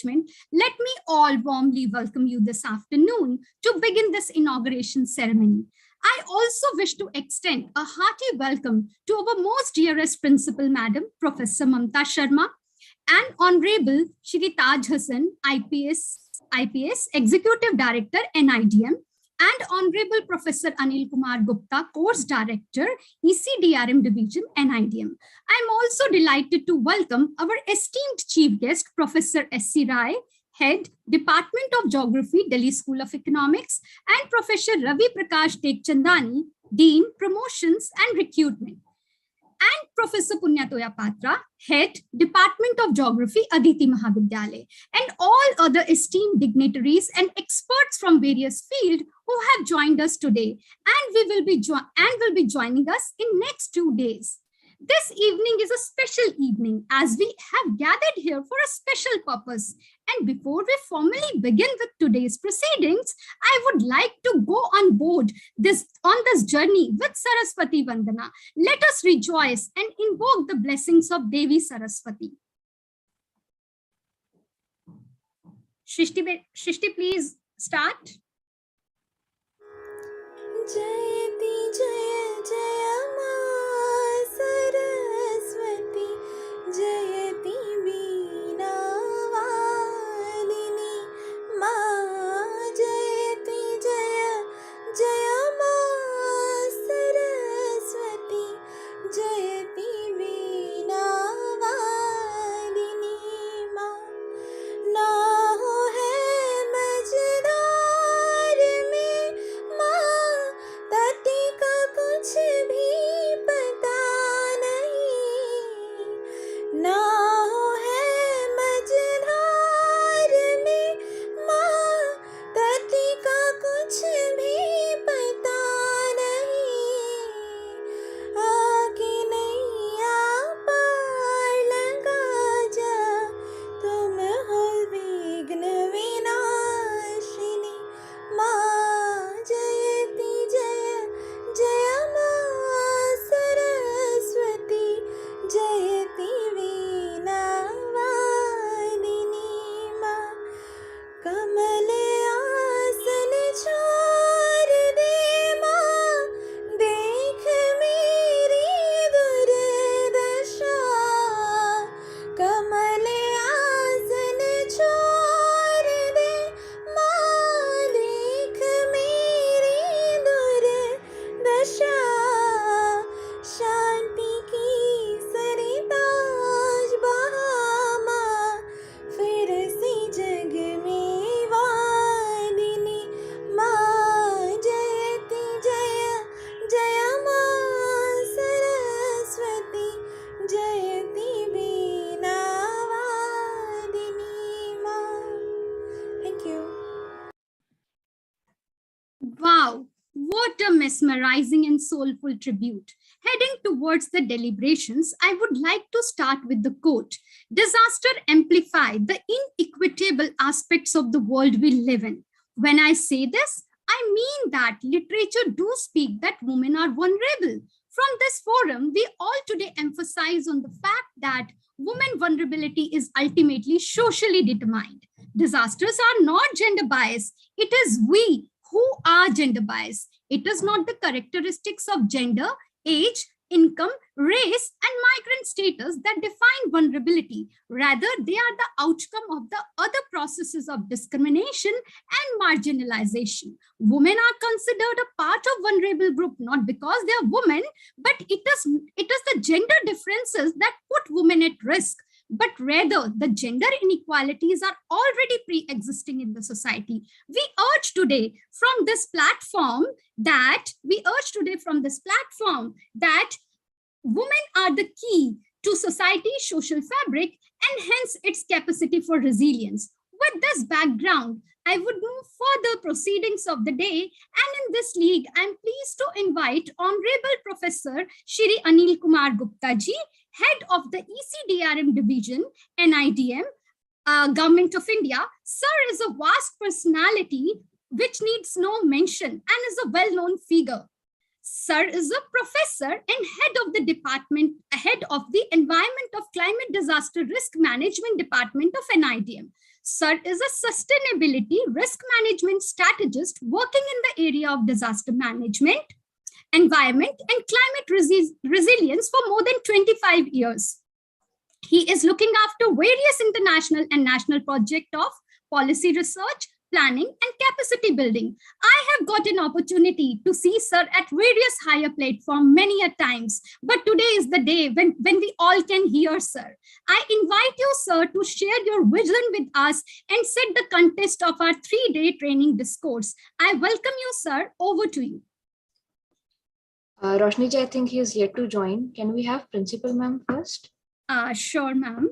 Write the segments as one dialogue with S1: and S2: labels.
S1: Management, let me all warmly welcome you this afternoon to begin this inauguration ceremony. I also wish to extend a hearty welcome to our most dearest principal, Madam Professor Mamta Sharma, and Honorable Shri Taj Hassan, IPS Executive Director, NIDM, and Honorable Professor Anil Kumar Gupta, Course Director, ECDRM Division, NIDM. I'm also delighted to welcome our esteemed Chief Guest, Professor S.C. Rai, Head, Department of Geography, Delhi School of Economics, and Professor Ravi Chandani, Dean, Promotions and Recruitment, and Professor Patra, Head, Department of Geography, Aditi Mahavidyalaya, and all other esteemed dignitaries and experts from various fields who have joined us today, and will be joining us in next 2 days. This evening is a special evening as we have gathered here for a special purpose. And before we formally begin with today's proceedings, I would like to go on board on this journey with Saraswati Vandana. Let us rejoice and invoke the blessings of Devi Saraswati. Shrishti, please start.
S2: Jayati Jaya Jaya Ma Saraswati Jayati Veena Valini Ma Jayati Jaya Jaya Ma Saraswati Jayati Veena Valini Ma Na ho hai majdar mein Ma ताती का कुछ भी पता नहीं ना हो है मझधार में माँ ताती का कुछ भी पता नहीं आगे नहीं आ पार लगा जा तुम हो विघ्न विनाशिनी माँ जयति जय जय माँ सरस्वती जयति वीणा वादिनी माँ कमल आसन छोड़ दे माँ देख मेरी दुर्दशा कमल आसन छोड़ दे माँ देख मेरी दुर्दशा शांति की सरिताज बहा माँ फिर से जग में वादिनी माँ जयति जय जय माँ सरस्वती जयति वीणा वादिनी माँ. Thank you.
S1: Wow, what a mesmerizing and soulful tribute. Heading towards the deliberations, I would like to start with the quote, "Disaster amplify the inequitable aspects of the world we live in." When I say this, I mean that literature do speak that women are vulnerable. From this forum, we all today emphasize on the fact that women vulnerability is ultimately socially determined. Disasters are not gender biased. It is we who are gender biased. It is not the characteristics of gender, age, income, race, and migrant status that define vulnerability. Rather, they are the outcome of the other processes of discrimination and marginalization. Women are considered a part of vulnerable group not because they are women, but it is the gender differences that put women at risk. But rather, the gender inequalities are already pre-existing in the society. We urge today from this platform that women are the key to society's social fabric and hence its capacity for resilience. With this background, I would move further proceedings of the day, and in this league, I'm pleased to invite Honorable Professor Shri Anil Kumar Gupta ji, Head of the ECDRM Division, NIDM, Government of India. Sir is a vast personality which needs no mention and is a well-known figure. Sir is a professor and head of the department, head of the Environment of Climate Disaster Risk Management Department of NIDM. Sir is a sustainability risk management strategist working in the area of disaster management, environment, and climate resilience for more than 25 years. He is looking after various international and national projects of policy research, planning, and capacity building. I have got an opportunity to see Sir at various higher platforms many a times, but today is the day when we all can hear Sir. I invite you, Sir, to share your vision with us and set the context of our 3-day training discourse. I welcome you, Sir. Over to you.
S3: Roshni ji, I think he is yet to join. Can we have Principal Ma'am first?
S1: Sure, ma'am.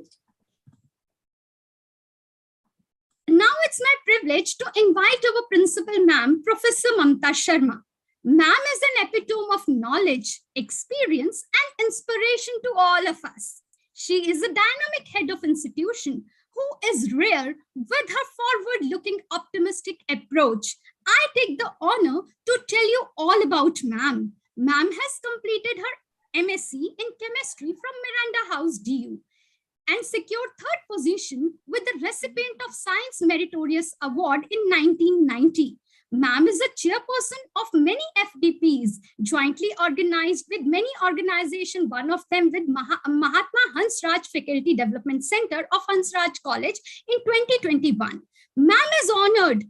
S1: Now it's my privilege to invite our principal ma'am, Professor Mamta Sharma. Ma'am is an epitome of knowledge, experience, and inspiration to all of us. She is a dynamic head of institution who is rare with her forward-looking optimistic approach. I take the honor to tell you all about ma'am. Ma'am has completed her MSc in chemistry from Miranda House, DU, and secured third position with the recipient of Science Meritorious Award in 1990. Ma'am is a chairperson of many FDPs, jointly organized with many organizations, one of them with Mahatma Hansraj Faculty Development Center of Hansraj College in 2021. Ma'am is honored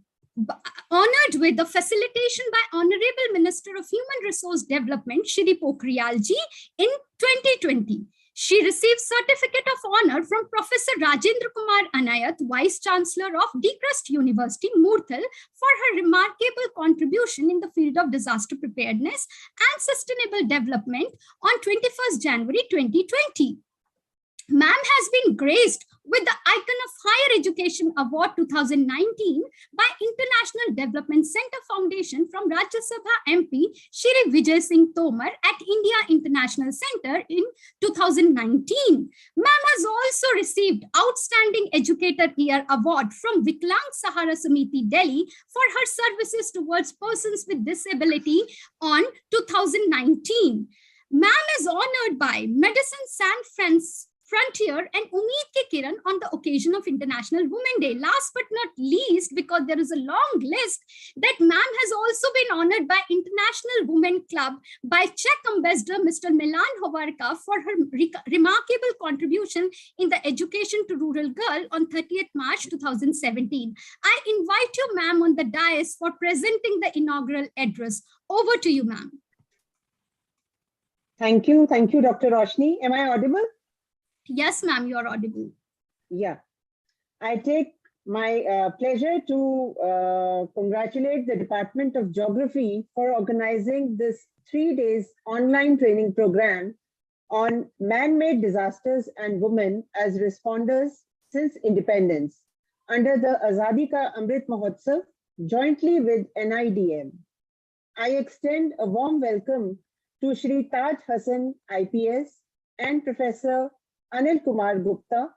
S1: with the facilitation by Honorable Minister of Human Resource Development, Shri Pokhriyal ji, in 2020. She received Certificate of Honor from Professor Rajendra Kumar Anayat, Vice Chancellor of De Crest University, Murthal, for her remarkable contribution in the field of disaster preparedness and sustainable development on 21st January 2020. Ma'am has been graced with the Icon of Higher Education Award 2019 by International Development Center Foundation from Rajya Sabha MP Shri Vijay Singh Tomar at India International Center in 2019. Ma'am has also received Outstanding Educator Year Award from Viklang Sahara Samiti, Delhi for her services towards persons with disability on 2019. Ma'am is honored by Medicine Sans Frontier and Umeed Ke Kiran on the occasion of International Women Day. Last but not least, because there is a long list, that ma'am has also been honored by International Women Club by Czech Ambassador Mr. Milan Hovarka for her remarkable contribution in the education to rural girl on 30th March 2017. I invite you, ma'am, on the dais for presenting the inaugural address. Over to you, ma'am.
S4: Thank you, Dr. Roshni. Am I audible?
S1: Yes, ma'am, you're audible.
S4: Yeah, I take my pleasure to congratulate the Department of Geography for organizing this 3 days online training program on man-made disasters and women as responders since independence under the Azadi Ka Amrit Mahotsav jointly with NIDM. I extend a warm welcome to Shri Taj Hassan IPS and Professor Anil Kumar Gupta.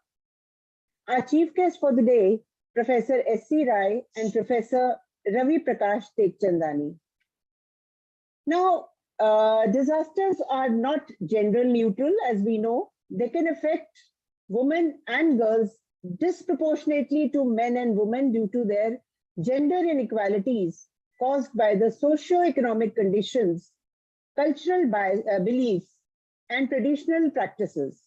S4: Our chief guests for the day, Professor S.C. Rai and Professor Ravi Prakash Chandani. Now, disasters are not gender neutral, as we know. They can affect women and girls disproportionately to men and women due to their gender inequalities caused by the socio-economic conditions, cultural beliefs, and traditional practices.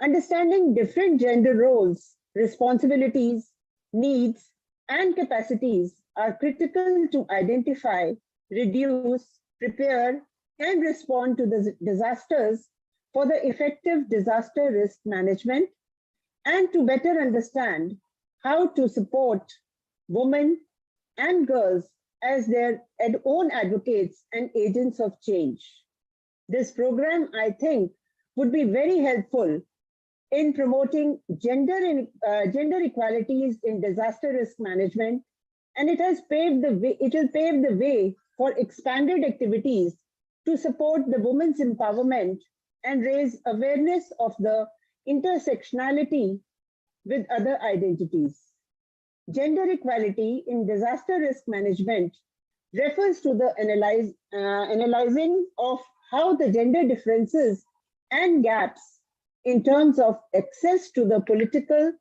S4: Understanding different gender roles, responsibilities, needs, and capacities are critical to identify, reduce, prepare, and respond to the disasters for the effective disaster risk management, and to better understand how to support women and girls as their own advocates and agents of change. This program, I think, would be very helpful in promoting gender equalities in disaster risk management, and it will pave the way for expanded activities to support the women's empowerment and raise awareness of the intersectionality with other identities. Gender equality in disaster risk management refers to the analyzing of how the gender differences and gaps in terms of access to the political,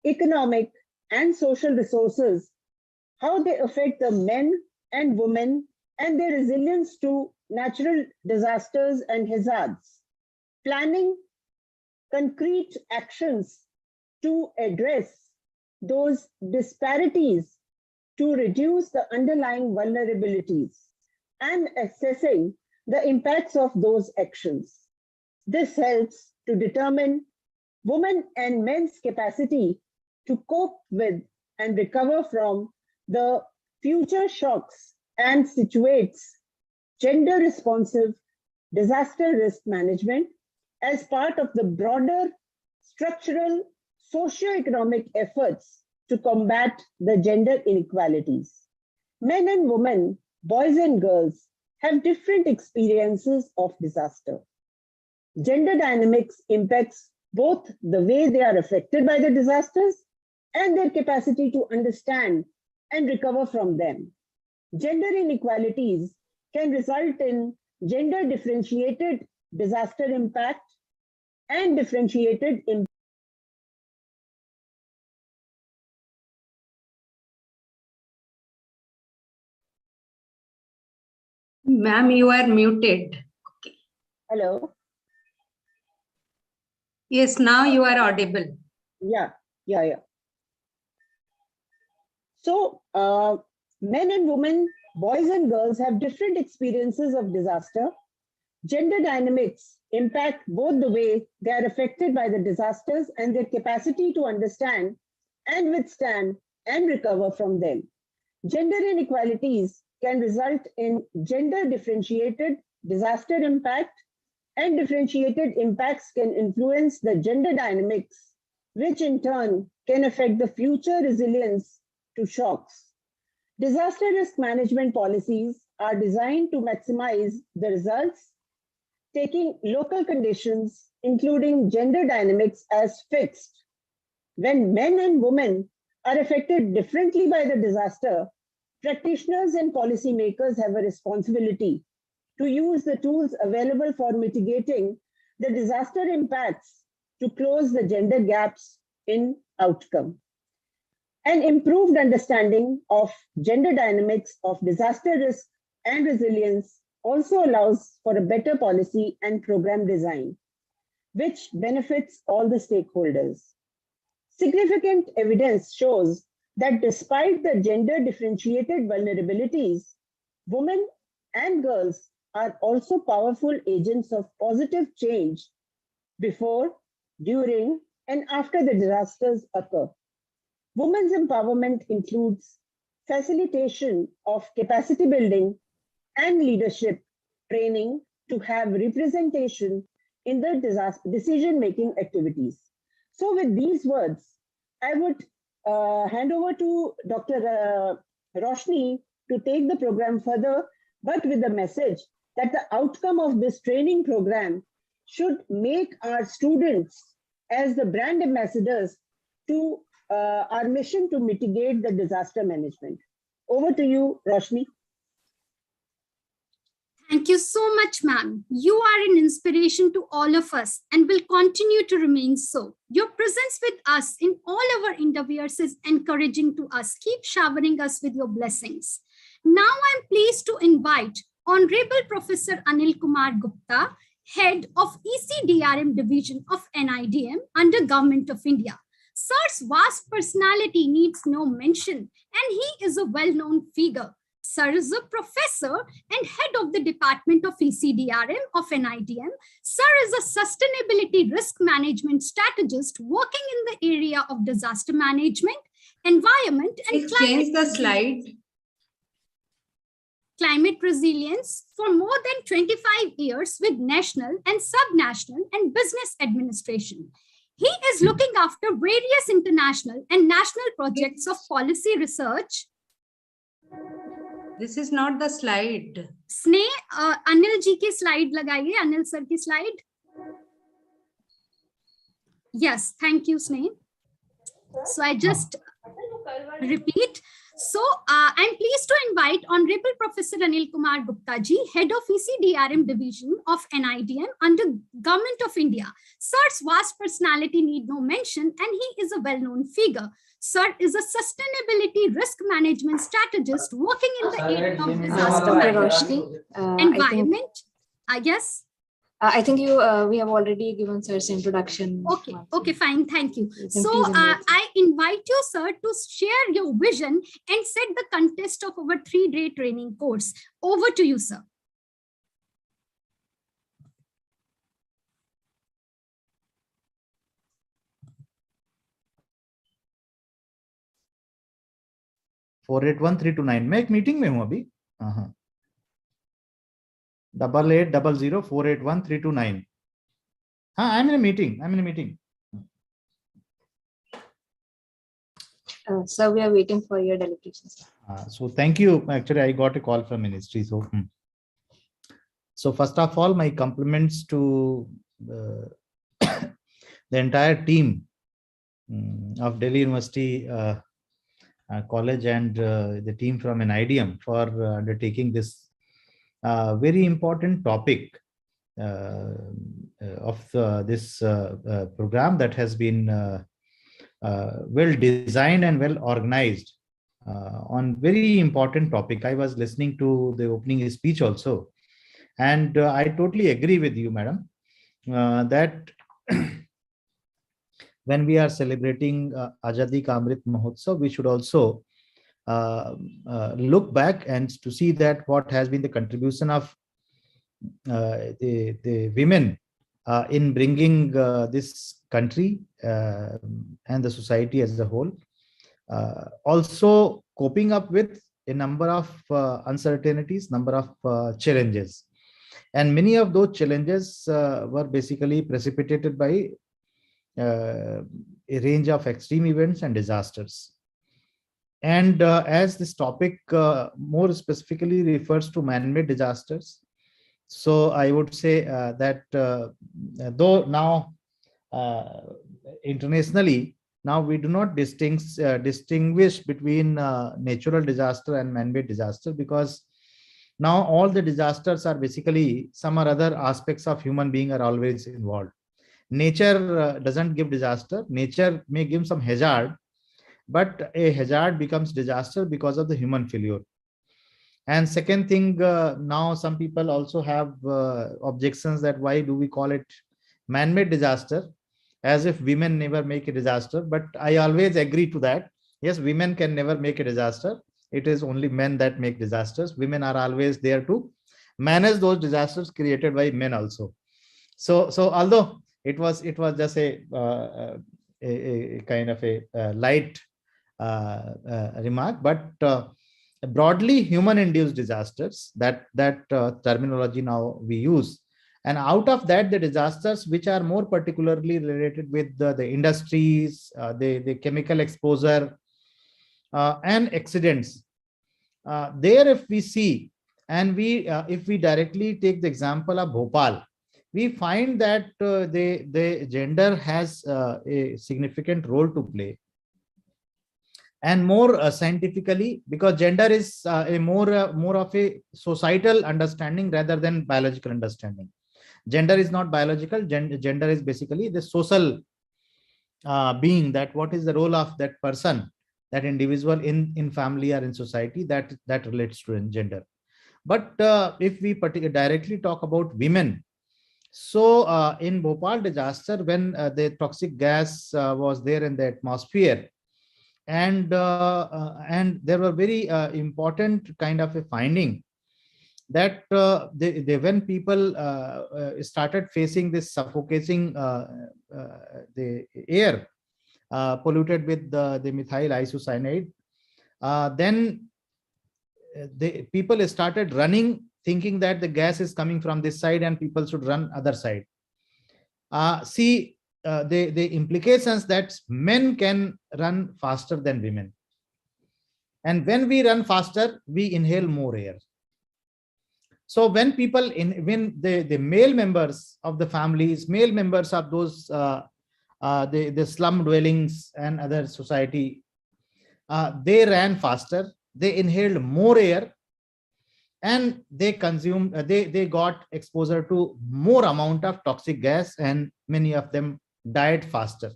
S4: economic, and social resources, how they affect the men and women and their resilience to natural disasters and hazards, planning concrete actions to address those disparities to reduce the underlying vulnerabilities, and assessing the impacts of those actions. This helps to determine women and men's capacity to cope with and recover from the future shocks and situates gender responsive disaster risk management as part of the broader structural socio-economic efforts to combat the gender inequalities. Men and women, boys and girls have different experiences of disaster. Gender dynamics impacts both the way they are affected by the disasters and their capacity to understand and recover from them. Gender inequalities can result in gender differentiated disaster impact and differentiated impact.
S5: Ma'am, you are muted. Okay.
S4: Hello?
S5: Yes, now you are audible.
S4: Yeah. So, men and women, boys and girls have different experiences of disaster. Gender dynamics impact both the way they are affected by the disasters and their capacity to understand and withstand and recover from them. Gender inequalities can result in gender differentiated disaster impact, and differentiated impacts can influence the gender dynamics, which in turn can affect the future resilience to shocks. Disaster risk management policies are designed to maximize the results, taking local conditions, including gender dynamics, as fixed. When men and women are affected differently by the disaster, practitioners and policymakers have a responsibility to use the tools available for mitigating the disaster impacts to close the gender gaps in outcome. An improved understanding of gender dynamics of disaster risk and resilience also allows for a better policy and program design, which benefits all the stakeholders. Significant evidence shows that despite the gender differentiated vulnerabilities, women and girls are also powerful agents of positive change before, during, and after the disasters occur. Women's empowerment includes facilitation of capacity building and leadership training to have representation in the decision-making activities. So with these words, I would hand over to Dr. Roshni to take the program further, but with the message that the outcome of this training program should make our students as the brand ambassadors to our mission to mitigate the disaster management. Over to you, Roshni.
S1: Thank you so much, ma'am. You are an inspiration to all of us and will continue to remain so. Your presence with us in all our endeavors is encouraging to us. Keep showering us with your blessings. Now I'm pleased to invite Honorable Professor Anil Kumar Gupta, Head of ECDRM Division of NIDM under Government of India. Sir's vast personality needs no mention, and he is a well-known figure. Sir is a professor and head of the Department of ECDRM of NIDM. Sir is a sustainability risk management strategist working in the area of disaster management, environment, and
S5: Change the slide.
S1: Climate resilience for more than 25 years with national and subnational and business administration. He is looking after various international and national projects of policy research.
S5: This is not the slide.
S1: स्नेह अनिल जी की slide लगाइए, Anil sir की slide. Yes, thank you, Sneh. So I just repeat. So I'm pleased to invite Honorable Professor Anil Kumar Gupta ji, Head of ECDRM Division of NIDM under Government of India. Sir's vast personality need no mention, and he is a well-known figure. Sir is a sustainability risk management strategist working in the area of disaster
S3: Dr.
S1: management,
S3: Roshni,
S1: environment. Yes.
S3: I think we have already given sir's introduction.
S1: Okay, fine. Thank you.
S3: You can
S1: So
S3: please invite.
S1: I invite you, sir, to share your vision and set the context of our 3-day training course. Over to you, sir.
S6: Four 481-329 मैं एक meeting में हूं अभी. 8800-481-329. हाँ, I'm in a meeting.
S3: Sir, we are waiting for your delegation.
S6: So thank you. Actually, I got a call from ministry. So first of all, my compliments to the entire team of Delhi University College and the team from NIDM for undertaking this very important topic of this program that has been well designed and well organized on very important topic. I was listening to the opening speech also, and I totally agree with you, madam, that when we are celebrating Azadi Ka Amrit Mahotsav, we should also look back and to see that what has been the contribution of the women in bringing this country and the society as a whole, also coping up with a number of uncertainties, number of challenges, and many of those challenges were basically precipitated by a range of extreme events and disasters. And as this topic more specifically refers to man-made disasters, so I would say that though now internationally, now we do not distinguish between natural disaster and man-made disaster, because now all the disasters are basically some or other aspects of human being are always involved. Nature doesn't give disaster. Nature may give some hazard, but a hazard becomes disaster because of the human failure. And second thing, now some people also have objections that why do we call it man-made disaster, as if women never make a disaster. But I always agree to that. Yes, women can never make a disaster. It is only men that make disasters. Women are always there to manage those disasters created by men also. So although it was just a kind of a light remark, but broadly human-induced disasters, that terminology now we use, and out of that the disasters which are more particularly related with the industries, the chemical exposure and accidents. There, if we see, and if we directly take the example of Bhopal, we find that the gender has a significant role to play, and more scientifically, because gender is a more of a societal understanding rather than biological understanding. Gender is not biological. Gender is basically the social being, that what is the role of that person, that individual in family or in society, that relates to gender. But if we directly talk about women, so in Bhopal disaster, when the toxic gas was there in the atmosphere, and there were very important kind of a finding that when people started facing this suffocating the air polluted with the methyl isocyanide, then the people started running, thinking that the gas is coming from this side and people should run other side. See the implications that men can run faster than women, and when we run faster, we inhale more air. So when people when the male members of the families, male members of those the slum dwellings and other society, they ran faster, they inhaled more air, and they consumed, they got exposure to more amount of toxic gas, and many of them died faster.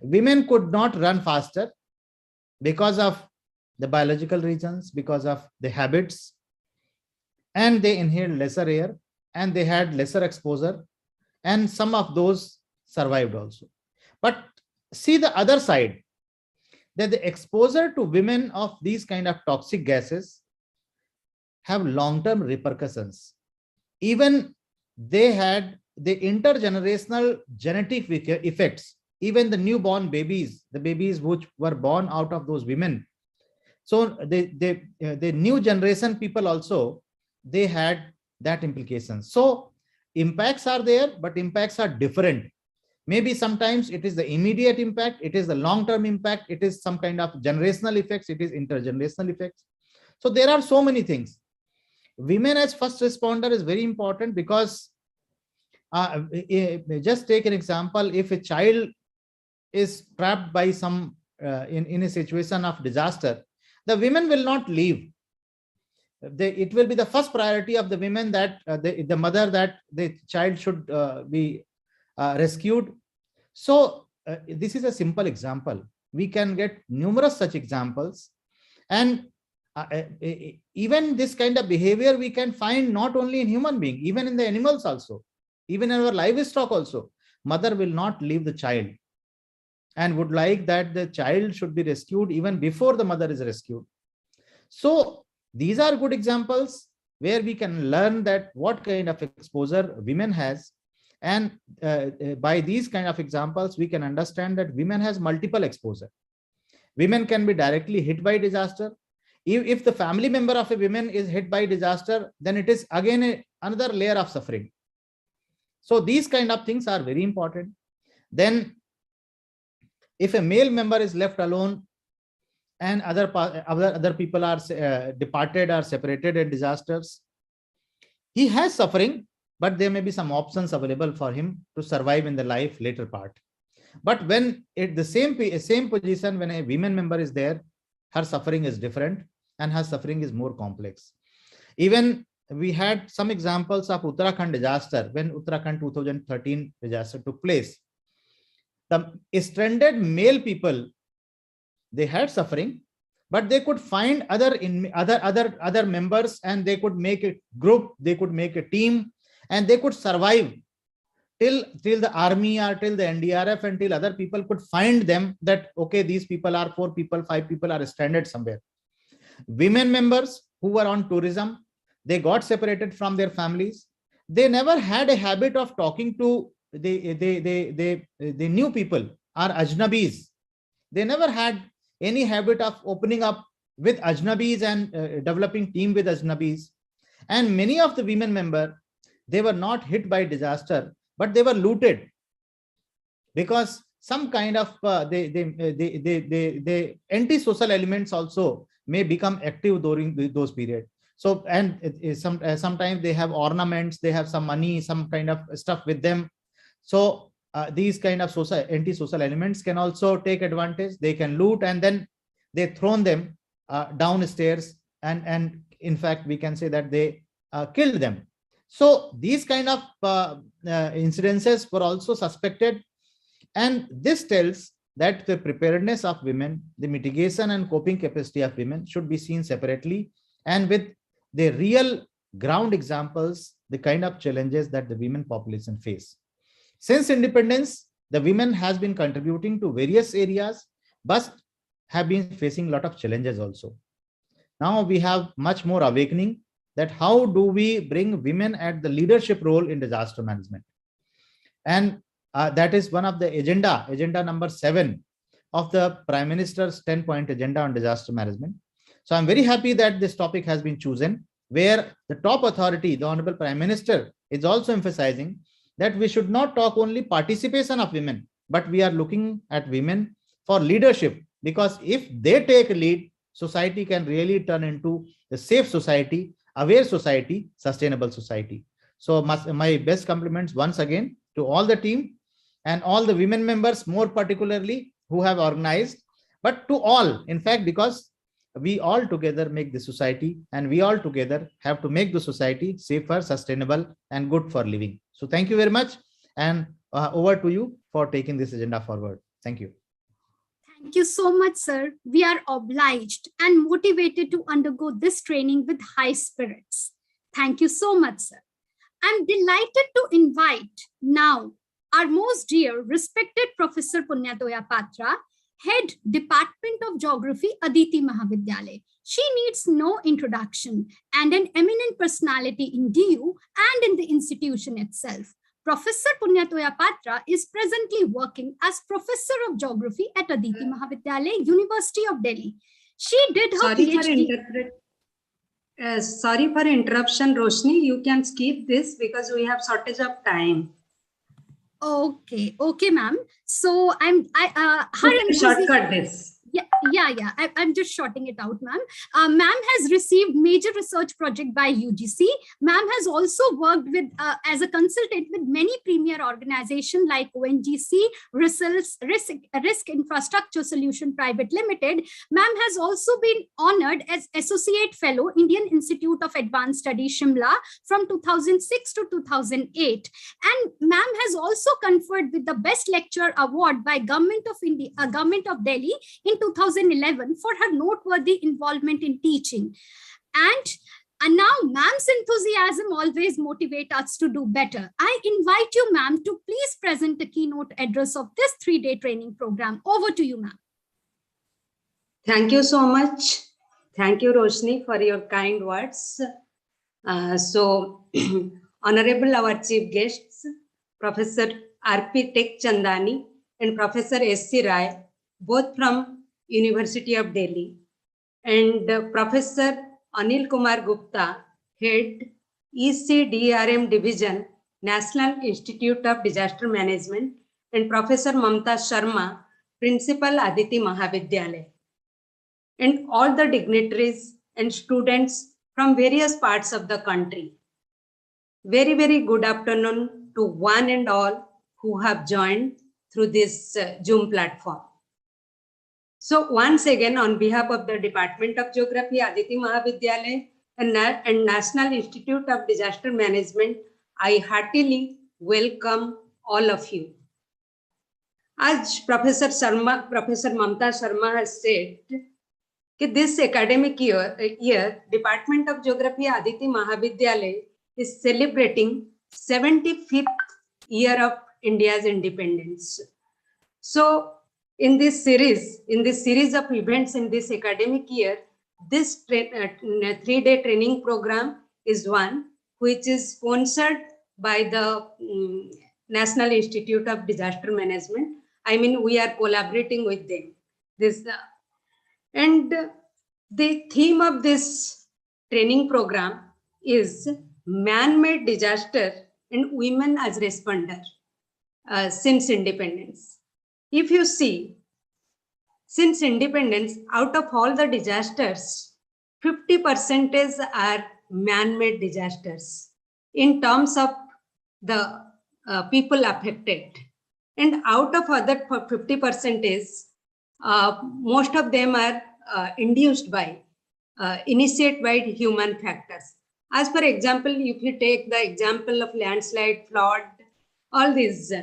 S6: Women could not run faster, because of the biological reasons, because of the habits, and they inhaled lesser air and they had lesser exposure, and some of those survived also. But see the other side, that the exposure to women of these kind of toxic gases have long-term repercussions. Even they had the intergenerational genetic effects. Even the newborn babies, the babies which were born out of those women, so the new generation people also, they had that implication. So impacts are there, but impacts are different. Maybe sometimes it is the immediate impact, it is the long-term impact, it is some kind of generational effects, it is intergenerational effects. So there are so many things. Women as first responder is very important, because just take an example. If a child is trapped by some in a situation of disaster, the women will not leave. It will be the first priority of the women that the mother, that the child should be rescued. So this is a simple example. We can get numerous such examples. And even this kind of behavior we can find not only in human being, even in the animals also, even in our livestock also. Mother will not leave the child and would like that the child should be rescued even before the mother is rescued. So these are good examples where we can learn that what kind of exposure women has. And by these kind of examples, we can understand that women has multiple exposure. Women can be directly hit by disaster. If the family member of a woman is hit by disaster, then it is again another layer of suffering. So these kind of things are very important. Then if a male member is left alone and other people are departed or separated in disasters, he has suffering, but there may be some options available for him to survive in the life later part. But when at the same position, when a women member is there, her suffering is different and her suffering is more complex. Even we had some examples of Uttarakhand disaster. When Uttarakhand 2013 disaster took place, the stranded male people, they had suffering, but they could find other members, and they could make a group, they could make a team, and they could survive till the army or till the NDRF and till other people could find them, that okay, these people are 4 people, 5 people are stranded somewhere. Women members who were on tourism, they got separated from their families. They never had a habit of talking to the new people or ajnabis. They never had any habit of opening up with ajnabis and developing team with ajnabis. And many of the women member, they were not hit by disaster, but they were looted, because some kind of the anti-social elements also may become active during those periods. So, and sometimes they have ornaments, they have some money, some kind of stuff with them. So these kind of anti-social elements can also take advantage. They can loot, and then they thrown them downstairs, and in fact we can say that they killed them. So these kind of incidences were also suspected, and this tells that the preparedness of women, the mitigation and coping capacity of women should be seen separately, and with the real ground examples, the kind of challenges that the women population face. Since independence, the women has been contributing to various areas, but have been facing a lot of challenges also. Now we have much more awakening that how do we bring women at the leadership role in disaster management. And that is one of the agenda number 7 of the Prime Minister's 10-point agenda on disaster management. So I'm very happy that this topic has been chosen, where the top authority, the Honorable Prime Minister, is also emphasizing that we should not talk only participation of women, but we are looking at women for leadership, because if they take a lead, society can really turn into a safe society, aware society, sustainable society. So my best compliments once again to all the team and all the women members, more particularly who have organized, but to all, in fact, because we all together make the society, and we all together have to make the society safer, sustainable, and good for living. So thank you very much, and over to you for taking this agenda forward. Thank you.
S1: Thank you so much, sir. We are obliged and motivated to undergo this training with high spirits. Thank you so much, sir. I'm delighted to invite now our most dear, respected Professor Punyatoya Patra, Head Department of Geography, Aditi Mahavidyalaya. She needs no introduction and an eminent personality in DU and in the institution itself. Professor Punyatoya Patra is presently working as Professor of Geography at Aditi Mahavidyalaya, University of Delhi. She did her PhD.
S5: Sorry for interruption, Roshni. You can skip this because we have shortage of time.
S1: Okay, ma'am. So her
S5: shortcut this.
S1: Yeah. I'm just shorting it out, ma'am. Ma'am has received major research project by UGC. Ma'am has also worked with as a consultant with many premier organizations like ONGC, Risk Infrastructure Solution Private Limited. Ma'am has also been honored as Associate Fellow, Indian Institute of Advanced Studies, Shimla from 2006 to 2008. And ma'am has also conferred with the Best Lecturer Award by Government of India, Government of Delhi in 2011 for her noteworthy involvement in teaching. And now ma'am's enthusiasm always motivates us to do better. I invite you, ma'am, to please present the keynote address of this 3-day training program. Over to you, ma'am.
S5: Thank you so much. Thank you, Roshni, for your kind words. Honorable our chief guests, Professor R.P. Tech Chandani and Professor S.C. Rai, both from University of Delhi, and Professor Anil Kumar Gupta, Head ECDRM Division, National Institute of Disaster Management, and Professor Mamta Sharma, Principal Aditi Mahavidyalaya, and all the dignitaries and students from various parts of the country. Very, very good afternoon to one and all who have joined through this Zoom platform. So once again, on behalf of the Department of Geography, Aditi Mahavidyalaya and National Institute of Disaster Management, I heartily welcome all of you. As Professor Mamta Sharma has said, this academic year, Department of Geography, Aditi Mahavidyalaya is celebrating 75th year of India's independence. So in this series of events in this academic year, this 3-day training program is one which is sponsored by the National Institute of Disaster Management. I mean, we are collaborating with them. And the theme of this training program is man-made disaster and women as responder since independence. If you see, since independence, out of all the disasters, 50% are man-made disasters in terms of the people affected. And out of other 50%, most of them are induced by, initiated by human factors. As for example, if you take the example of landslide, flood, all this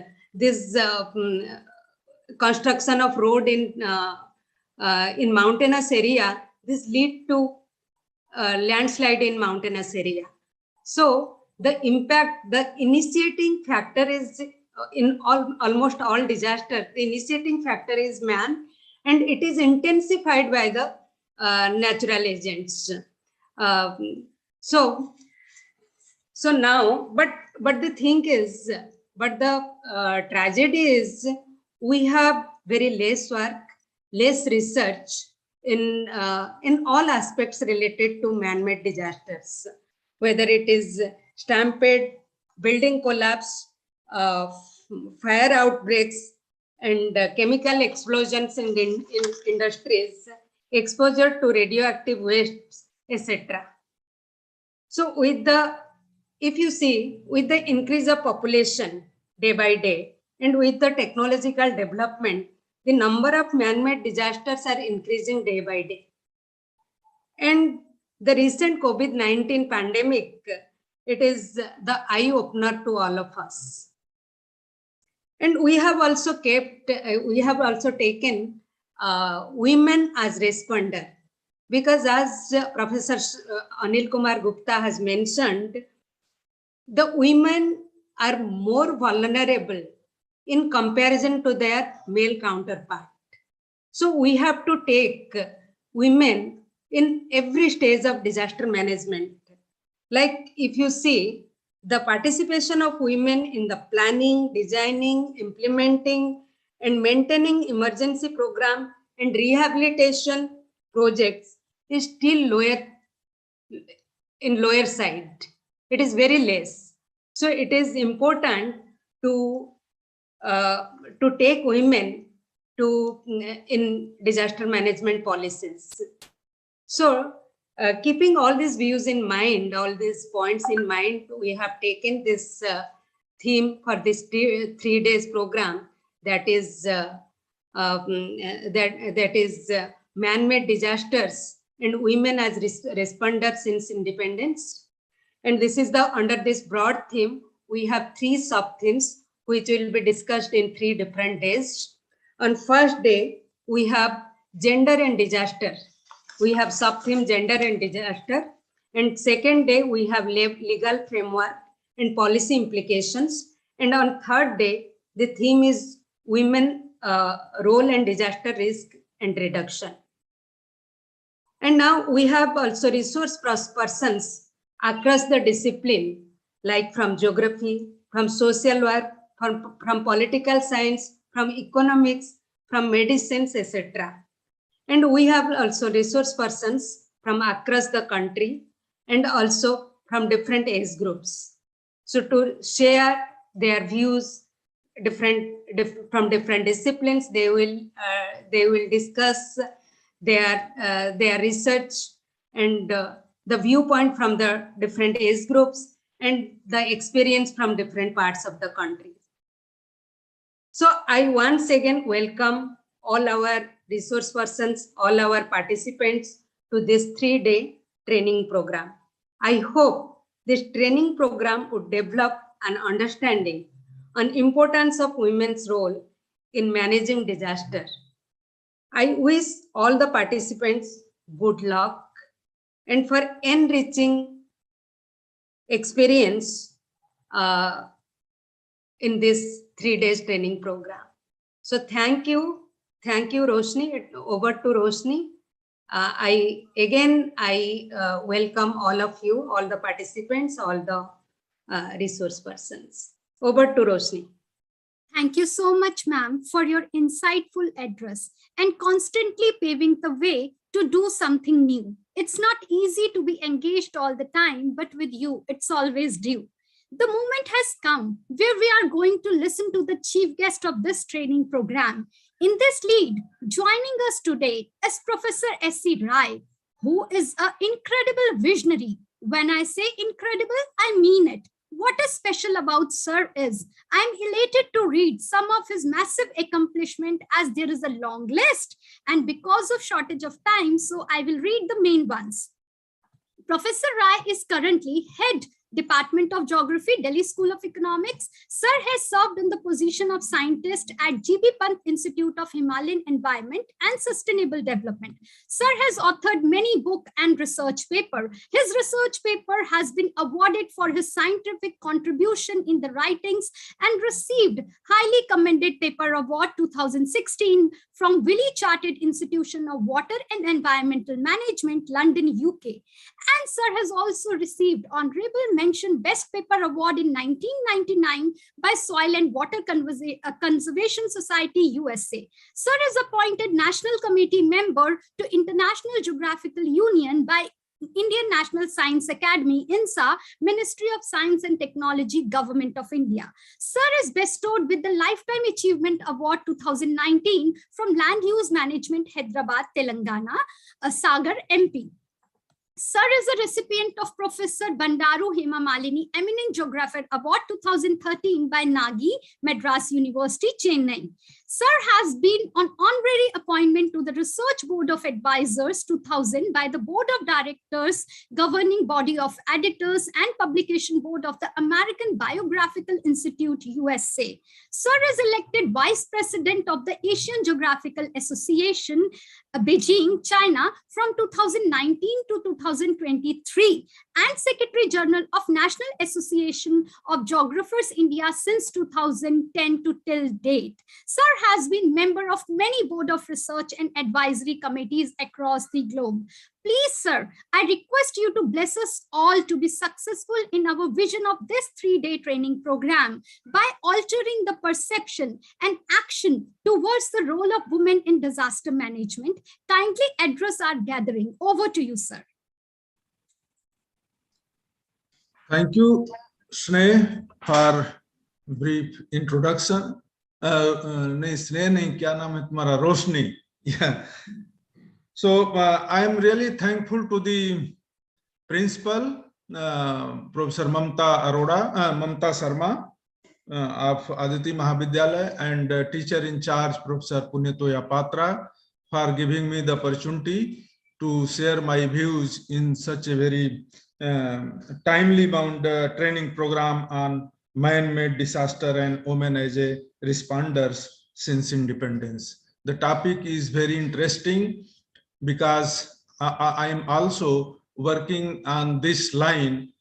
S5: construction of road in mountainous area, this lead to landslide in mountainous area. So the impact, the initiating factor is in almost all disasters, the initiating factor is man, and it is intensified by the natural agents. So now, but the thing is, but the tragedy is, we have very less work, less research in all aspects related to man-made disasters, whether it is stampede, building collapse, fire outbreaks, and chemical explosions in industries, exposure to radioactive wastes, etc. So if you see, with the increase of population day by day, and with the technological development, the number of man-made disasters are increasing day by day. And the recent COVID-19 pandemic, it is the eye-opener to all of us. And we have also taken women as responder. Because as Professor Anil Kumar Gupta has mentioned, the women are more vulnerable in comparison to their male counterpart. So we have to take women in every stage of disaster management. Like if you see the participation of women in the planning, designing, implementing, and maintaining emergency program and rehabilitation projects is still lower side. It is very less. So it is important to take women to in disaster management policies. So keeping all these views in mind, all these points in mind, we have taken this theme for this 3 days program, that is man-made disasters and women as responders since independence. And this is under this broad theme, we have 3 sub-themes which will be discussed in 3 different days. On first day, we have gender and disaster. We have sub-theme gender and disaster. And second day, we have legal framework and policy implications. And on third day, the theme is women role and disaster risk and reduction. And now we have also resource persons across the discipline, like from geography, from social work, from political science, from economics, from medicines, etc. And we have also resource persons from across the country and also from different age groups. So to share their views, from different disciplines, they will discuss their research and the viewpoint from the different age groups and the experience from different parts of the country. So I once again welcome all our resource persons, all our participants to this 3-day training program. I hope this training program would develop an understanding on importance of women's role in managing disaster. I wish all the participants good luck and for enriching experience in this 3 days training program. So thank you, Roshni. Over to Roshni. I welcome all of you, all the participants, all the resource persons. Over to Roshni.
S1: Thank you so much, ma'am, for your insightful address and constantly paving the way to do something new. It's not easy to be engaged all the time, but with you, it's always due. The moment has come where we are going to listen to the chief guest of this training program. In this lead, joining us today is Professor S.C. Rai, who is an incredible visionary. When I say incredible, I mean it. What is special about Sir is, I'm elated to read some of his massive accomplishment, as there is a long list, and because of shortage of time, so I will read the main ones. Professor Rai is currently head Department of Geography, Delhi School of Economics. Sir has served in the position of scientist at G.B. Pant Institute of Himalayan Environment and Sustainable Development. Sir has authored many books and research papers. His research paper has been awarded for his scientific contribution in the writings and received Highly Commended Paper Award 2016 from Wiley Chartered Institution of Water and Environmental Management, London, UK. And Sir has also received Honorable Mention Best Paper Award in 1999 by Soil and Water Conservation Society, USA. Sir is appointed National Committee member to International Geographical Union by Indian National Science Academy, INSA, Ministry of Science and Technology, Government of India. Sir is bestowed with the Lifetime Achievement Award 2019 from Land Use Management, Hyderabad, Telangana, Sagar, MP. Sir is a recipient of Professor Bandaru Hema Malini Eminent Geographer Award 2013 by Nagi, Madras University, Chennai. Sir has been on honorary appointment to the Research Board of Advisors 2000 by the Board of Directors, governing body of editors and publication board of the American Biographical Institute, USA. Sir is elected Vice President of the Asian Geographical Association, Beijing, China from 2019 to 2023 and Secretary General of National Association of Geographers India since 2010 to till date. Sir has been member of many board of research and advisory committees across the globe. Please, sir, I request you to bless us all to be successful in our vision of this 3-day training program by altering the perception and action towards the role of women in disaster management. Kindly address our gathering. Over to you, sir.
S7: Thank you, Sneh, for brief introduction. नहीं स्नेह नहीं, क्या नाम है तुम्हारा, रोशनी. Yeah. So I am really thankful to the principal, Professor Mamta Sharma of Aditi Mahavidyalaya, and teacher in charge, Professor Punyatoya Patra, for giving me the opportunity to share my views in such a very timely bound training program on man-made disaster and women as a responders since independence. The topic is very interesting because I am also working on this line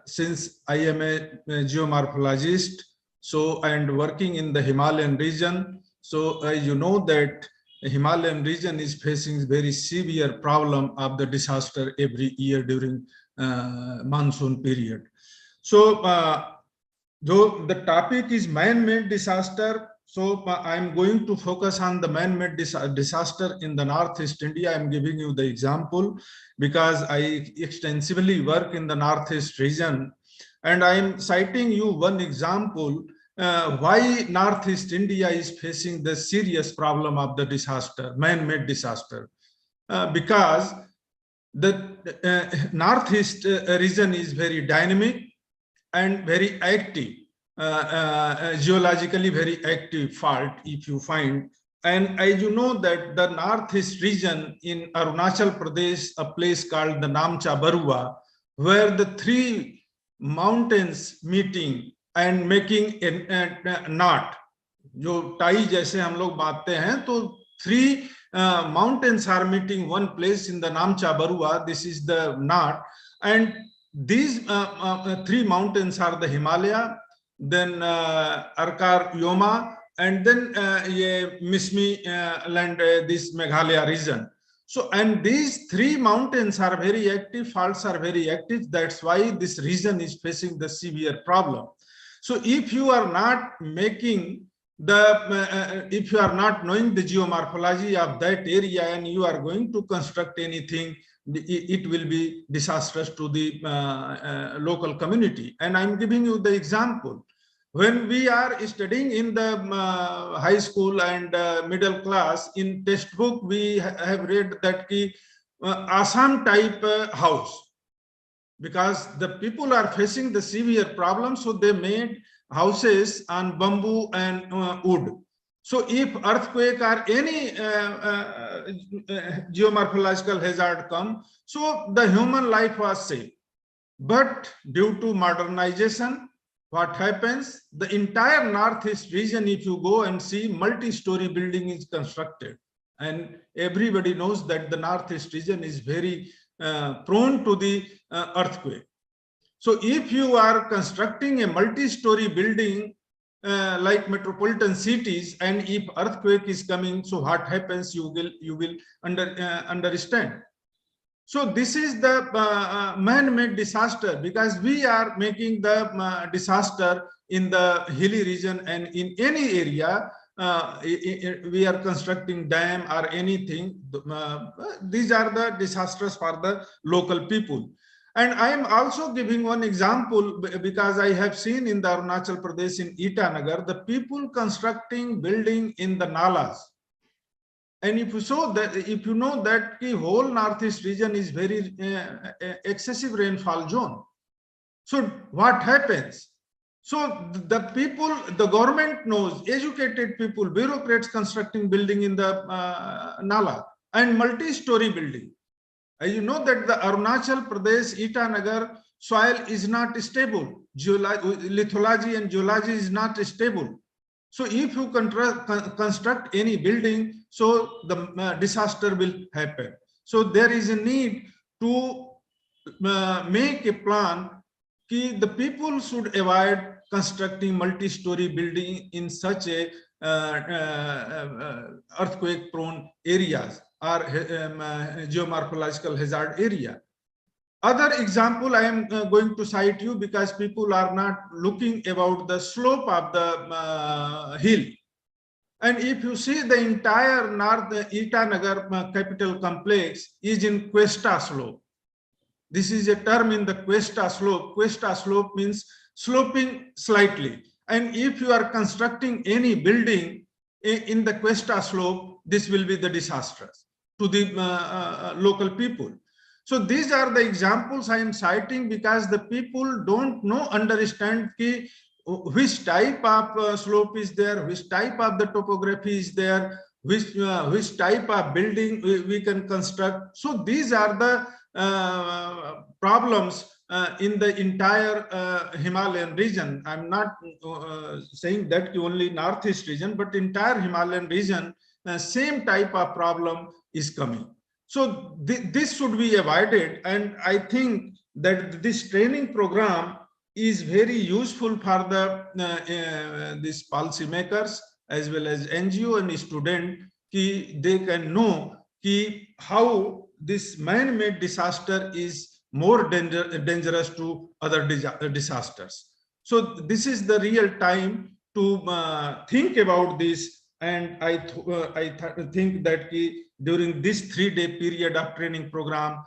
S7: since I am a geomorphologist, so and working in the Himalayan region. So you know that the Himalayan region is facing very severe problem of the disaster every year during monsoon period. So though the topic is man-made disaster, so I'm going to focus on the man-made disaster in the Northeast India. I'm giving you the example because I extensively work in the Northeast region, and I'm citing you one example why Northeast India is facing the serious problem of the disaster, man-made disaster, because the Northeast region is very dynamic and very active, geologically very active fault if you find. And as you know that the Northeast region in Arunachal Pradesh, a place called the Namcha Barua, where the 3 mountains meeting and making a knot, जो tie जैसे हम लोग बांधते हैं, तो 3 mountains are meeting one place in the Namcha Barua. This is the knot, and these 3 mountains are the Himalaya, then Arkar Yoma, and then ye Mismi land, this Meghalaya region. So, and these 3 mountains are very active, faults are very active. That's why this region is facing the severe problem. So if you are not making the, if you are not knowing the geomorphology of that area and you are going to construct anything, it will be disastrous to the local community. And I'm giving you the example. When we are studying in the high school and middle class, in textbook we have read that ki Assam type house, because the people are facing the severe problem, so they made houses on bamboo and wood. So if earthquake or any geomorphological hazard come, so the human life was safe. But due to modernization, what happens? The entire Northeast region, if you go and see, multi-story building is constructed. And everybody knows that the Northeast region is very prone to the earthquake. So if you are constructing a multi-story building like metropolitan cities, and if earthquake is coming, so what happens? You will understand. So this is the man-made disaster, because we are making the disaster in the hilly region, and in any area we are constructing dam or anything. These are the disasters for the local people. And I am also giving one example because I have seen in the Arunachal Pradesh in Itanagar, the people constructing building in the nalas. And if you saw that, if you know that the whole Northeast region is very excessive rainfall zone. So what happens? So the people, the government knows, educated people, bureaucrats constructing building in the Nala and multi-story building. You know that the Arunachal Pradesh Itanagar soil is not stable. Lithology and geology is not stable. So if you construct any building, so the disaster will happen. So there is a need to make a plan that the people should avoid constructing multi-story building in such a earthquake-prone areas or geomorphological hazard area. Other example I am going to cite you because people are not looking about the slope of the hill. And if you see the entire North Itanagar capital complex is in Cuesta slope. This is a term in the Cuesta slope. Cuesta slope means sloping slightly. And if you are constructing any building in the Cuesta slope, this will be the disastrous to the local people. So these are the examples I am citing because the people don't understand which type of slope is there, which type of the topography is there, which type of building we can construct. So these are the problems in the entire Himalayan region. I'm not saying that only Northeast region, but entire Himalayan region, same type of problem is coming. So this should be avoided. And I think that this training program is very useful for the these policymakers as well as NGO and student. They can know how this man-made disaster is more dangerous to other disasters. So this is the real time to think about this. And I think that during this 3-day period of training program,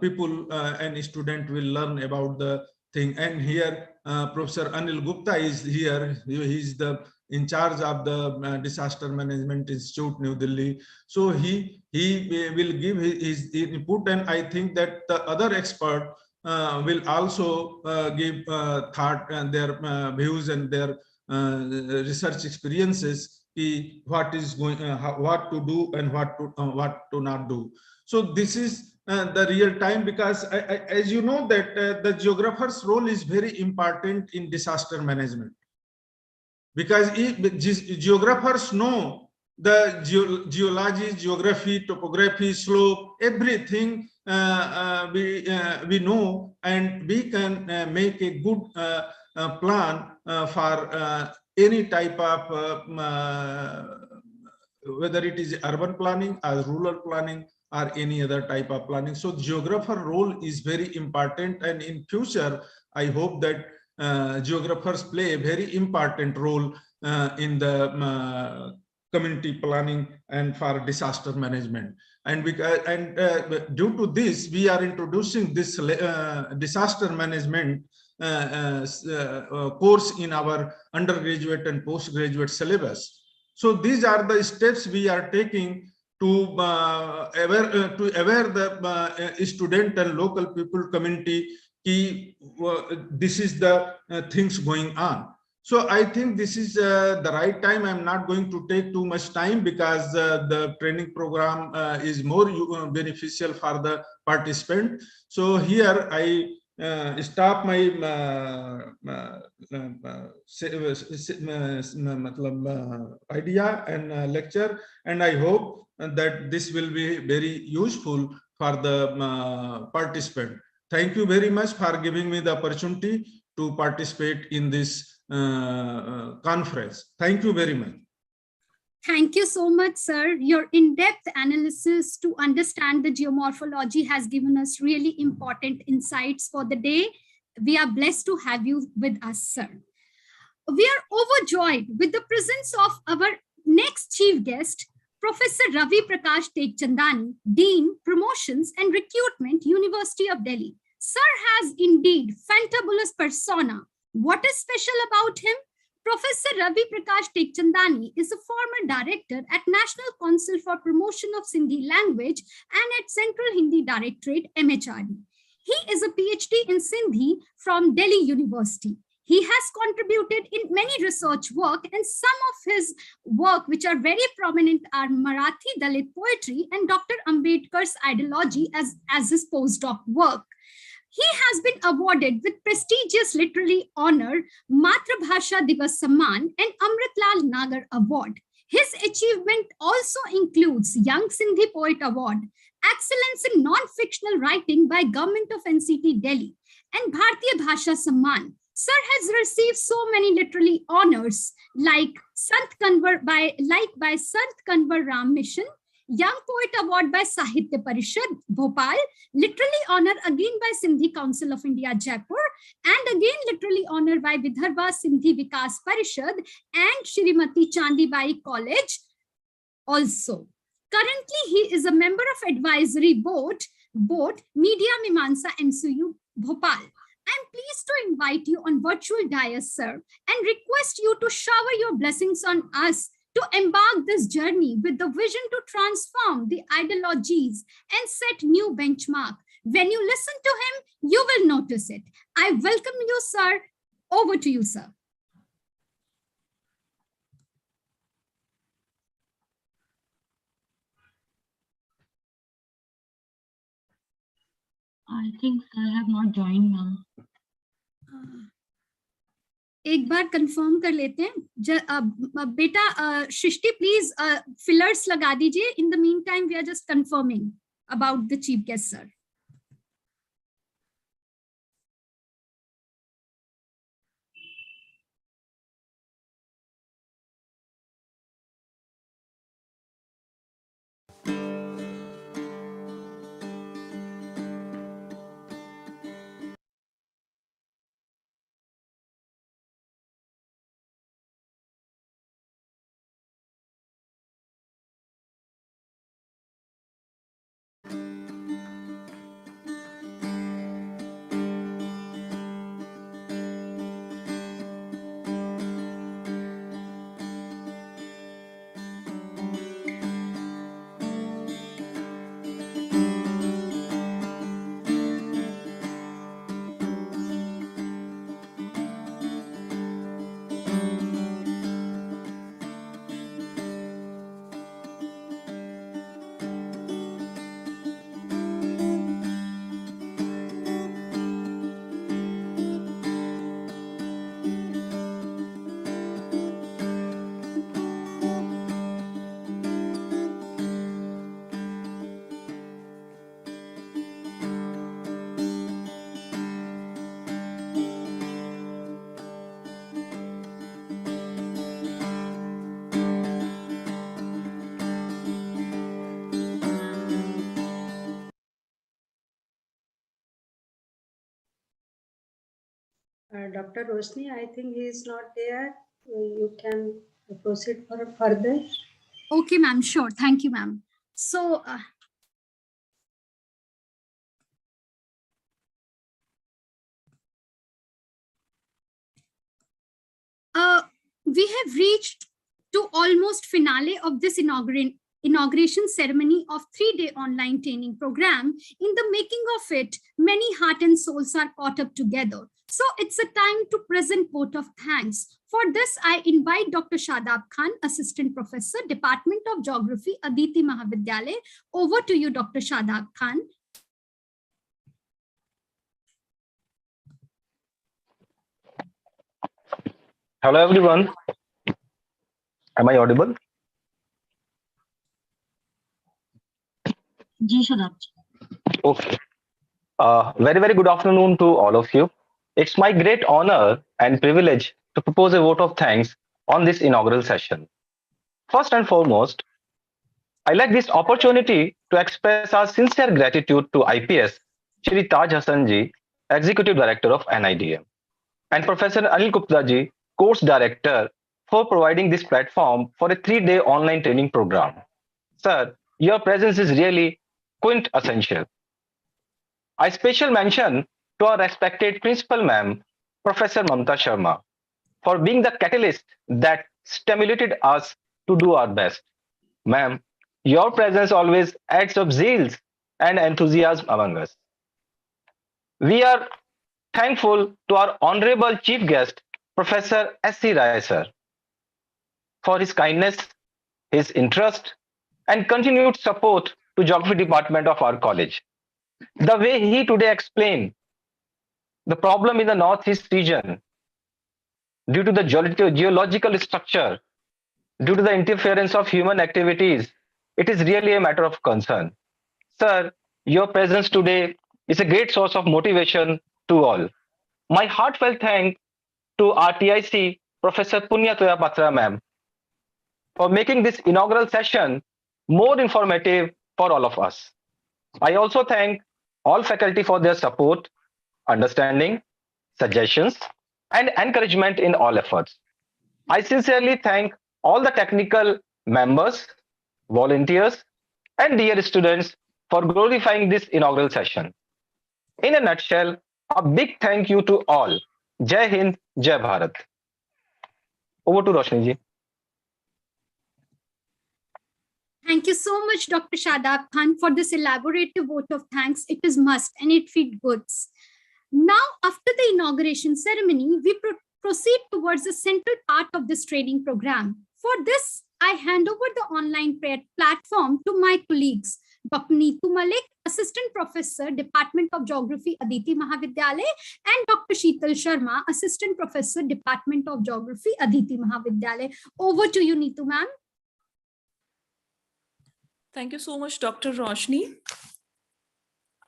S7: people and students will learn about the thing. And here Professor Anil Gupta is here. He is in charge of the Disaster Management Institute, New Delhi. So he will give his input, and I think that the other expert will also give thought and their views and their research experiences. What is going, what to do and what to not do. So this is the real time because as you know that the geographer's role is very important in disaster management, because geographers know the geology, geography, topography, slope, everything we know, and we can make a good plan for any type of whether it is urban planning or rural planning or any other type of planning. So geographer role is very important, and in future I hope that geographers play a very important role in the community planning and for disaster management. And due to this, we are introducing this disaster management course in our undergraduate and postgraduate syllabus. So these are the steps we are taking to aware the student and local people community. This is the things going on. So I think this is the right time. I'm not going to take too much time because the training program is more beneficial for the participant. So here I stop my idea and lecture, and I hope that this will be very useful for the participant. Thank you very much for giving me the opportunity to participate in this conference. Thank you very much.
S1: Thank you so much, sir. Your in-depth analysis to understand the geomorphology has given us really important insights for the day. We are blessed to have you with us, sir. We are overjoyed with the presence of our next chief guest, Professor Ravi Chandani, Dean, Promotions and Recruitment, University of Delhi. Sir has indeed fantabulous persona. What is special about him? Professor Ravi Chandani is a former director at National Council for Promotion of Sindhi Language and at Central Hindi Directorate, MHA. He is a PhD in Sindhi from Delhi University. He has contributed in many research work, and some of his work which are very prominent are Marathi Dalit poetry and Dr. Ambedkar's ideology as his postdoc work. He has been awarded with prestigious literary honor Matrabhasha Divas Samman and Amritlal Nagar Award. His achievement also includes Young Sindhi Poet Award, Excellence in Non-Fictional Writing by Government of NCT Delhi, and Bharatiya Bhasha Samman. Sir has received so many literary honors like by Sant Kanwar Ram Mission, Young Poet Award by Sahitya Parishad, Bhopal, literally honor again by Sindhi Council of India, Jaipur, and again literally honor by Vidarbha Sindhi Vikas Parishad and Shrimati Chandibai College also. Currently, he is a member of advisory board Media Mimamsa NCU, Bhopal. I'm pleased to invite you on virtual dais, sir, and request you to shower your blessings on us to embark this journey with the vision to transform the ideologies and set new benchmark. When you listen to him, you will notice it. I welcome you, sir. Over to you, sir.
S8: I think I have not joined, ma'am.
S1: एक बार confirm कर लेते हैं बेटा सृष्टि please fillers लगा दीजिए in the meantime we are just confirming about the chief guest sir
S5: Dr. Roshni, I think he is not there. You can proceed for further.
S1: Okay, ma'am. Sure. Thank you, ma'am. So, we have reached to almost finale of this inauguration ceremony of 3-day online training program. In the making of it, many heart and souls are caught up together. So it's a time to present vote of thanks. For this, I invite Dr. Shadab Khan, Assistant Professor, Department of Geography, Aditi Mahavidyalaya. Over to you, Dr. Shadab Khan.
S9: Hello, everyone. Am I audible?
S8: Ji, Shadab.
S9: Okay. Very good afternoon to all of you. It's my great honor and privilege to propose a vote of thanks on this inaugural session. First and foremost, I like this opportunity to express our sincere gratitude to IPS Shri Taj Hassan ji, Executive Director of NIDM, and Professor Anil Gupta ji, Course Director, for providing this platform for a 3-day online training program. Sir, your presence is really quintessential. I special mention to our respected Principal Ma'am, Professor Mamta Sharma, for being the catalyst that stimulated us to do our best. Ma'am, your presence always adds up zeal and enthusiasm among us. We are thankful to our honorable chief guest, Professor S.C. Rai sir, for his kindness, his interest, and continued support to Geography Department of our college. The way he today explained the problem in the Northeast region due to the geological structure, due to the interference of human activities, it is really a matter of concern. Sir, your presence today is a great source of motivation to all. My heartfelt thanks to RTIC Professor Patra ma'am for making this inaugural session more informative for all of us. I also thank all faculty for their support, understanding, suggestions, and encouragement in all efforts. I sincerely thank all the technical members, volunteers, and dear students for glorifying this inaugural session. In a nutshell, a big thank you to all. Jai Hind, Jai Bharat. Over to Roshni ji.
S1: Thank you so much, Dr. Shadab Khan, for this elaborative vote of thanks. It is must and it feels goods. Now, after the inauguration ceremony, we proceed towards the central part of this training program. For this, I hand over the online platform to my colleagues, Dr. Neetu Malik, Assistant Professor, Department of Geography, Aditi Mahavidyalaya, and Dr. Sheetal Sharma, Assistant Professor, Department of Geography, Aditi Mahavidyalaya. Over to you, Neetu ma'am.
S10: Thank you so much, Dr. Roshni.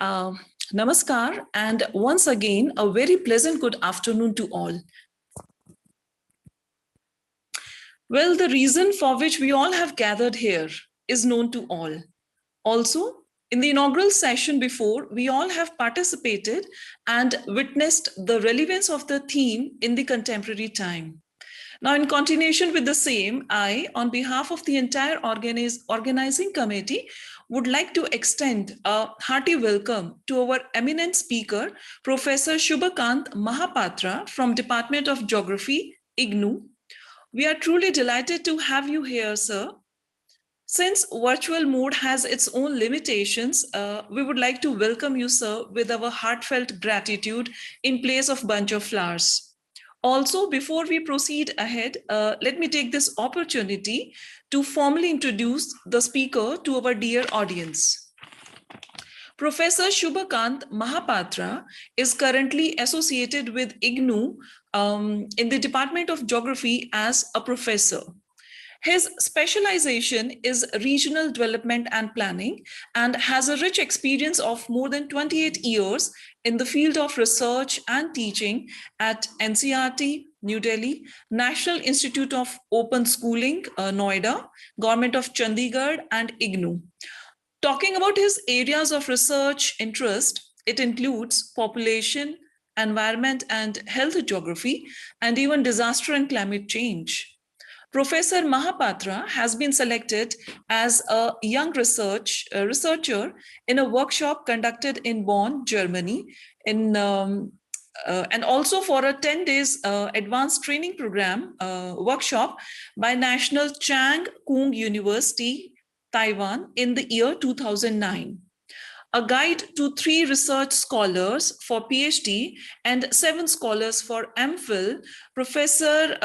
S10: Namaskar, and once again, a very pleasant good afternoon to all. Well, the reason for which we all have gathered here is known to all. Also, in the inaugural session before, we all have participated and witnessed the relevance of the theme in the contemporary time. Now, in continuation with the same, I, on behalf of the entire organizing committee, would like to extend a hearty welcome to our eminent speaker, Professor Mahapatra from Department of Geography, IGNOU. We are truly delighted to have you here, sir. Since virtual mode has its own limitations, we would like to welcome you, sir, with our heartfelt gratitude in place of bunch of flowers. Also, before we proceed ahead, let me take this opportunity to formally introduce the speaker to our dear audience. Professor Mahapatra is currently associated with IGNOU in the Department of Geography as a professor. His specialization is regional development and planning and has a rich experience of more than 28 years in the field of research and teaching at NCERT, New Delhi, National Institute of Open Schooling, Noida, Government of Chandigarh, and IGNOU. Talking about his areas of research interest, it includes population, environment and health geography, and even disaster and climate change. Professor Mahapatra has been selected as a young researcher in a workshop conducted in Bonn, Germany, and also for a 10 days advanced training program workshop by National Chang Kung University, Taiwan in the year 2009. A guide to 3 research scholars for PhD and 7 scholars for MPhil, Professor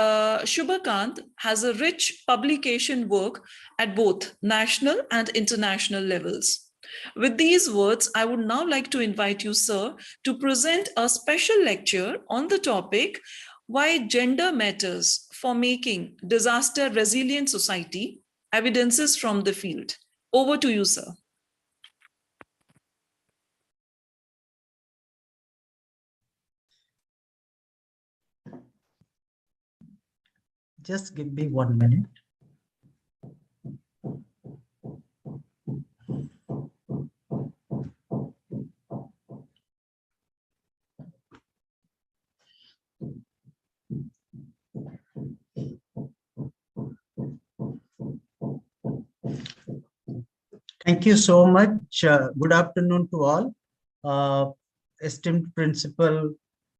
S10: has a rich publication work at both national and international levels. With these words, I would now like to invite you, sir, to present a special lecture on the topic, Why Gender Matters for Making Disaster Resilient Society, Evidences from the Field. Over to you, sir.
S11: Just give me 1 minute. Thank you so much. Good afternoon to all. Esteemed Principal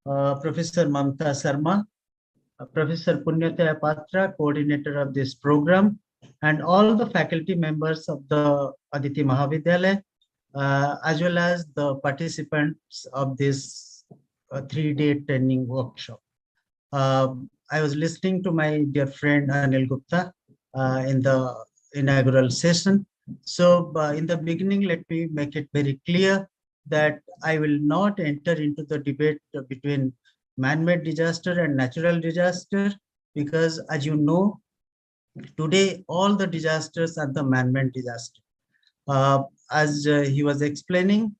S11: Professor Mamta Sarma, Professor Patra, coordinator of this program, and all the faculty members of the Aditi Mahavidyalaya, as well as the participants of this 3-day training workshop. I was listening to my dear friend Anil Gupta in the inaugural session. So in the beginning, let me make it very clear that I will not enter into the debate between man-made disaster and natural disaster, because as you know, today all the disasters are the man-made disaster. As he was explaining,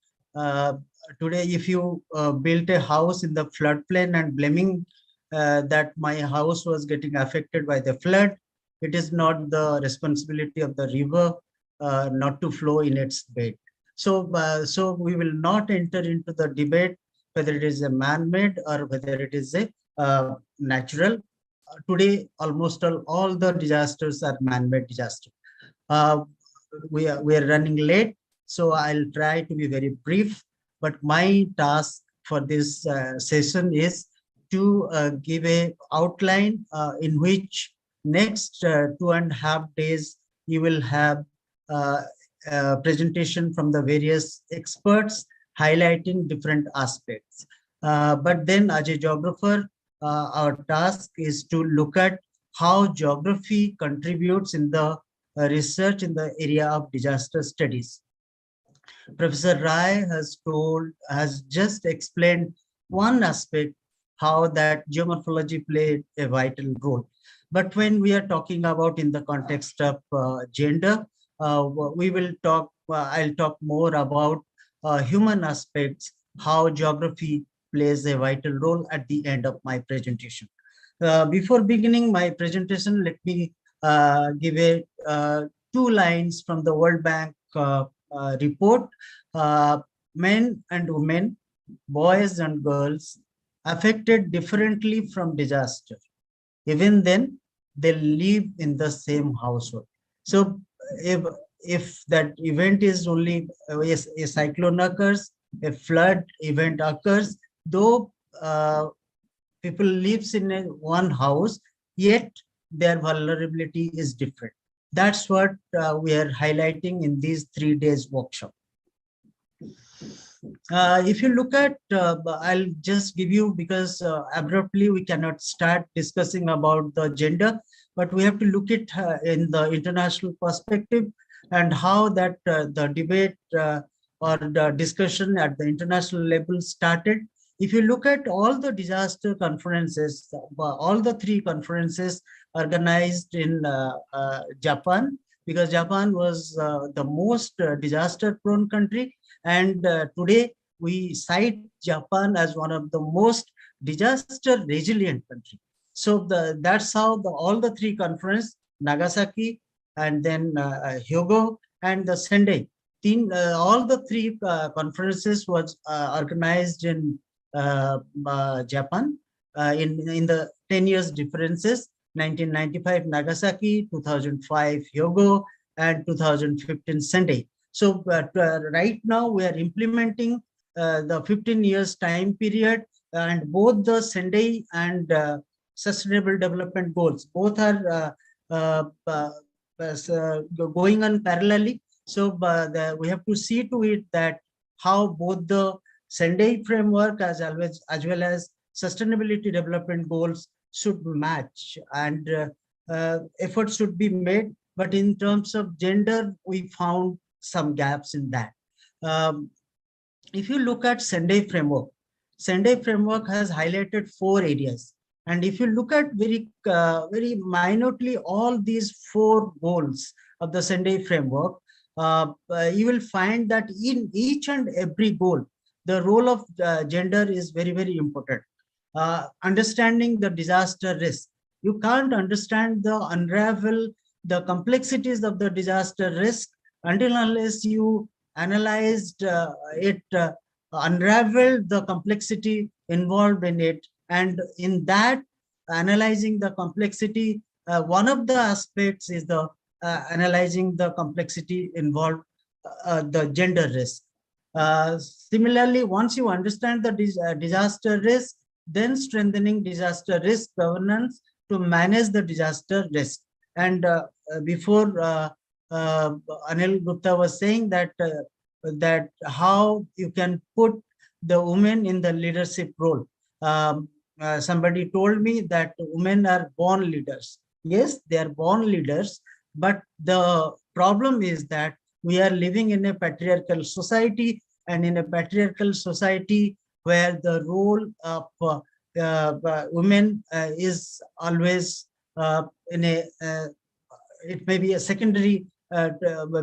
S11: today if you built a house in the floodplain and blaming that my house was getting affected by the flood, it is not the responsibility of the river not to flow in its bed. So we will not enter into the debate whether it is a man-made or whether it is a natural. Today, almost all the disasters are man-made disasters. We are running late, so I'll try to be very brief. But my task for this session is to give a outline in which next 2.5 days you will have presentation from the various experts highlighting different aspects. But then as a geographer, our task is to look at how geography contributes in the research in the area of disaster studies. Professor Rai has just explained one aspect, how that geomorphology played a vital role. But when we are talking about in the context of gender, I'll talk more about human aspects, how geography plays a vital role at the end of my presentation. Before beginning my presentation, let me give a 2 lines from the World Bank report. Men and women, boys and girls, affected differently from disaster. Even then, they live in the same household. So if that event is only a cyclone occurs, a flood event occurs, though people lives in one house, yet their vulnerability is different. That's what we are highlighting in these 3 days workshop. If you look at, I'll just give you, because abruptly we cannot start discussing about the gender, but we have to look at in the international perspective and how that the debate or the discussion at the international level started. If you look at all the disaster conferences, all the 3 conferences organized in Japan, because Japan was the most disaster-prone country, and today we cite Japan as one of the most disaster-resilient country. So that's how all the 3 conferences, Nagasaki, and then Hyogo, and the Sendai, all the 3 conferences was organized in Japan in the 10 years differences, 1995 Nagasaki, 2005 Hyogo, and 2015 Sendai. So right now we are implementing the 15 years time period, and both the Sendai and Sustainable Development Goals, both are going on parallelly. So we have to see to it that how both the Sendai framework as well as Sustainability Development Goals should match, and efforts should be made. But in terms of gender, we found some gaps in that. If you look at Sendai framework has highlighted 4 areas. And if you look at very minutely all these 4 goals of the Sendai framework, you will find that in each and every goal, the role of gender is very, very important. Understanding the disaster risk. You can't understand unravel the complexities of the disaster risk until unless you analyzed unraveled the complexity involved in it. And in that, analyzing the complexity, one of the aspects is the analyzing the complexity involved, the gender risk. Similarly, once you understand the disaster risk, then strengthening disaster risk governance to manage the disaster risk. And before Anil Gupta was saying that how you can put the women in the leadership role. Somebody told me that women are born leaders. Yes, they are born leaders, but the problem is that we are living in a patriarchal society, and in a patriarchal society where the role of women is always in a it may be a secondary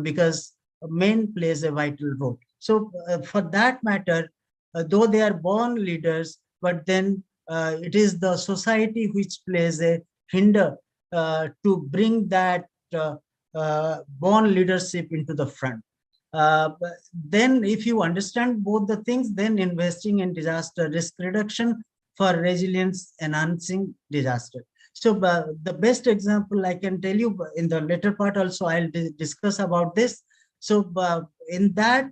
S11: because men plays a vital role. So for that matter, though they are born leaders, but then it is the society which plays a hinder to bring that born leadership into the front. Then if you understand both the things, then investing in disaster risk reduction for resilience enhancing disaster. So the best example I can tell you in the later part also, I'll discuss about this. So in that,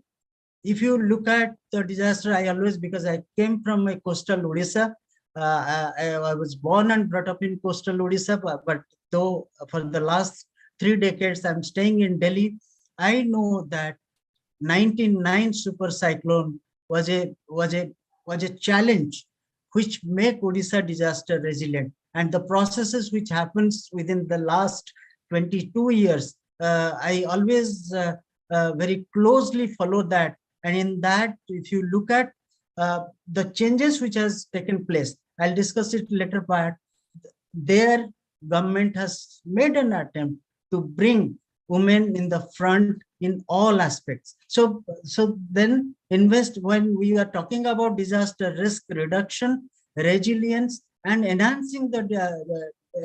S11: if you look at the disaster, I always, because I came from a coastal Odisha, I was born and brought up in coastal Odisha, but though for the last 3 decades I'm staying in Delhi, I know that 99 super cyclone was a challenge which make Odisha disaster resilient, and the processes which happens within the last 22 years, I always very closely follow that. And in that, if you look at the changes which has taken place, I'll discuss it later part. Their government has made an attempt to bring women in the front in all aspects. So then when we are talking about disaster risk reduction, resilience, and enhancing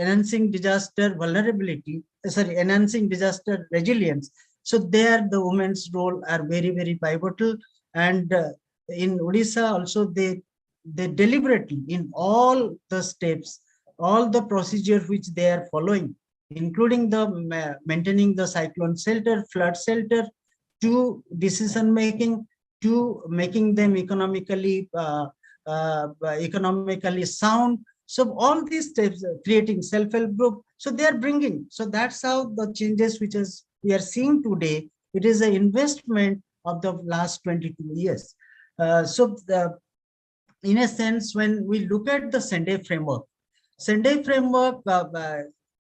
S11: enhancing disaster vulnerability, enhancing disaster resilience. So there the women's role are very, very pivotal. And in Odisha also, they deliberately in all the steps, all the procedure which they are following, including the maintaining the cyclone shelter, flood shelter, to decision making, to making them economically sound. So all these steps, creating self-help group, so they are bringing. So that's how the changes which is we are seeing today. It is an investment of the last 22 years. In a sense, when we look at the Sendai framework,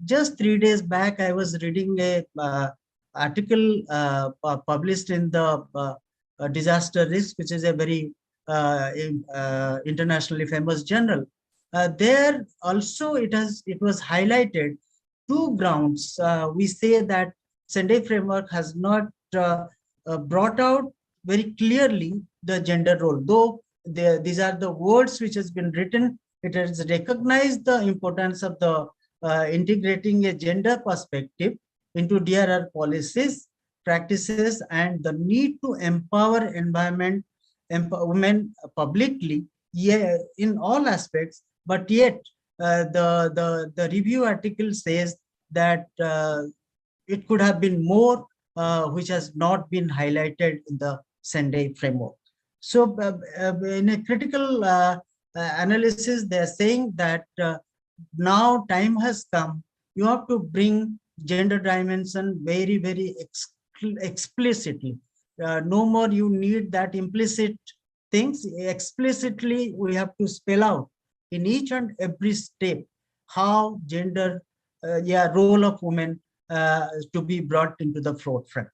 S11: just 3 days back, I was reading a article published in the Disaster Risk, which is a very internationally famous journal. There also it was highlighted 2 grounds. We say that Sendai framework has not brought out very clearly the gender role, though these are the words which has been written. It has recognized the importance of the integrating a gender perspective into DRR policies, practices, and the need to empower women publicly, in all aspects. But yet, the review article says that it could have been more, which has not been highlighted in the Sendai framework. So, in a critical analysis, they are saying that now time has come. You have to bring gender dimension very, very explicitly. No more you need that implicit things. Explicitly, we have to spell out in each and every step how gender, role of women to be brought into the forefront.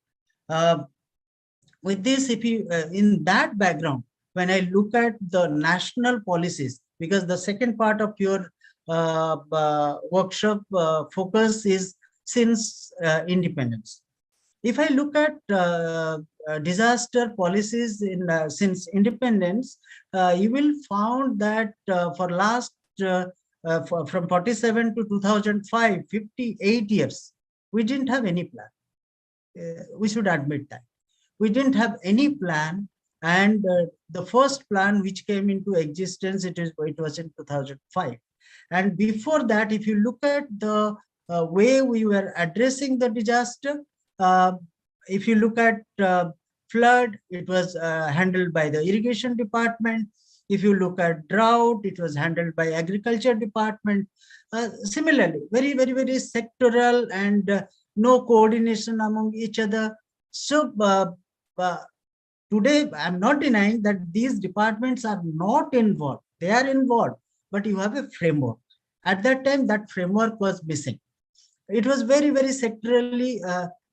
S11: With this, if you in that background, when I look at the national policies, because the second part of your workshop focus is since independence. If I look at disaster policies in since independence, you will find that for last from 47 to 2005, 58 years, we didn't have any plan. We should admit that. We didn't have any plan, and the first plan which came into existence, it was in 2005. And before that, if you look at the way we were addressing the disaster, if you look at flood, it was handled by the irrigation department. If you look at drought, it was handled by agriculture department. Similarly, very, very, very sectoral, and no coordination among each other. So Today, I'm not denying that these departments are not involved. They are involved, but you have a framework. At that time, that framework was missing. It was very, very sectorally,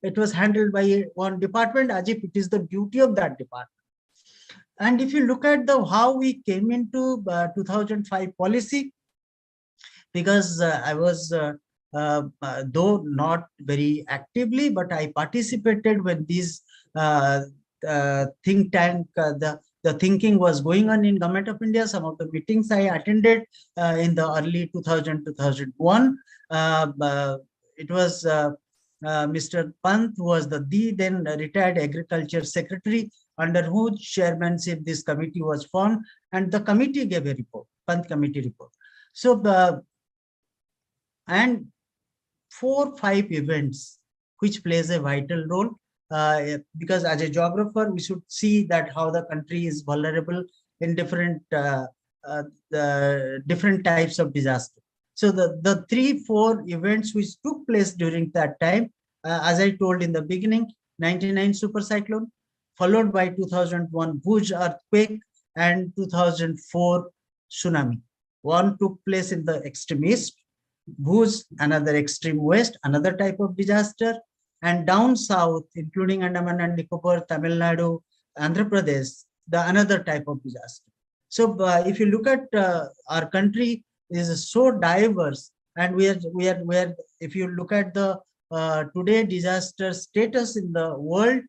S11: it was handled by one department as if it is the duty of that department. And if you look at the how we came into 2005 policy, because I was, though not very actively, but I participated when these think tank, the thinking was going on in Government of India. Some of the meetings I attended in the early 2001. It was Mr. Pant, who was the then retired Agriculture Secretary, under whose chairmanship this committee was formed, and the committee gave a report, Pant Committee report. So, and 4-5 events which plays a vital role, because as a geographer, we should see that how the country is vulnerable in different different types of disaster. So the 3-4 events which took place during that time, as I told in the beginning, 99 super cyclone, followed by 2001 Bhuj earthquake and 2004 tsunami. One took place in the extreme east, Bhuj, another extreme west, another type of disaster, and down south, including Andaman and Nicobar, Tamil Nadu, Andhra Pradesh, the another type of disaster. So if you look at our country is so diverse, and we are if you look at the today disaster status in the world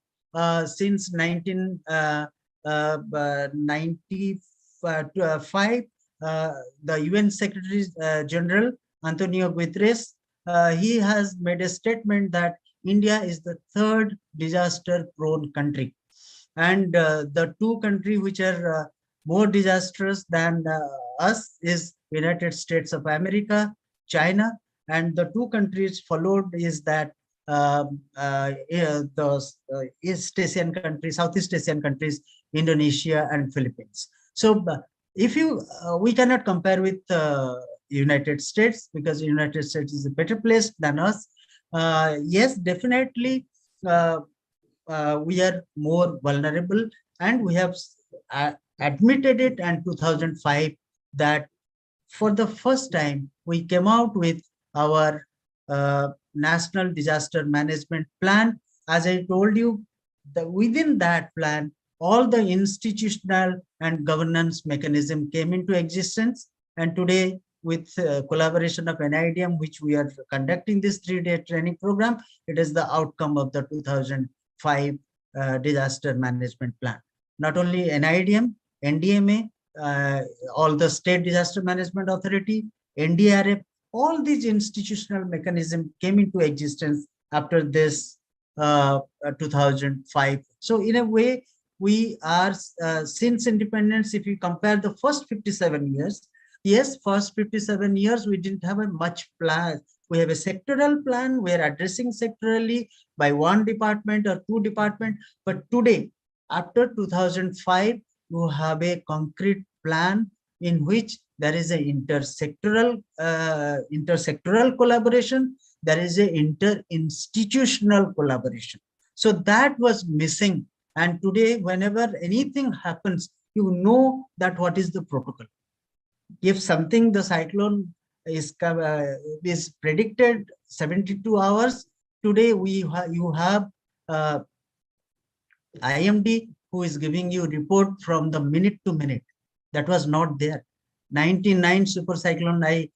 S11: since 1995, the UN Secretary General Antonio Guterres, he has made a statement that India is the third disaster-prone country, and the two countries which are more disastrous than us is United States of America, China, and the two countries followed is that the East Asian countries, Southeast Asian countries, Indonesia and Philippines. So if you, we cannot compare with United States, because United States is a better place than us. Yes, definitely we are more vulnerable, and we have admitted it in 2005 that for the first time we came out with our National Disaster Management Plan. As I told you, within that plan, all the institutional and governance mechanism came into existence. And today, with collaboration of NIDM, which we are conducting this 3-day training program, it is the outcome of the 2005 Disaster Management Plan. Not only NIDM, NDMA, all the State Disaster Management Authority, NDRF, all these institutional mechanisms came into existence after this 2005. So in a way, we are, since independence, if you compare the first 57 years, yes, first 57 years, we didn't have a much plan. We have a sectoral plan. We are addressing sectorally by one department or two departments. But today, after 2005, you have a concrete plan in which there is a intersectoral collaboration. There is a inter-institutional collaboration. So that was missing. And today, whenever anything happens, you know that what is the protocol. If something, the cyclone is predicted 72 hours, today you have IMD who is giving you report from the minute to minute. That was not there. 99 super cyclone, I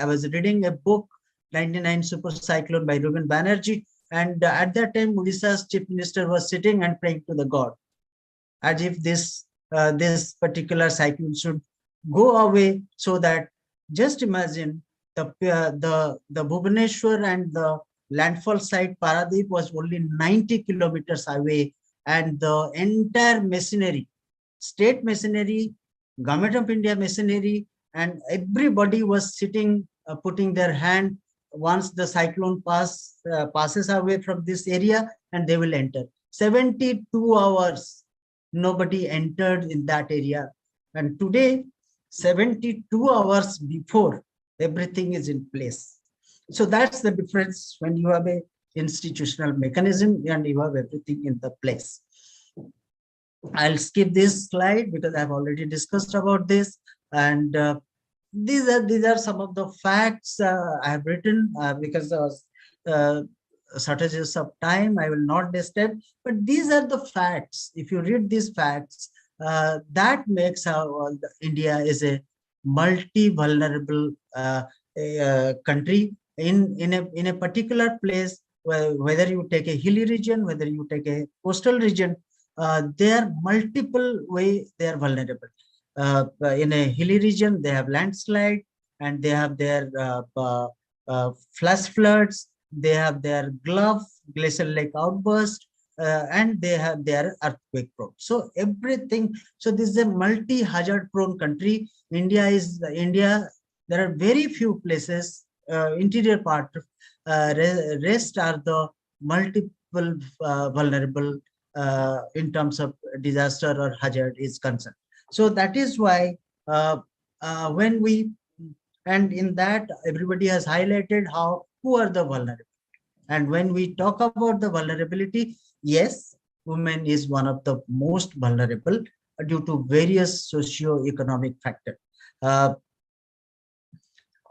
S11: was reading a book, 99 super cyclone by Ruben Banerjee, and at that time Odisha's chief minister was sitting and praying to the god, as if this particular cyclone should go away, so that just imagine the Bhubaneswar and the landfall site Paradeep was only 90 kilometers away, and the entire machinery, state machinery, Government of India machinery, and everybody was sitting, putting their hand once the cyclone passes away from this area, and they will enter. 72 hours, nobody entered in that area. And today, 72 hours before, everything is in place. So that's the difference when you have a institutional mechanism and you have everything in the place. I'll skip this slide because I've already discussed about this. And these are some of the facts I have written because shortages of time. I will not disturb, but these are the facts. If you read these facts, that makes how India is a multi-vulnerable country in a particular place. Whether you take a hilly region, whether you take a coastal region, there are multiple ways they are vulnerable. In a hilly region, they have landslide, and they have their flash floods, they have their glacial lake outburst, and they have their earthquake prone. So everything. So this is a multi-hazard prone country. India. There are very few places, interior part. Rest are the multiple vulnerable in terms of disaster or hazard is concerned. So that is why when we, and in that everybody has highlighted who are the vulnerable. And when we talk about the vulnerability, yes, women is one of the most vulnerable due to various socio-economic factors.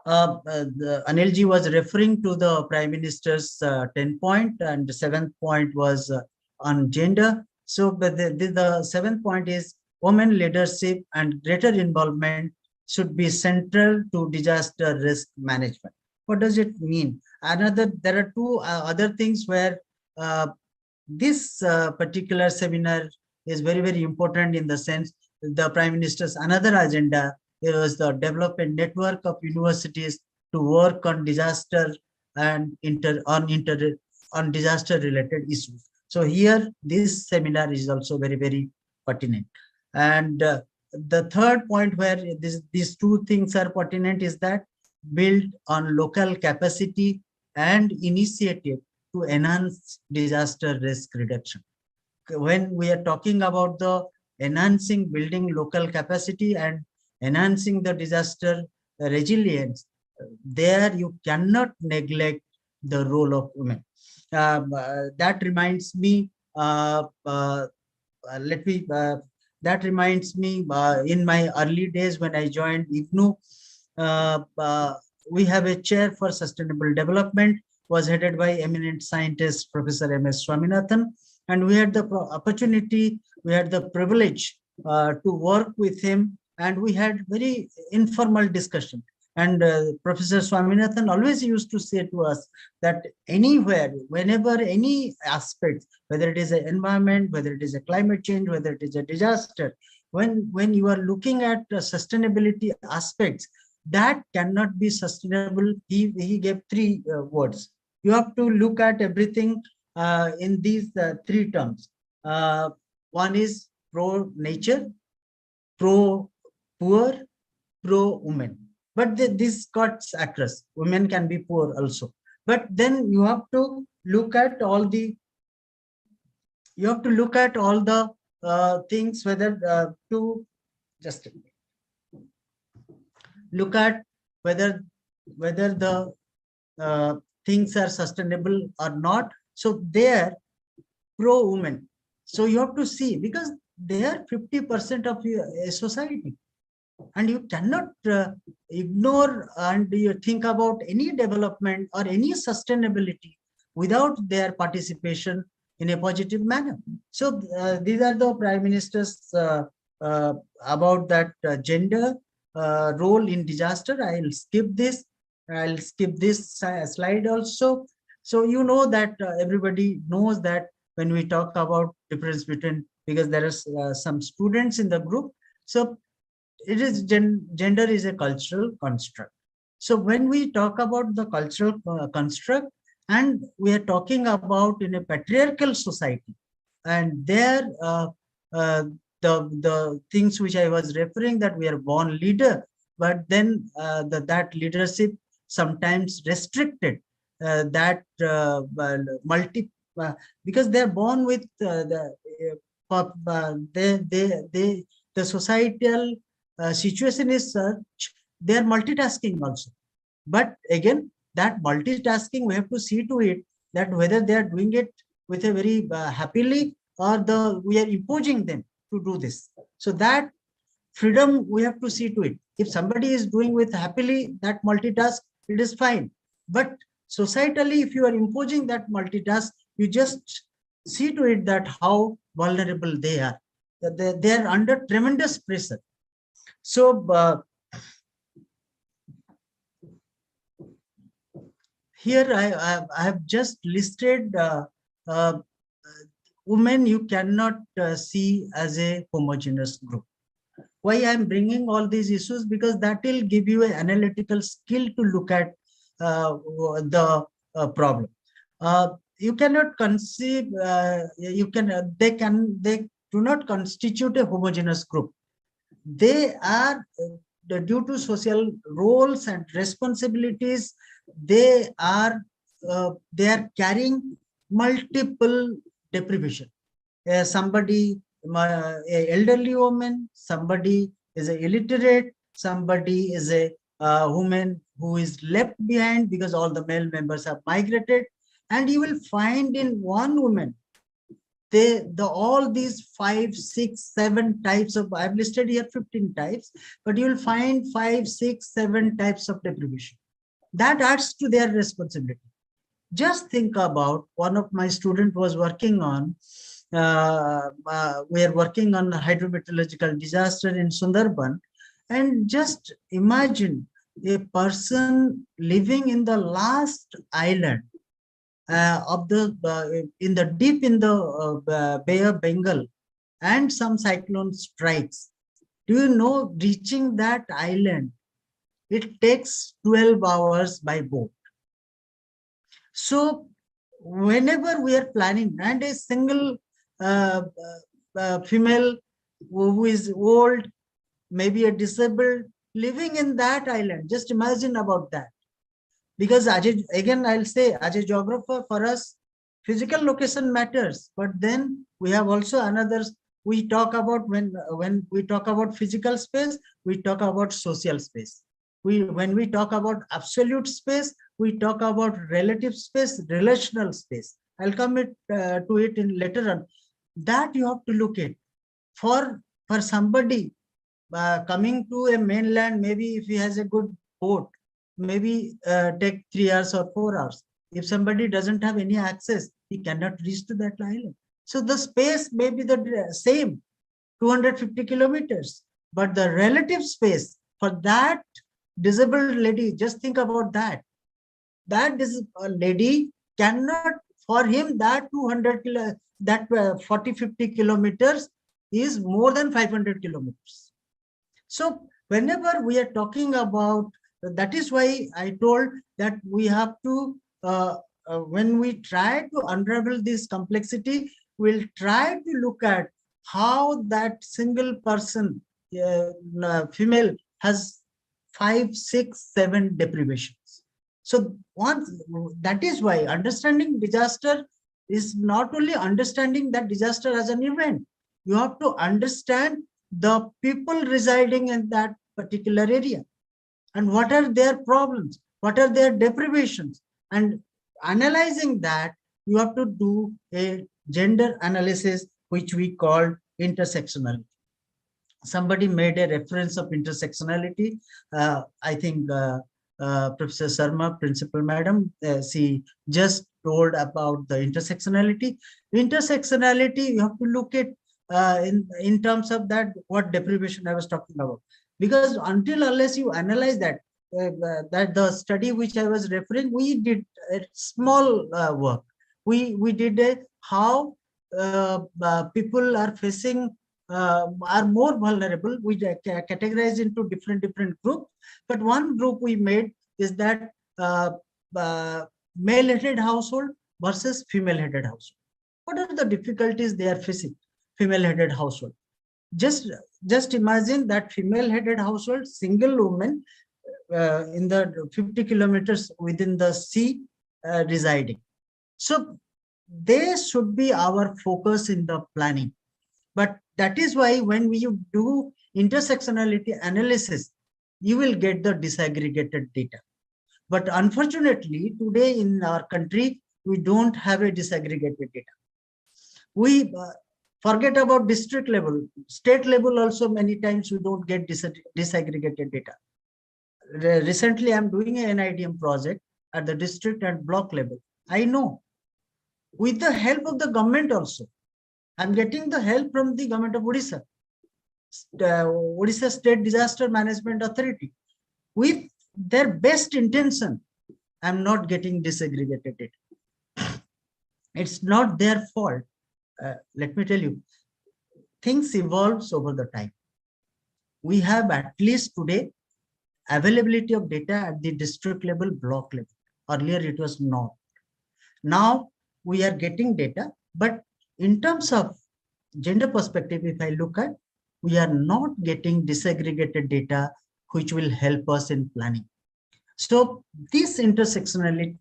S11: Anilji was referring to the Prime Minister's 10-point, and the 7th point was on gender. So the 7th point is women leadership and greater involvement should be central to disaster risk management. What does it mean? There are two other things where this particular seminar is very, very important, in the sense the Prime Minister's another agenda was the develop a network of universities to work on disaster and on disaster related issues. So here this seminar is also very, very pertinent. And the third point where these two things are pertinent is that build on local capacity and initiative to enhance disaster risk reduction. When we are talking about the enhancing, building local capacity and enhancing the disaster resilience, there you cannot neglect the role of women. That reminds me, that reminds me in my early days when I joined IGNOU, we have a chair for sustainable development, was headed by eminent scientist Professor M.S. Swaminathan, and we had the opportunity, we had the privilege to work with him, and we had very informal discussion. And Professor Swaminathan always used to say to us that anywhere, whenever any aspect, whether it is an environment, whether it is a climate change, whether it is a disaster, when you are looking at sustainability aspects, that cannot be sustainable. He gave three words. You have to look at everything in these three terms. One is pro-nature, pro-poor, pro-women. But this cuts across. Women can be poor also. But then you have to look at all the, things, whether to just look at whether the things are sustainable or not. So they pro-women. So you have to see, because they are 50% of a society. And you cannot ignore and you think about any development or any sustainability without their participation in a positive manner. So these are the Prime Minister's about that gender role in disaster. I'll skip this. I'll skip this slide also. So you know that everybody knows that when we talk about difference between, because there are some students in the group. So it is gender is a cultural construct. So when we talk about the cultural construct, and we are talking about in a patriarchal society, and there the things which I was referring, that we are born leader, but then that leadership sometimes restricted, because they are born with the societal situation is such, they are multitasking also. But again, that multitasking, we have to see to it that whether they are doing it with a very happily, or we are imposing them. to do this. So that freedom, we have to see to it. If somebody is doing with happily that multitask, it is fine. But societally, if you are imposing that multitask, you just see to it that how vulnerable they are. They are under tremendous pressure. So here I have just listed women you cannot see as a homogeneous group. Why I'm bringing all these issues? Because that will give you an analytical skill to look at the problem. You cannot conceive, they do not constitute a homogeneous group. They are, due to social roles and responsibilities, they are carrying multiple deprivation. Somebody, a elderly woman, somebody is a illiterate, somebody is a woman who is left behind because all the male members have migrated, and you will find in one woman all these 5, 6, 7 types of, I've listed here 15 types, but you will find 5, 6, 7 types of deprivation. That adds to their responsibility. Just think about, one of my students was working on, we are working on a hydrometeorological disaster in Sundarban, and just imagine a person living in the last island of the deep in the Bay of Bengal, and some cyclone strikes. Do you know, reaching that island, it takes 12 hours by boat. So whenever we are planning, and a single female who is old, maybe a disabled, living in that island, just imagine about that. Because again, I'll say, as a geographer, for us, physical location matters, but then we have also another, we talk about, when we talk about physical space, we talk about social space. When we talk about absolute space, we talk about relative space, relational space. I'll come to it in later on. That you have to look at. For somebody coming to a mainland, maybe if he has a good boat, maybe take 3 hours or 4 hours. If somebody doesn't have any access, he cannot reach to that island. So the space may be the same, 250 kilometers, but the relative space for that disabled lady, just think about that. That lady cannot, for him, that 40-50 kilometers is more than 500 kilometers. So whenever we are talking about, that is why I told that we have to, when we try to unravel this complexity, we'll try to look at how that single person, female, has 5, 6, 7 deprivations. So that is why understanding disaster is not only understanding that disaster as an event. You have to understand the people residing in that particular area, and what are their problems, what are their deprivations, and analyzing that, you have to do a gender analysis, which we call intersectionality. Somebody made a reference of intersectionality. I think Professor Sharma, Principal Madam, she just told about the intersectionality. Intersectionality, you have to look at in terms of that, what deprivation I was talking about. Because until unless you analyze that, that the study which I was referring, we did a small work. We did how people are facing, are more vulnerable. We categorize into different groups, but one group we made is that male-headed household versus female-headed household. What are the difficulties they are facing? Female-headed household. Just imagine that female-headed household, single woman in the 50 kilometers within the sea residing. So they should be our focus in the planning. But that is why when we do intersectionality analysis, you will get the disaggregated data. But unfortunately, today in our country, we don't have a disaggregated data. Forget about district level, state level also many times we don't get disaggregated data. Recently, I'm doing an NIDM project at the district and block level. I know with the help of the government also, I'm getting the help from the government of Odisha, Odisha State Disaster Management Authority. With their best intention, I'm not getting disaggregated data. It's not their fault. Let me tell you, things evolves over the time. We have at least today availability of data at the district level, block level. Earlier it was not. Now we are getting data, but in terms of gender perspective, if I look at, we are not getting disaggregated data which will help us in planning. So this intersectionality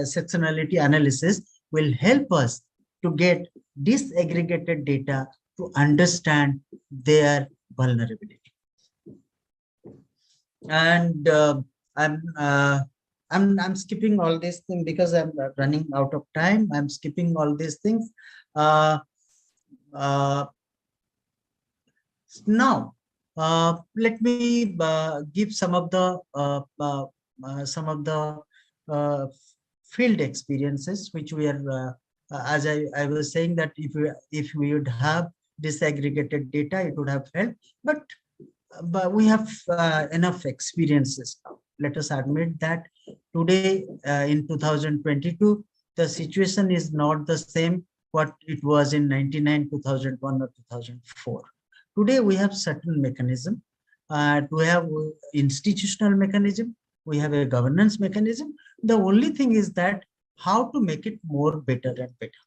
S11: sectionality analysis will help us to get disaggregated data to understand their vulnerability. And I'm skipping all these things because I'm running out of time. I'm skipping all these things. Now, let me give some of the field experiences which we are. As I was saying that if we would have disaggregated data, it would have helped. But we have enough experiences now. Let us admit that today in 2022, the situation is not the same what it was in 99, 2001 or 2004. Today we have certain mechanism. We have institutional mechanism. We have a governance mechanism. The only thing is that how to make it more better and better.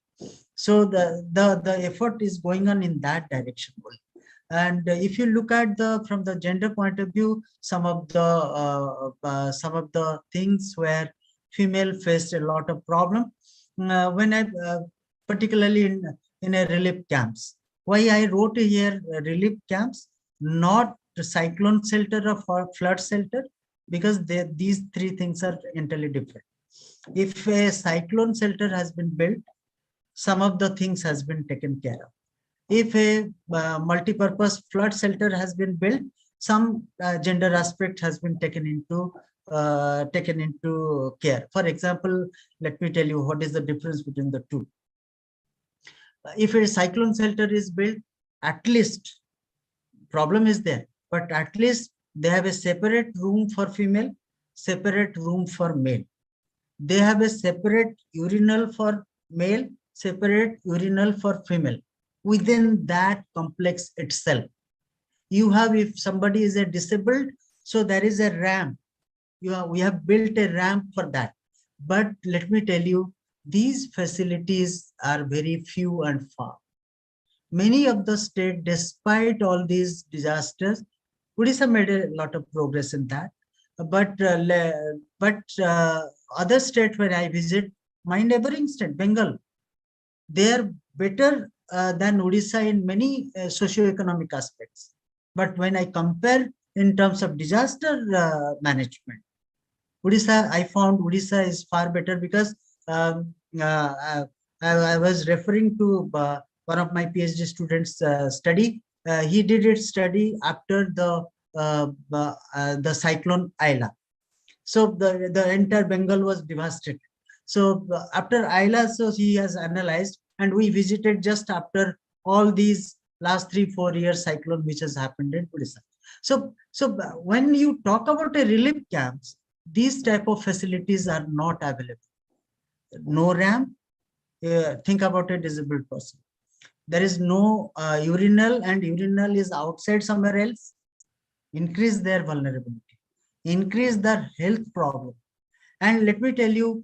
S11: So the effort is going on in that direction only. And if you look at from the gender point of view, some of the things where female faced a lot of problem, when I particularly in a relief camps. Why I wrote here relief camps, not cyclone shelter or flood shelter, because these three things are entirely different. If a cyclone shelter has been built, some of the things has been taken care of. If a multi-purpose flood shelter has been built, some gender aspect has been taken into care. For example, let me tell you what is the difference between the two. If a cyclone shelter is built, at least problem is there, but at least they have a separate room for female, separate room for male. They have a separate urinal for male, separate urinal for female. Within that complex itself, you have, if somebody is a disabled, so there is a ramp. We have built a ramp for that. But let me tell you, these facilities are very few and far. Many of the states, despite all these disasters, Odisha made a lot of progress in that. But other states where I visit, my neighboring state, Bengal, they are better than Odisha in many socio-economic aspects. But when I compare in terms of disaster management, Odisha, I found Odisha is far better because I was referring to one of my PhD students' study. He did its study after the cyclone Ayla. So the entire Bengal was devastated. So after Ayla, so he has analyzed, and we visited just after all these last 3-4 years cyclone which has happened in Odisha. So when you talk about a relief camps, these type of facilities are not available. No ramp. Think about a disabled person. There is no urinal, and urinal is outside somewhere else. Increase their vulnerability, increase their health problem. And let me tell you,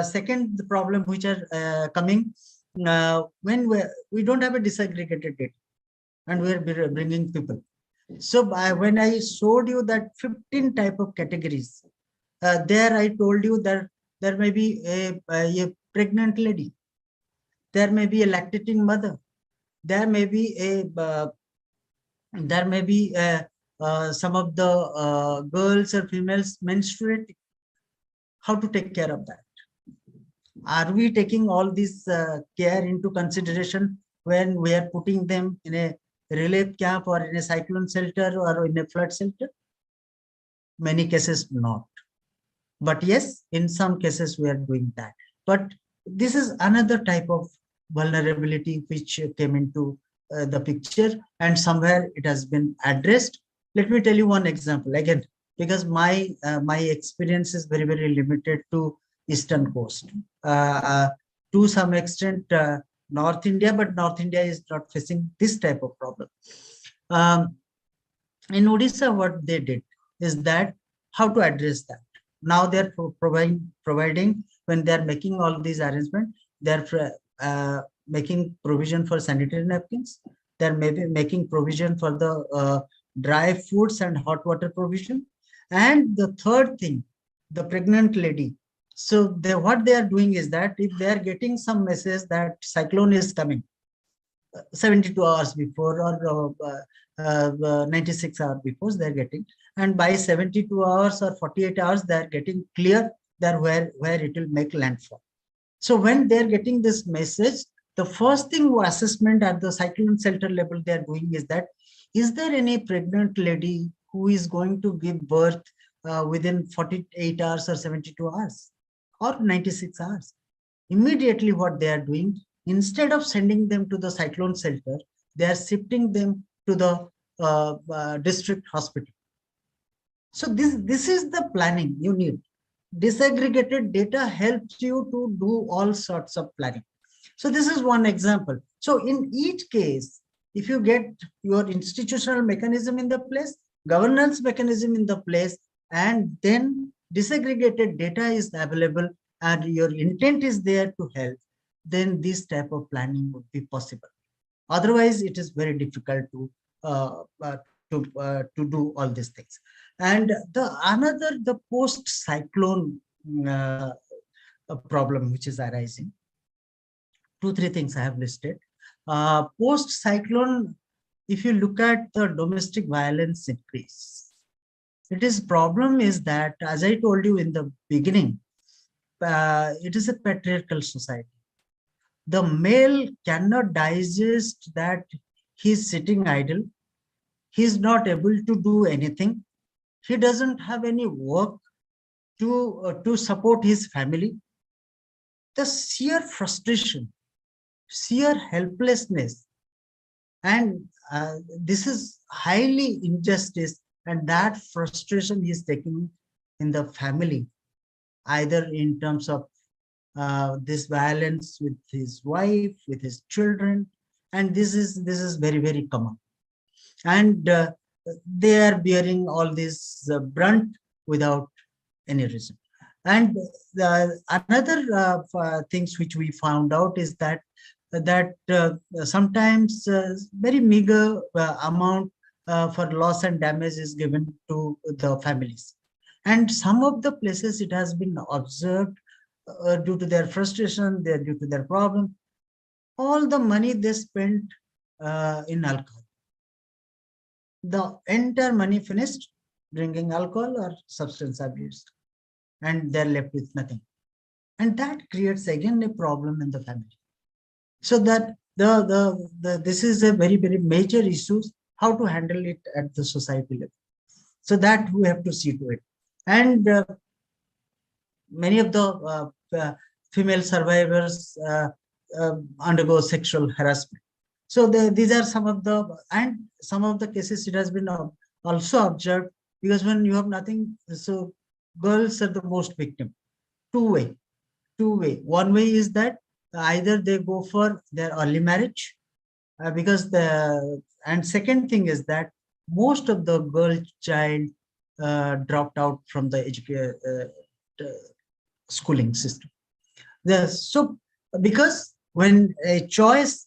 S11: second, the problem which are coming when we don't have a disaggregated data, and we are bringing people. So when I showed you that 15 type of categories, there I told you that there may be a pregnant lady, there may be a lactating mother, there may be some of the girls or females menstruating. How to take care of that? Are we taking all this care into consideration when we are putting them in a relief camp or in a cyclone shelter or in a flood shelter? Many cases not. But yes, in some cases we are doing that. But this is another type of vulnerability which came into the picture, and somewhere it has been addressed. Let me tell you one example again, because my experience is very, very limited to Eastern Coast. To some extent, North India, but North India is not facing this type of problem. In Odisha, what they did is that how to address that. Now they're providing when they're making all these arrangements, they're making provision for sanitary napkins. They're maybe making provision for the dry foods and hot water provision. And the third thing, the pregnant lady. So what they are doing is that if they are getting some message that cyclone is coming 72 hours before or 96 hours before, they're getting, and by 72 hours or 48 hours, they're getting clear that where it will make landfall. So when they're getting this message, the first thing assessment at the cyclone shelter level they're doing is that, is there any pregnant lady who is going to give birth within 48 hours or 72 hours or 96 hours? Immediately what they are doing, instead of sending them to the cyclone shelter, they are shifting them to the district hospital. So this is the planning you need. Disaggregated data helps you to do all sorts of planning. So this is one example. So in each case, if you get your institutional mechanism in the place, governance mechanism in the place, and then disaggregated data is available and your intent is there to help, then this type of planning would be possible. Otherwise, it is very difficult to do all these things. And the post-cyclone problem which is arising, 2-3 things I have listed. Post-cyclone, if you look at the domestic violence increase, problem is that, as I told you in the beginning, it is a patriarchal society. The male cannot digest that he's sitting idle. He's not able to do anything. He doesn't have any work to support his family. The sheer frustration, sheer helplessness, and this is highly injustice, and that frustration he is taking in the family, either in terms of this violence with his wife, with his children, and this is very, very common. And they are bearing all this brunt without any reason. And another things which we found out is that sometimes very meager amount for loss and damage is given to the families. And some of the places it has been observed due to their frustration, due to their problem, all the money they spent in alcohol. The entire money finished drinking alcohol or substance abuse, and they're left with nothing. And that creates again a problem in the family. So that this is a very, very major issue, how to handle it at the society level. So that we have to see to it. And many of the female survivors undergo sexual harassment. So these are some of the cases it has been also observed, because when you have nothing, so girls are the most victim. Two way. One way is that either they go for their early marriage, and second thing is that most of the girl child dropped out from the schooling system. So because when a choice,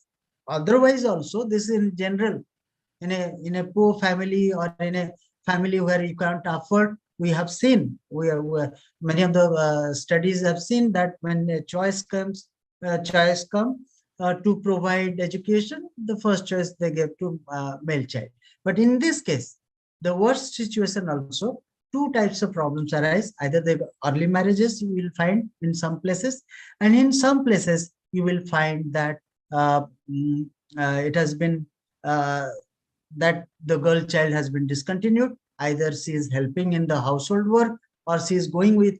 S11: otherwise also this in general, in a poor family or in a family where you can't afford, we have seen, many of the studies have seen that when a choice comes to provide education, the first choice they give to male child. But in this case, the worst situation also, two types of problems arise. Either the early marriages you will find in some places, and in some places you will find that it has been that the girl child has been discontinued. Either she is helping in the household work or she is going with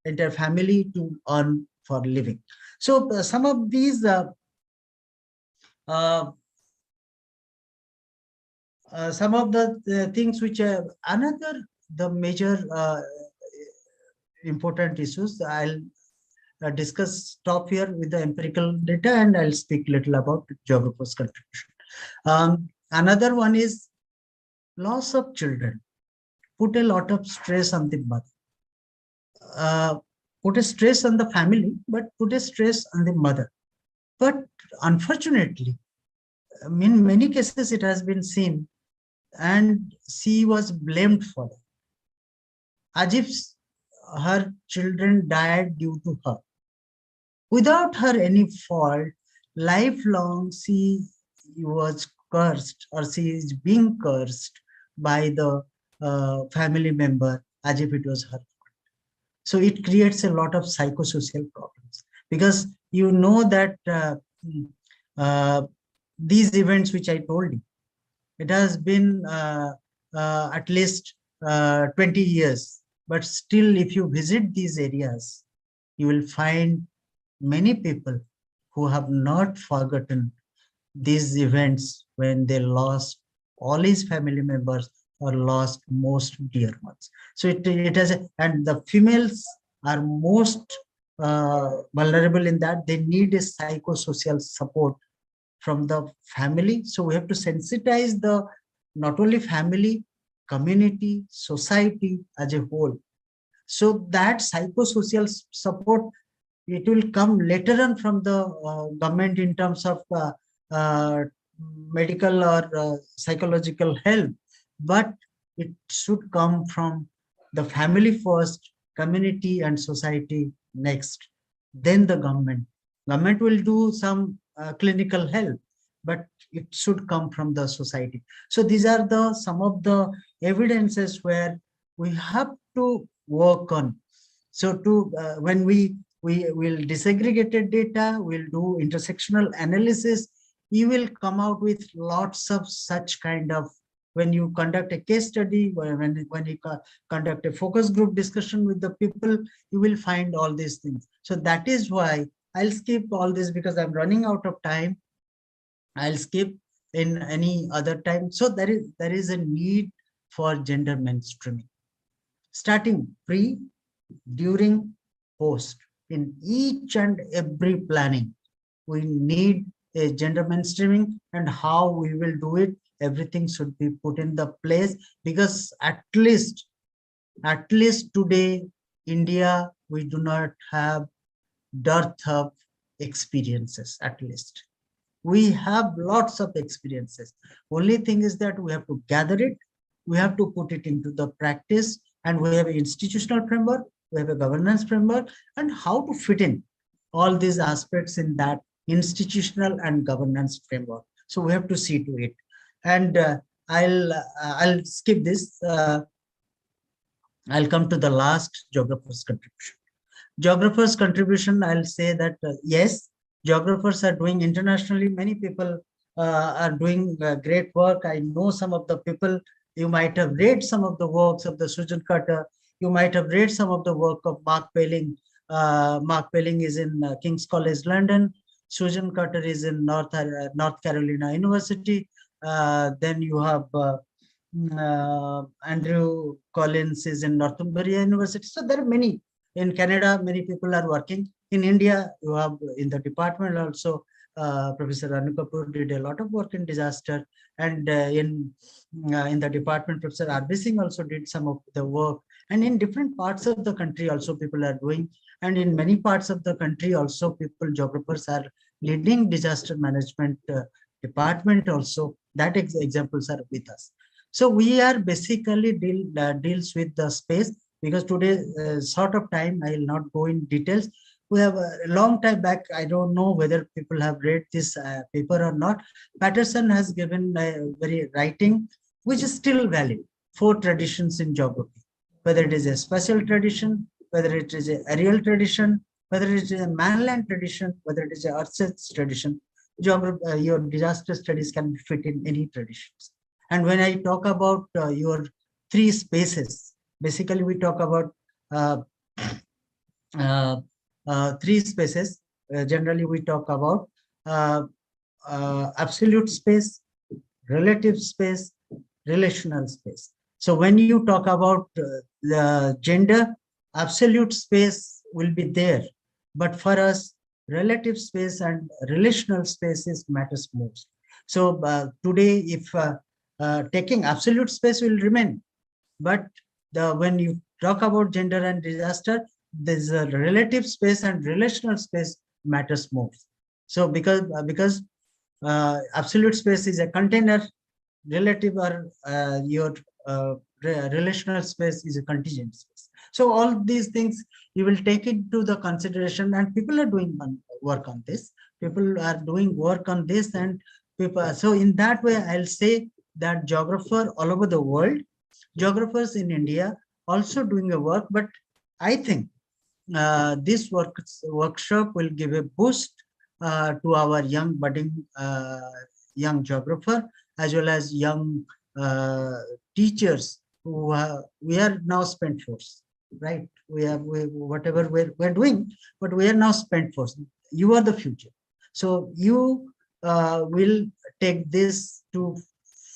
S11: entire family to earn for living. So some of these some of the things which another the major important issues I'll stop here with the empirical data, and I'll speak little about geographer's contribution. Another one is loss of children put a lot of stress on the mother, put a stress on the family, but put a stress on the mother. But unfortunately, in many cases it has been seen, and she was blamed for it, as if her children died due to her. Without her any fault, lifelong she was cursed, or she is being cursed by the family member as if it was her fault. So it creates a lot of psychosocial problems, because you know that these events which I told you, it has been at least 20 years, but still if you visit these areas, you will find many people who have not forgotten these events when they lost all his family members or lost most dear ones. So it has, and the females are most vulnerable in that. They need a psychosocial support from the family. So we have to sensitize the not only family, community, society as a whole. So that psychosocial support, it will come later on from the government in terms of medical or psychological help, but it should come from the family first, community and society next, then the government. Government will do some clinical help, but it should come from the society. So these are the some of the evidences where we have to work on. So to when we will disaggregated data, we'll do intersectional analysis, you will come out with lots of such kind of, when you conduct a case study, when you conduct a focus group discussion with the people, you will find all these things. So that is why I'll skip all this because I'm running out of time. I'll skip in any other time. So there is a need for gender mainstreaming, starting pre, during, post. In each and every planning, we need a gender mainstreaming, and how we will do it, everything should be put in the place, because at least today, India, we do not have dearth of experiences. At least we have lots of experiences. Only thing is that we have to gather it, we have to put it into the practice, and we have an institutional framework, we have a governance framework, and how to fit in all these aspects in that institutional and governance framework. So we have to see to it. And I'll skip this. I'll come to the last, geographer's contribution. Geographer's contribution, I'll say that yes, geographers are doing internationally. Many people are doing great work. I know some of the people. You might have read some of the works of the Susan Carter. You might have read some of the work of Mark Pelling. Mark Pelling is in King's College London. Susan Carter is in North Carolina University. Then you have Andrew Collins is in Northumbria University. So there are many. In Canada, many people are working. In India, you have in the department also, Professor Anu Kapoor did a lot of work in disaster. And in the department, Professor R.B. Singh also did some of the work. And in different parts of the country also people are doing. And in many parts of the country also people, geographers are leading disaster management department also. That examples are with us. So we are basically deals with the space, because today short of time, I will not go in details. We have a long time back, I don't know whether people have read this paper or not. Patterson has given a very writing, which is still valid. 4 traditions in geography, whether it is a spatial tradition, whether it is an aerial tradition, whether it is a mainland tradition, whether it is an earth tradition. your disaster studies can fit in any traditions. And when I talk about your three spaces, basically we talk about three spaces. Generally, we talk about absolute space, relative space, relational space. So when you talk about the gender, absolute space will be there. But for us, relative space and relational spaces matters most. So today, if taking absolute space will remain, but when you talk about gender and disaster, there's a relative space and relational space matters most. So because absolute space is a container, relative or your relational space is a contingent space. So all these things you will take into the consideration, and people are doing work on this. People are doing work on this, and people. So in that way, I'll say that geographer all over the world, geographers in India also doing a work, but I think this workshop will give a boost to our young budding young geographer, as well as young teachers who we are now spent force, right? Whatever we're doing, but we are now spent force. You are the future. So you will take this to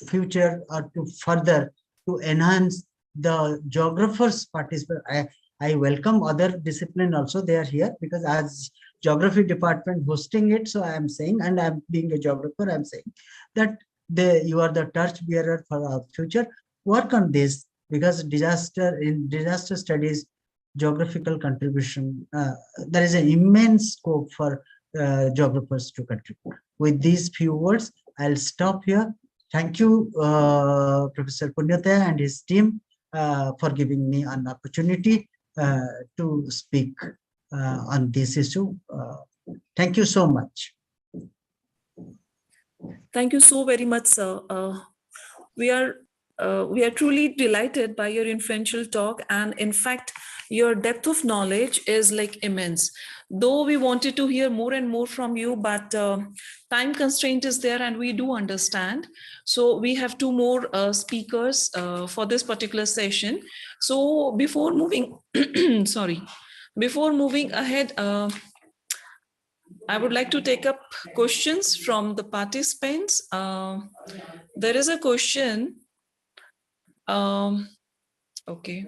S11: future or to further to enhance the geographers' participation. I welcome other discipline also, they are here, because as geography department hosting it, so I am saying, and I'm being a geographer, I'm saying that you are the torch bearer for our future. Work on this, because in disaster studies, geographical contribution, there is an immense scope for geographers to contribute. With these few words, I'll stop here. Thank you, Professor Punyataya and his team for giving me an opportunity to speak on this issue. Thank you so much.
S10: Thank you so very much, sir. We are truly delighted by your influential talk, and in fact, your depth of knowledge is like immense. Though we wanted to hear more and more from you, but time constraint is there, and we do understand. So we have two more speakers for this particular session. So before moving, before moving ahead, I would like to take up questions from the participants. There is a question. Okay.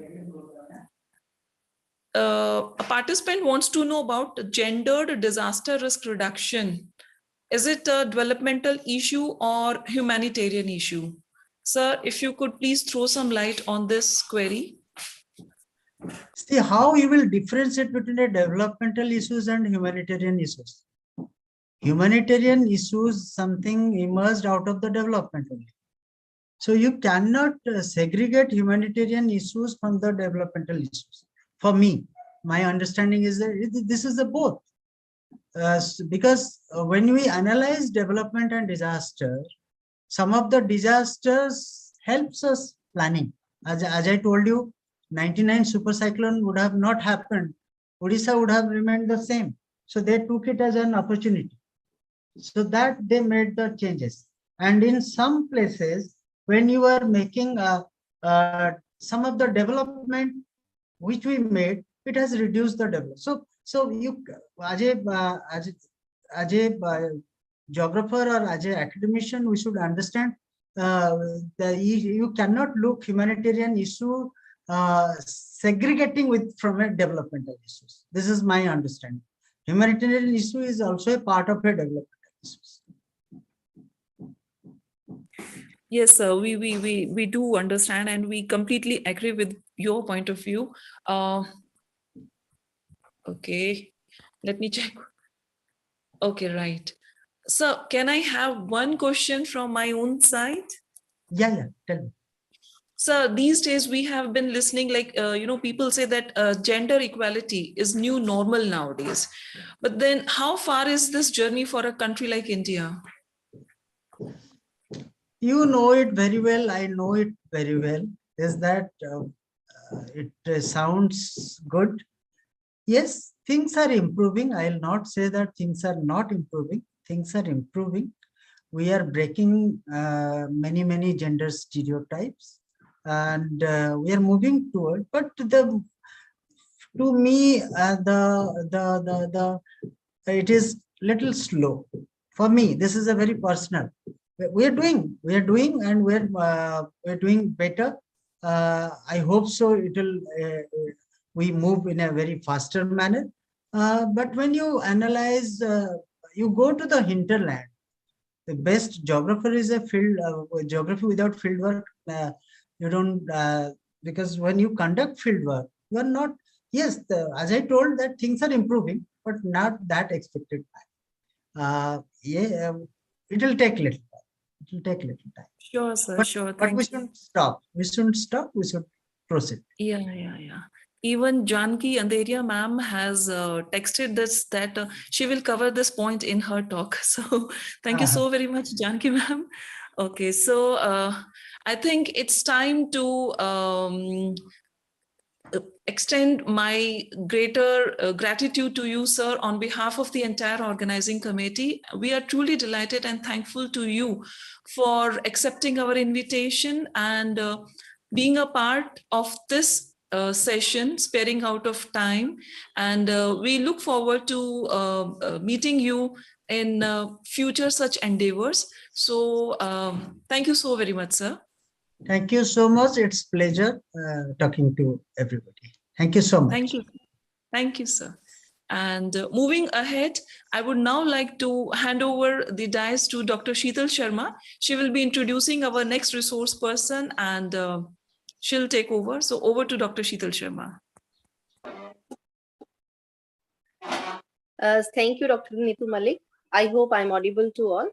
S10: A participant wants to know about gendered disaster risk reduction. Is it a developmental issue or humanitarian issue? Sir, if you could please throw some light on this query.
S11: See how you will differentiate between the developmental issues and humanitarian issues. Humanitarian issues, something emerged out of the development only. So you cannot segregate humanitarian issues from the developmental issues. For me, my understanding is that this is the both. Because when we analyze development and disaster, some of the disasters helps us planning. As I told you, 99 super cyclone would have not happened. Odisha would have remained the same. So they took it as an opportunity. So that they made the changes. And in some places, when you are making some of the development which we made, it has reduced the development. So you, as a geographer or as an academician, we should understand you cannot look humanitarian issue segregating from a developmental issues. This is my understanding. Humanitarian issue is also a part of a developmental issues.
S10: Yes, sir, we do understand, and we completely agree with your point of view. Okay, let me check. Okay, right. So can I have one question from my own side?
S11: Yeah, tell me.
S10: So these days we have been listening, like, people say that gender equality is new normal nowadays. But then how far is this journey for a country like India?
S11: You know it very well. I know it very well. Is that it sounds good? Yes, things are improving. I'll not say that things are not improving. things are improving. We are breaking many gender stereotypes, and we are moving toward. But to me, it is little slow. For me, this is a very personal. We are doing, and we're doing better. I hope so. It will. We move in a very faster manner. But when you analyze, you go to the hinterland. The best geographer is a field geography without field work. You don't because when you conduct field work, you are not. Yes, as I told, that things are improving, but not that expected time. Yeah, it will take little time. It will take little time.
S10: Sure, sir.
S11: But,
S10: Sure.
S11: but we
S10: Thank you.
S11: shouldn't stop. We shouldn't stop. We should proceed.
S10: Yeah. Even Janki Andheriya ma'am has texted this that she will cover this point in her talk. So thank you so very much, Janki ma'am. Okay, so I think it's time to extend my greater gratitude to you, sir, on behalf of the entire organizing committee. We are truly delighted and thankful to you for accepting our invitation and being a part of this session, sparing out of time. And we look forward to meeting you in future such endeavors. So thank you so very much, sir.
S11: Thank you so much. It's pleasure talking to everybody. Thank you so much.
S10: Thank you. Thank you, sir. And moving ahead, I would now like to hand over the dais to Dr. Sheetal Sharma. She will be introducing our next resource person and she'll take over. So over to Dr. Sheetal Sharma.
S12: Thank you, Dr. Neetu Malik. I hope I'm audible to all.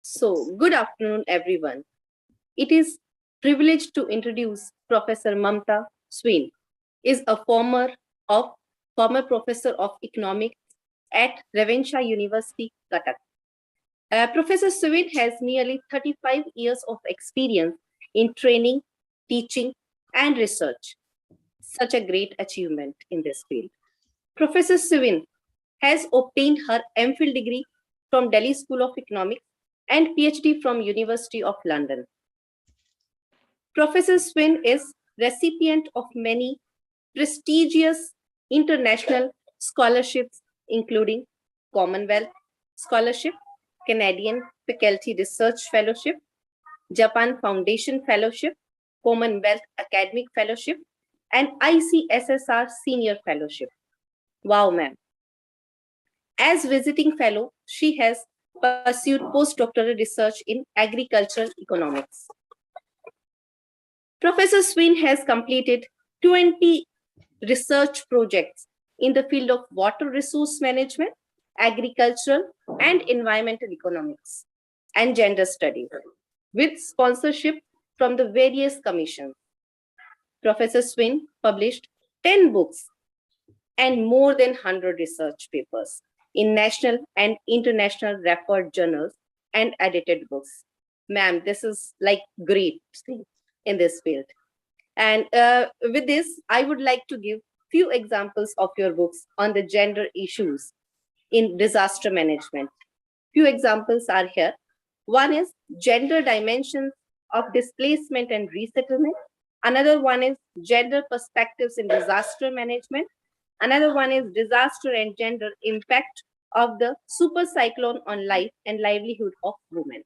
S12: So, good afternoon, everyone. It is privileged to introduce Professor Mamta Swin, is a former professor of economics at Ravi University, Cuttack. Professor Swin has nearly 35 years of experience in training, teaching, and research. Such a great achievement in this field. Professor Swin has obtained her MPhil degree from Delhi School of Economics and PhD from University of London. Professor Swin is recipient of many prestigious international scholarships, including Commonwealth Scholarship, Canadian Faculty Research Fellowship, Japan Foundation Fellowship, Commonwealth Academic Fellowship, and ICSSR Senior Fellowship. Wow, ma'am. As visiting fellow, she has pursued postdoctoral research in agricultural economics. Professor Swin has completed 20 research projects in the field of water resource management, agricultural and environmental economics, and gender studies, with sponsorship from the various commissions. Professor Swin published 10 books and more than 100 research papers in national and international referred journals and edited books. Ma'am, this is like great thing in this field. And with this, I would like to give few examples of your books on the gender issues in disaster management. Few examples are here. One is gender dimensions of displacement and resettlement. Another one is gender perspectives in disaster management. Another one is disaster and gender impact of the super cyclone on life and livelihood of women.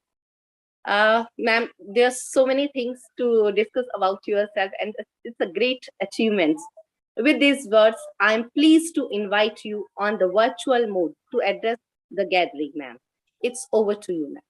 S12: Ma'am, there's so many things to discuss about yourself, and it's a great achievement. With these words, I'm pleased to invite you on the virtual mode to address the gathering, ma'am. It's over to you, ma'am.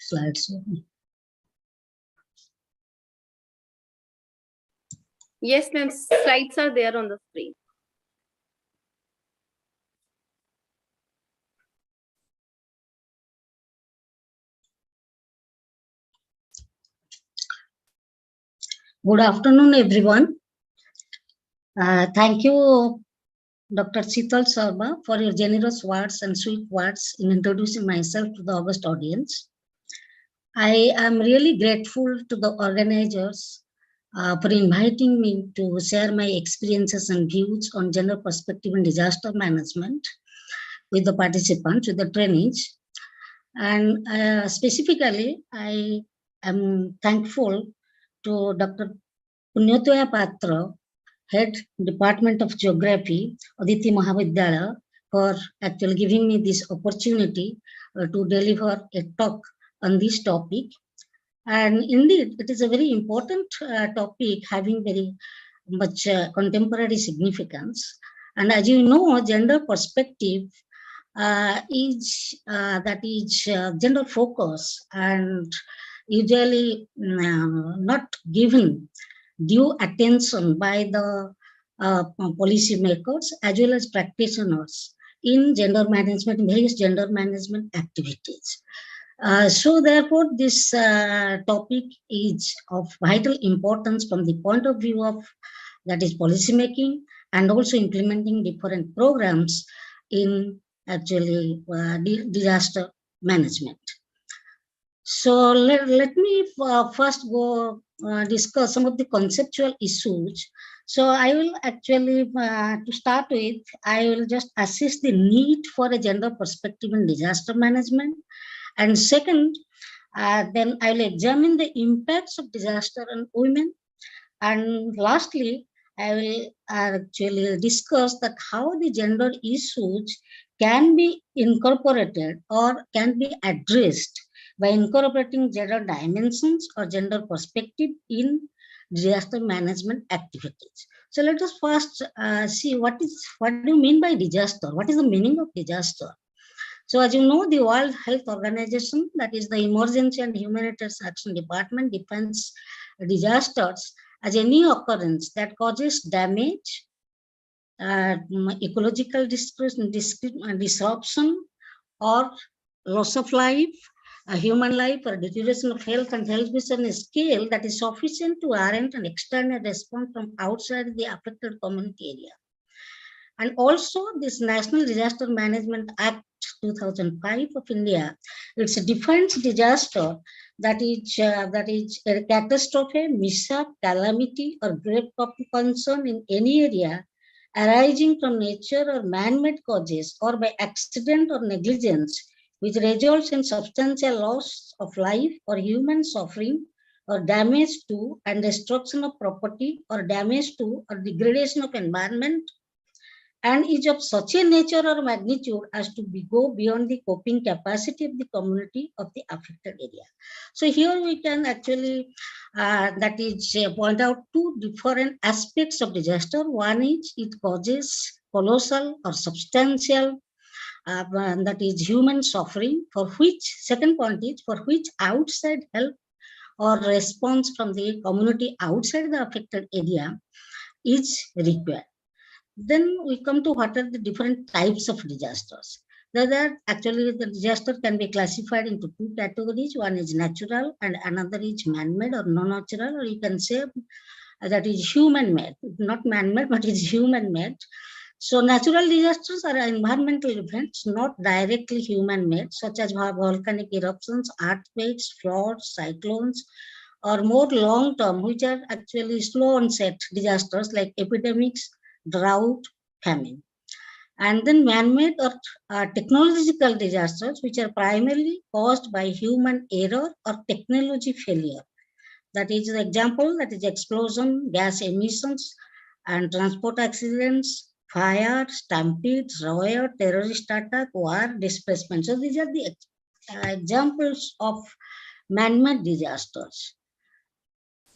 S11: Slides.
S12: Yes, ma'am. Slides are there on the screen.
S13: Good afternoon, everyone. Thank you, Dr. Sital Sarma, for your generous words and sweet words in introducing myself to the august audience. I am really grateful to the organizers for inviting me to share my experiences and views on gender perspective in disaster management with the participants, with the trainees. And specifically, I am thankful to Dr. Patra, Head Department of Geography, Aditi Mahavidyalaya, for actually giving me this opportunity to deliver a talk on this topic. And indeed, it is a very important topic having very much contemporary significance. And as you know, gender perspective is gender focus and usually not given due attention by the policy makers as well as practitioners in gender management, various gender management activities. So therefore, this topic is of vital importance from the point of view of that is policy making and also implementing different programs in actually disaster management. So let me first go discuss some of the conceptual issues. So I will actually, to start with, I will just assess the need for a gender perspective in disaster management. And second, then I will examine the impacts of disaster on women. And lastly, I will actually discuss that how the gender issues can be incorporated or can be addressed by incorporating gender dimensions or gender perspective in disaster management activities. So let us first see what do you mean by disaster? What is the meaning of disaster? So as you know, the World Health Organization, that is the Emergency and Humanitarian Action Department, defines disasters as any occurrence that causes damage, ecological disruption, or loss of life, a human life, or deterioration of health and health on a scale that is sufficient to warrant an external response from outside the affected community area. And also this National Disaster Management Act 2005 of India, it defines disaster that is a catastrophe, mishap, calamity, or grave public concern in any area arising from nature or man-made causes or by accident or negligence, which results in substantial loss of life or human suffering or damage to and destruction of property or damage to or degradation of environment, and is of such a nature or magnitude as to go beyond the coping capacity of the community of the affected area. So here we can actually point out two different aspects of disaster. One is it causes colossal or substantial that is human suffering, for which, second point is, for which outside help or response from the community outside the affected area is required. Then we come to what are the different types of disasters. Actually the disaster can be classified into two categories. One is natural and another is man-made or non-natural, or you can say that is human-made, not man-made, but it's human-made. So natural disasters are environmental events not directly human-made, such as volcanic eruptions, earthquakes, floods, cyclones, or more long-term, which are actually slow onset disasters like epidemics, drought, famine. And then man-made or technological disasters, which are primarily caused by human error or technology failure. That is the example, that is explosion, gas emissions, and transport accidents, fire, stampedes, riot, terrorist attack, war, displacement. So these are the examples of man-made disasters.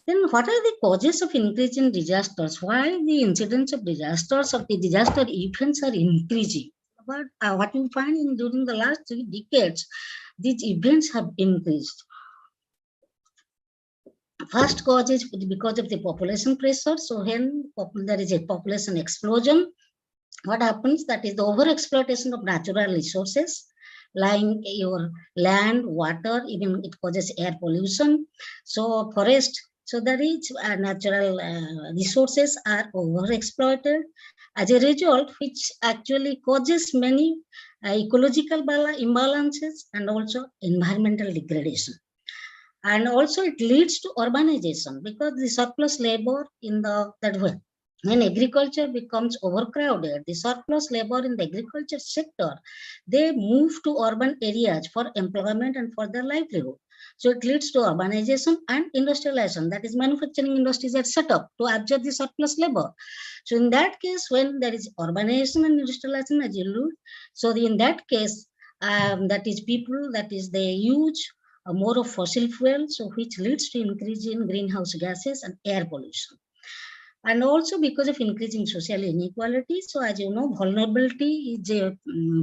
S13: Then what are the causes of increase in disasters? Why the incidence of disasters of the disaster events are increasing? But what you find during the last 3 decades, these events have increased. First cause is because of the population pressure. So when there is a population explosion, what happens? That is the overexploitation of natural resources, like your land, water, even it causes air pollution. So forest So that is natural resources are overexploited. As a result, which actually causes many ecological imbalances and also environmental degradation. And also it leads to urbanization because the surplus labor in that way. When agriculture becomes overcrowded, the surplus labor in the agriculture sector, they move to urban areas for employment and for their livelihood. So it leads to urbanization and industrialization. That is, manufacturing industries are set up to absorb the surplus labor. So in that case, when there is urbanization and industrialization, as you look, so in that case, that is people, that is they use more of fossil fuel, so which leads to increase in greenhouse gases and air pollution. And also because of increasing social inequality. So as you know, vulnerability is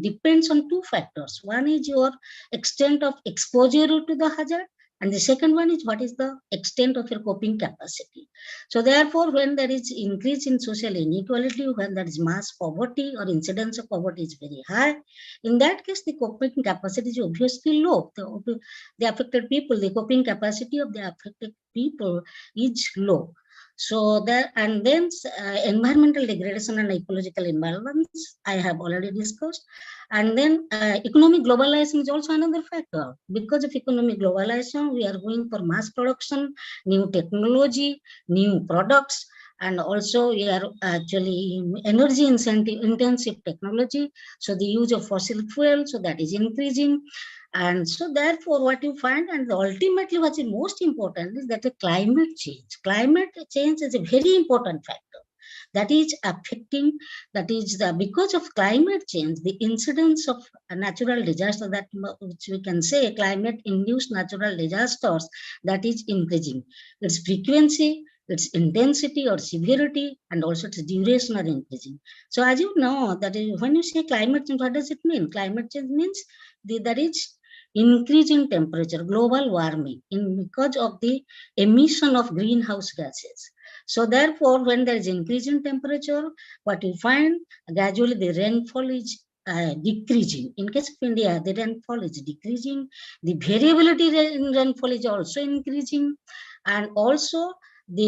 S13: depends on two factors. One is your extent of exposure to the hazard, and the second one is what is the extent of your coping capacity. So therefore, when there is increase in social inequality, when there is mass poverty or incidence of poverty is very high, in that case, the coping capacity is obviously low. The affected people, the coping capacity of the affected people is low. So that, and then environmental degradation and ecological imbalance, I have already discussed. And then economic globalization is also another factor. Because of economic globalization, we are going for mass production, new technology, new products, and also we are actually energy intensive technology. So the use of fossil fuel, so that is increasing. And so therefore what you find, and ultimately what is most important is that the climate change. Climate change is a very important factor that is affecting, that is because of climate change, the incidence of a natural disaster, that which we can say climate induced natural disasters, that is increasing. Its frequency, its intensity or severity, and also its duration are increasing. So as you know, that is, when you say climate change, what does it mean? Climate change means that is increase in temperature, global warming, because of the emission of greenhouse gases. So therefore, when there is increase in temperature, what you find, gradually the rainfall is decreasing. In case of India, the rainfall is decreasing. The variability in rainfall is also increasing, and also that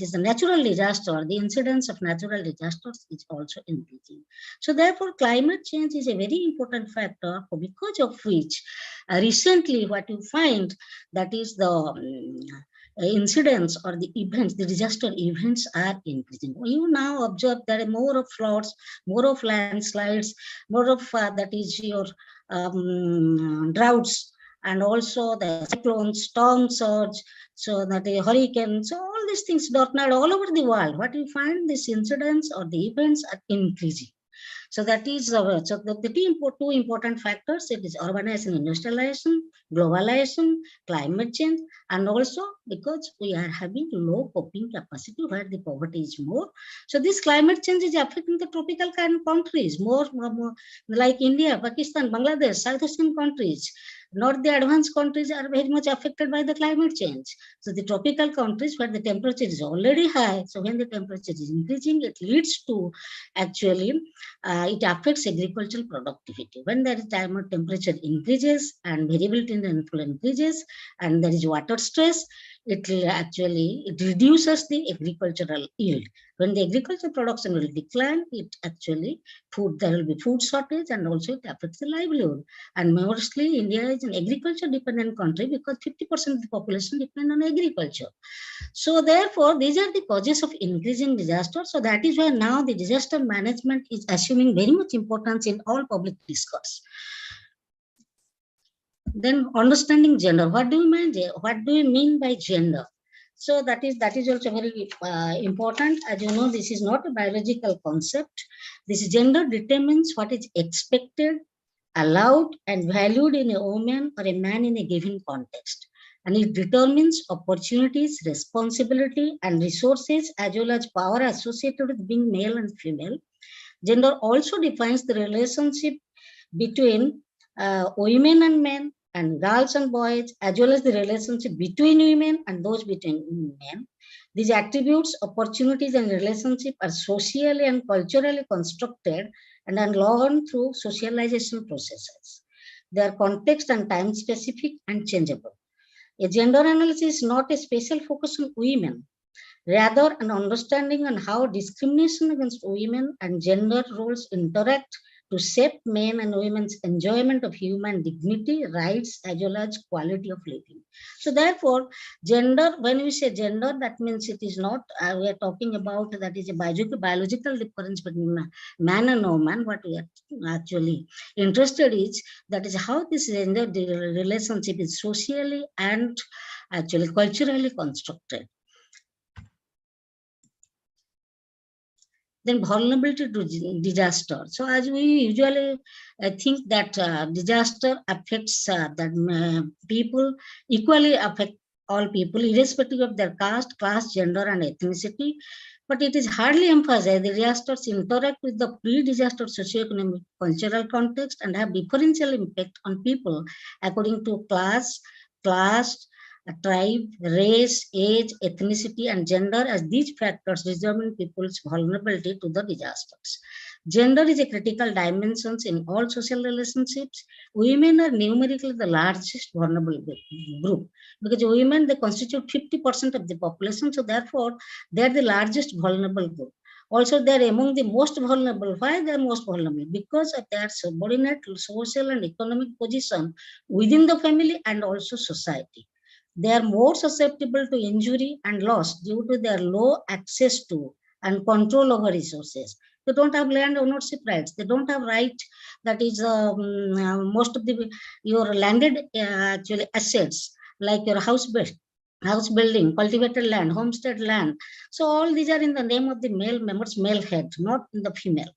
S13: is the natural disaster, the incidence of natural disasters is also increasing. So therefore, climate change is a very important factor, because of which recently what you find, that is the incidents or the events, the disaster events are increasing. You now observe there are more of floods, more of landslides, more of that is your droughts, and also the cyclones, storm surge, so that the hurricane, so all these things tornado all over the world. What you find, these incidents or the events are increasing. So that is so the two important factors. It is urbanization, industrialization, globalization, climate change, and also because we are having low coping capacity where the poverty is more. So this climate change is affecting the tropical countries more like India, Pakistan, Bangladesh, South Asian countries. Not the advanced countries are very much affected by the climate change. So the tropical countries where the temperature is already high, so when the temperature is increasing, it leads to actually it affects agricultural productivity. When there is temperature increases and variability in rainfall increases, and there is water stress, it reduces the agricultural yield. When the agricultural production will decline, there will be food shortage, and also it affects the livelihood. And mostly India is an agriculture dependent country because 50% of the population depend on agriculture. So therefore, these are the causes of increasing disaster. So that is why now the disaster management is assuming very much importance in all public discourse. Then understanding gender. What do you mean by gender? So that is also very important. As you know, this is not a biological concept. This gender determines what is expected, allowed, and valued in a woman or a man in a given context. And it determines opportunities, responsibility, and resources, as well as power associated with being male and female. Gender also defines the relationship between women and men, and girls and boys, as well as the relationship between women and those between men. These attributes, opportunities, and relationships are socially and culturally constructed and are learned through socialization processes. They are context and time specific and changeable. A gender analysis is not a special focus on women, rather an understanding on how discrimination against women and gender roles interact to shape men and women's enjoyment of human dignity, rights, as well as quality of living. So therefore, gender, when we say gender, that means it is not, we are talking about that is a biological difference between man and woman. What we are actually interested is that is how this gender relationship is socially and actually culturally constructed. Then vulnerability to disaster. So as we usually think that disaster affects that people equally affect all people, irrespective of their caste, class, gender, and ethnicity. But it is hardly emphasized the disasters interact with the pre-disaster socioeconomic cultural context and have differential impact on people according to class, tribe, race, age, ethnicity, and gender as these factors determine people's vulnerability to the disasters. Gender is a critical dimension in all social relationships. Women are numerically the largest vulnerable group because women, they constitute 50% of the population. So therefore, they are the largest vulnerable group. Also, they are among the most vulnerable. Why they are most vulnerable? Because of their subordinate social and economic position within the family and also society. They are more susceptible to injury and loss due to their low access to and control over resources. They don't have land ownership rights. They don't have right, that is most of your landed actually assets, like your house building, cultivated land, homestead land. So all these are in the name of the male members, male head, not in the females.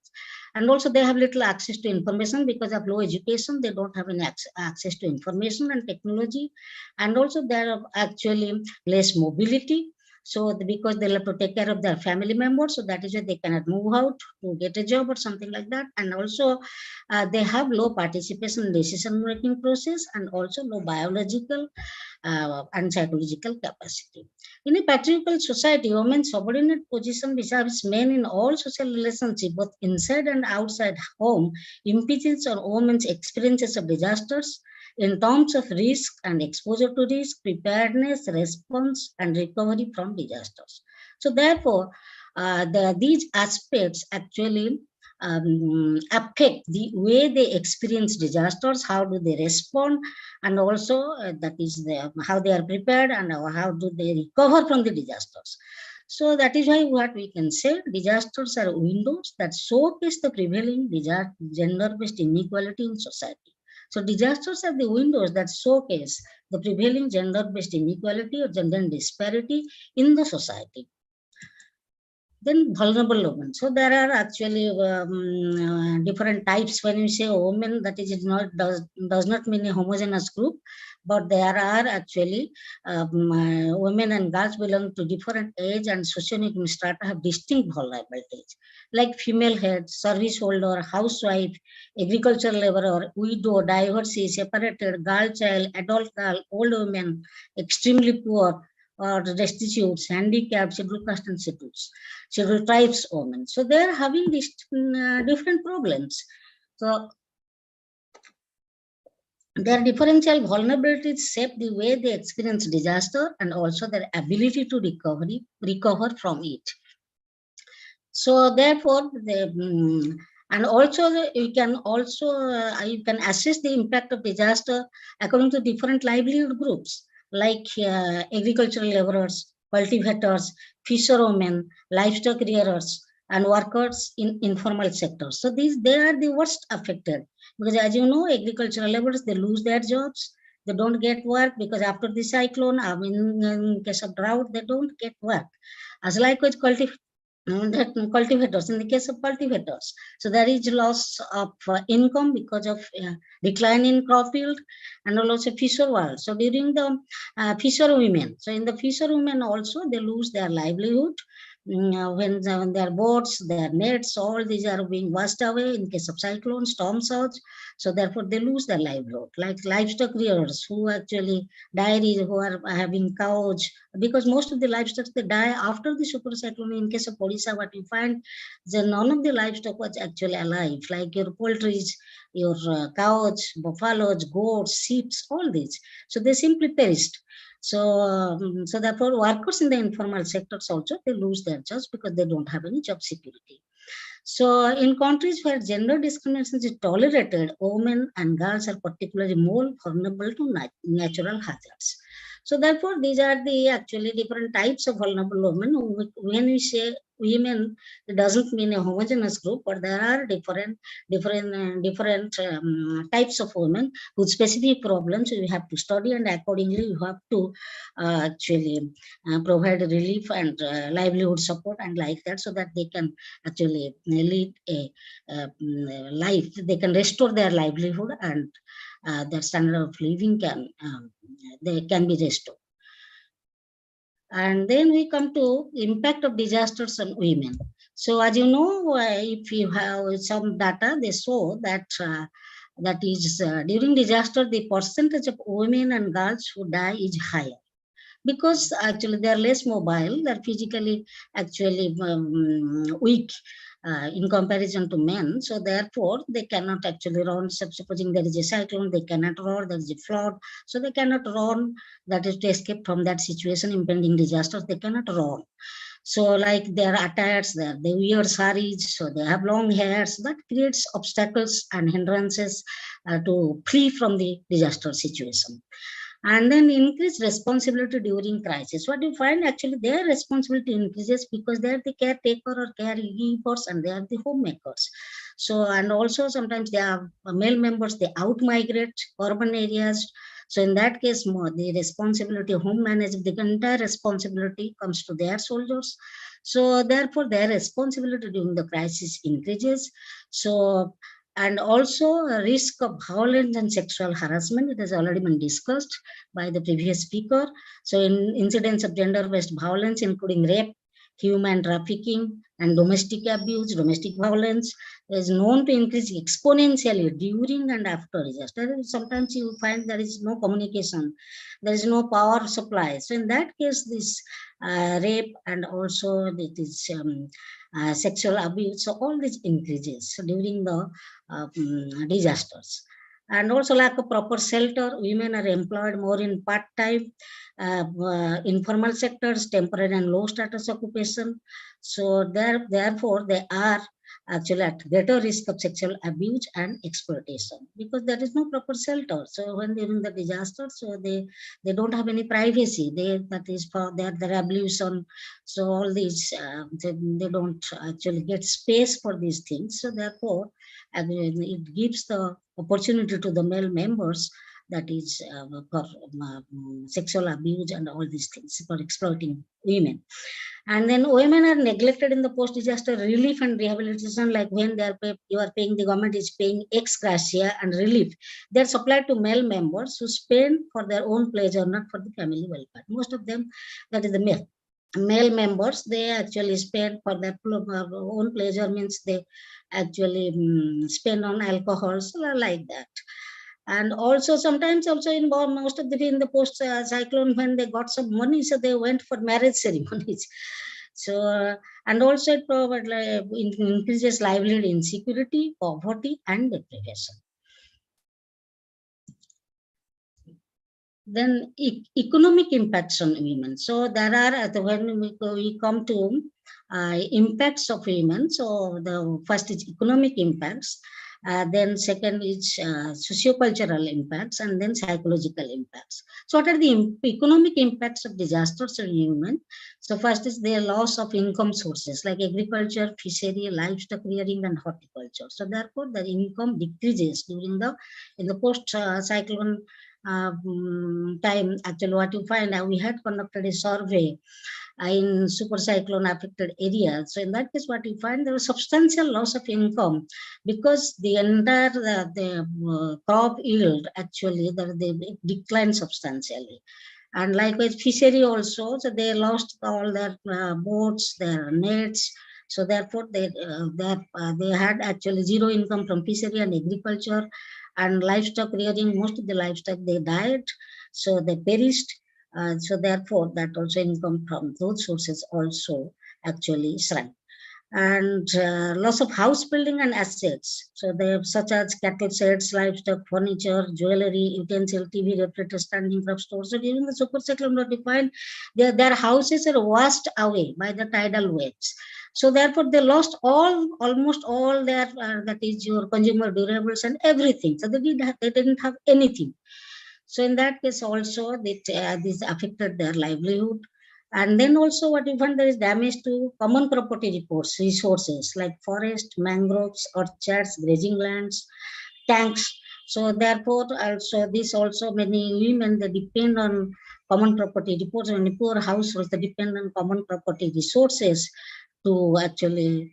S13: And also they have little access to information because of low education. They don't have any access to information and technology. And also there are actually less mobility. So because they'll have to take care of their family members, so that is why they cannot move out to get a job or something like that. And also they have low participation in decision-making process and also low biological and psychological capacity. In a patriarchal society, women's subordinate position vis-a-vis men in all social relationships, both inside and outside home, impedes on women's experiences of disasters in terms of risk and exposure to risk, preparedness, response, and recovery from disasters. So therefore, these aspects actually affect the way they experience disasters, how do they respond, and also that is how they are prepared and how do they recover from the disasters. So that is why what we can say, disasters are windows that showcase the prevailing gender-based inequality in society. So disasters are the windows that showcase the prevailing gender-based inequality or gender disparity in the society. Then vulnerable women. So there are actually different types. When we say women, that is does not mean a homogeneous group, but there are actually women and girls belong to different age and socioeconomic strata have distinct vulnerabilities, like female head, service holder, housewife, agricultural laborer, widow, divorcee, separated, girl child, adult girl, old women, extremely poor, or destitute, handicapped, scheduled caste and scheduled tribes women. So they are having these different problems. So their differential vulnerabilities shape the way they experience disaster and also their ability to recover from it. So therefore, and also you can assess the impact of disaster according to different livelihood groups, like agricultural laborers, cultivators, fisherwomen, livestock rearers, and workers in informal sectors. So they are the worst affected because, as you know, agricultural laborers, they lose their jobs. They don't get work because after the cyclone, in case of drought, they don't get work. As likewise, cultivators, in the case of cultivators, so there is loss of income because of decline in crop yield, and also fisher world. So during the fisher women, so in the fisher women also they lose their livelihood when their boats, their nets, all these are being washed away in case of cyclone, storm surge. So therefore they lose their livelihood, like livestock rearers who actually dairies, who are having cows, because most of the livestock they die after the super cyclone. In case of Odisha, what you find, then none of the livestock was actually alive, like your poultry, your cows, buffaloes, goats, sheep, all these. So they simply perished. So therefore, workers in the informal sectors also, they lose their jobs because they don't have any job security. So in countries where gender discrimination is tolerated, women and girls are particularly more vulnerable to natural hazards. So therefore, these are the actually different types of vulnerable women. When we say women, it doesn't mean a homogeneous group, but there are different types of women with specific problems we have to study, and accordingly we have to actually provide relief and livelihood support and like that, so that they can actually lead a life. They can restore their livelihood, and their standard of living they can be restored. And then we come to impact of disasters on women. So as you know, if you have some data, they show that that is during disaster, the percentage of women and girls who die is higher, because actually they are less mobile, they're physically actually weak in comparison to men. So therefore, they cannot actually run. Supposing there is a cyclone, they cannot run. There is a flood, so they cannot run. That is to escape from that situation, impending disasters. They cannot run. So like their attires, they wear saris, so they have long hairs. That creates obstacles and hindrances to flee from the disaster situation. And then increase responsibility during crisis. What you find, actually their responsibility increases because they are the caretaker or caregivers, and they are the homemakers. So, and also sometimes they are male members, they out migrate urban areas. So in that case, more the responsibility, home management, the entire responsibility comes to their soldiers. So therefore, their responsibility during the crisis increases. So, and also a risk of violence and sexual harassment. It has already been discussed by the previous speaker. So in incidents of gender-based violence, including rape, human trafficking, and domestic abuse, domestic violence is known to increase exponentially during and after disaster. Sometimes you find there is no communication, there is no power supply. So in that case, this rape and also this sexual abuse, so all this increases during the disasters. And also lack of proper shelter. Women are employed more in part-time, informal sectors, temporary and low status occupation. So therefore, they are actually at greater risk of sexual abuse and exploitation, because there is no proper shelter. So when during the disaster, so they don't have any privacy. That is for their ablution. So all these they don't actually get space for these things. So therefore, it gives the opportunity to the male members, that is for sexual abuse and all these things, for exploiting women. And then women are neglected in the post-disaster relief and rehabilitation, like when you are paying, the government is paying ex gratia and relief. They're supplied to male members who spend for their own pleasure, not for the family welfare. Most of them, that is the male members, they actually spend for their own pleasure, means they actually spend on alcohol, so like that. And also sometimes also in most of the in the post cyclone, when they got some money, so they went for marriage ceremonies. So and also it increases livelihood insecurity, poverty, and deprivation. Then economic impacts on women. So there are, when we come to impacts of women, so the first is economic impacts, then second is sociocultural impacts, and then psychological impacts. So what are the economic impacts of disasters on women? So first is the loss of income sources like agriculture, fishery, livestock rearing, and horticulture. So therefore, the income decreases during in the post cyclone time. Actually, what you find, we had conducted a survey in super cyclone affected areas. So in that case, what you find, there was substantial loss of income, because the entire crop yield actually they declined substantially. And likewise fishery also, so they lost all their boats, their nets. So therefore, they had actually zero income from fishery and agriculture. And livestock rearing, most of the livestock, they died, so they perished. So therefore, that also income from those sources also actually shrank. and loss of house building and assets. So they have such as cattle sheds, livestock, furniture, jewelry, utensil, TV, refrigerator, standing crop stores. So during the super cyclone notified, their houses are washed away by the tidal waves. So therefore, they lost almost all their that is your consumer durables and everything. So they didn't have anything. So in that case also, this affected their livelihood. And then also what we find, there is damage to common property resources like forest, mangroves, orchards, grazing lands, tanks. So therefore also this also many women, they depend on common property reports. When poor households, they depend on common property resources to actually